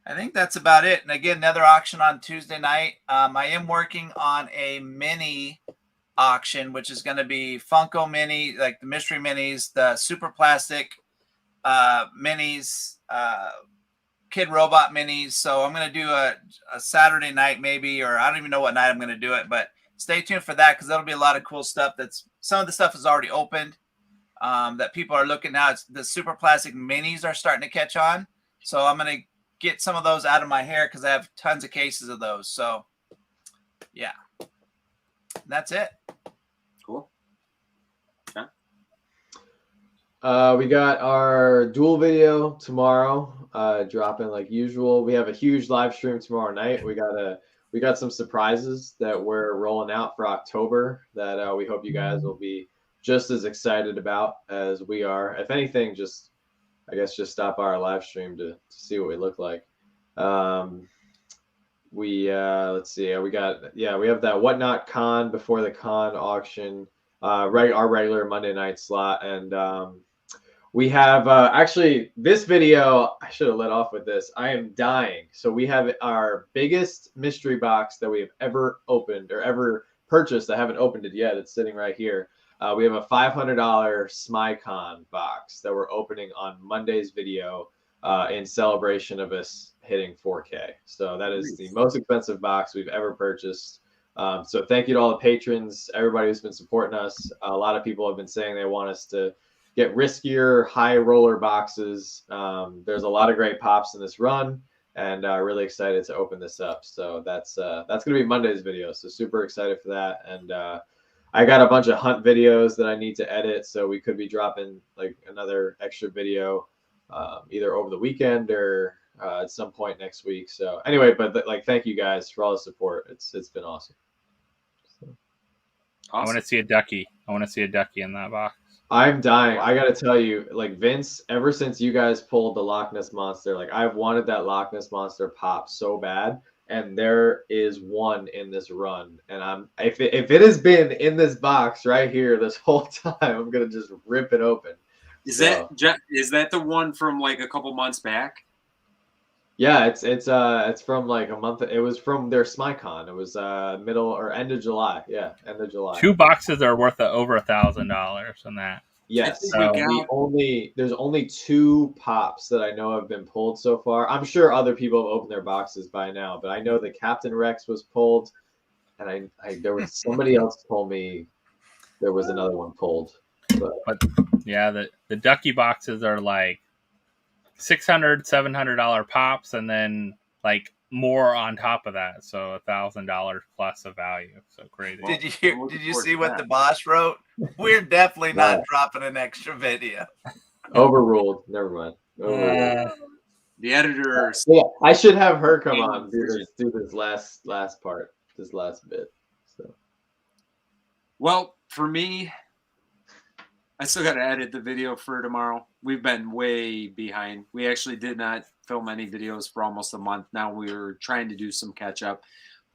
I think that's about it. And again, another auction on Tuesday night. I am working on a mini auction, which is going to be Funko mini, like the mystery minis, the super plastic minis, kid robot minis. So I'm going to do a Saturday night maybe, or I don't even know what night I'm going to do it, but stay tuned for that because that'll be a lot of cool stuff. Some of the stuff is already opened that people are looking now. The super plastic minis are starting to catch on. So I'm going to get some of those out of my hair because I have tons of cases of those. So yeah, that's it. Cool. Okay. We got our duel video tomorrow, dropping like usual. We have a huge live stream tomorrow night. We got some surprises that we're rolling out for October that we hope you guys will be just as excited about as we are. If anything, just stop by our live stream to see what we look like. Let's see. We have that Whatnot Con before the con auction, our regular Monday night slot. And we have actually this video, I should have let off with this. I am dying. So we have our biggest mystery box that we have ever opened or ever purchased. I haven't opened it yet. It's sitting right here. We have a $500 SmyCon box that we're opening on Monday's video in celebration of us hitting 4K. So that is the most expensive box we've ever purchased. So thank you to all the patrons, everybody who's been supporting us. A lot of people have been saying they want us to get riskier, high roller boxes. There's a lot of great pops in this run, and really excited to open this up. So that's going to be Monday's video. So super excited for that. And I got a bunch of hunt videos that I need to edit, so we could be dropping like another extra video either over the weekend or at some point next week. So anyway, but like thank you guys for all the support. It's been awesome. Awesome. I want to see a ducky. I want to see a ducky in that box. I'm dying. I got to tell you, like Vince, ever since you guys pulled the Loch Ness Monster, like I've wanted that Loch Ness Monster pop so bad. And there is one in this run, and if it has been in this box right here this whole time, I'm gonna just rip it open. Is that the one from like a couple months back? Yeah, it's from like a month. It was from their SmyCon. It was middle or end of July. Yeah, end of July. 2 boxes are worth over $1,000 on that. Yes. So There's only 2 pops that I know have been pulled so far. I'm sure other people have opened their boxes by now, but I know the Captain Rex was pulled, and there was somebody else told me there was another one pulled. But yeah, the ducky boxes are like $600, $700 pops, and then like more on top of that, so $1,000 plus of value. So crazy. Did you see what the boss wrote? We're definitely not dropping an extra video. Overruled. Never mind. Overruled. The editor. Yeah, I should have her come on do this last part, this last bit. So, Well, for me, I still got to edit the video for tomorrow. We've been way behind. We actually did not film any videos for almost a month now. We were trying to do some catch up,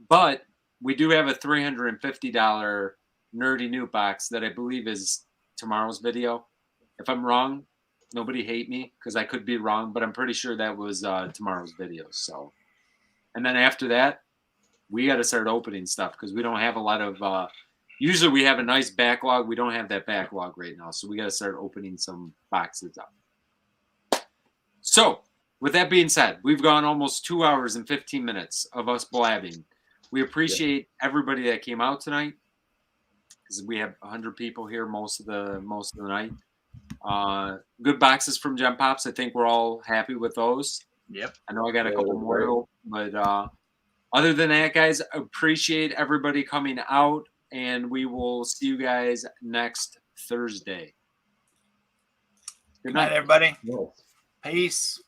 but we do have a $350 nerdy new box that I believe is tomorrow's video. If I'm wrong, nobody hate me because I could be wrong, but I'm pretty sure that was tomorrow's video. So, and then after that, we got to start opening stuff because we don't have a lot of. Usually we have a nice backlog. We don't have that backlog right now, so we got to start opening some boxes up. So, with that being said, we've gone almost 2 hours and 15 minutes of us blabbing. We appreciate everybody that came out tonight because we have 100 people here most of the night. Good boxes from Gem Pops. I think we're all happy with those. Yep. I know I got a couple more, but other than that, guys, appreciate everybody coming out, and we will see you guys next Thursday. Good night, everybody. no. Peace.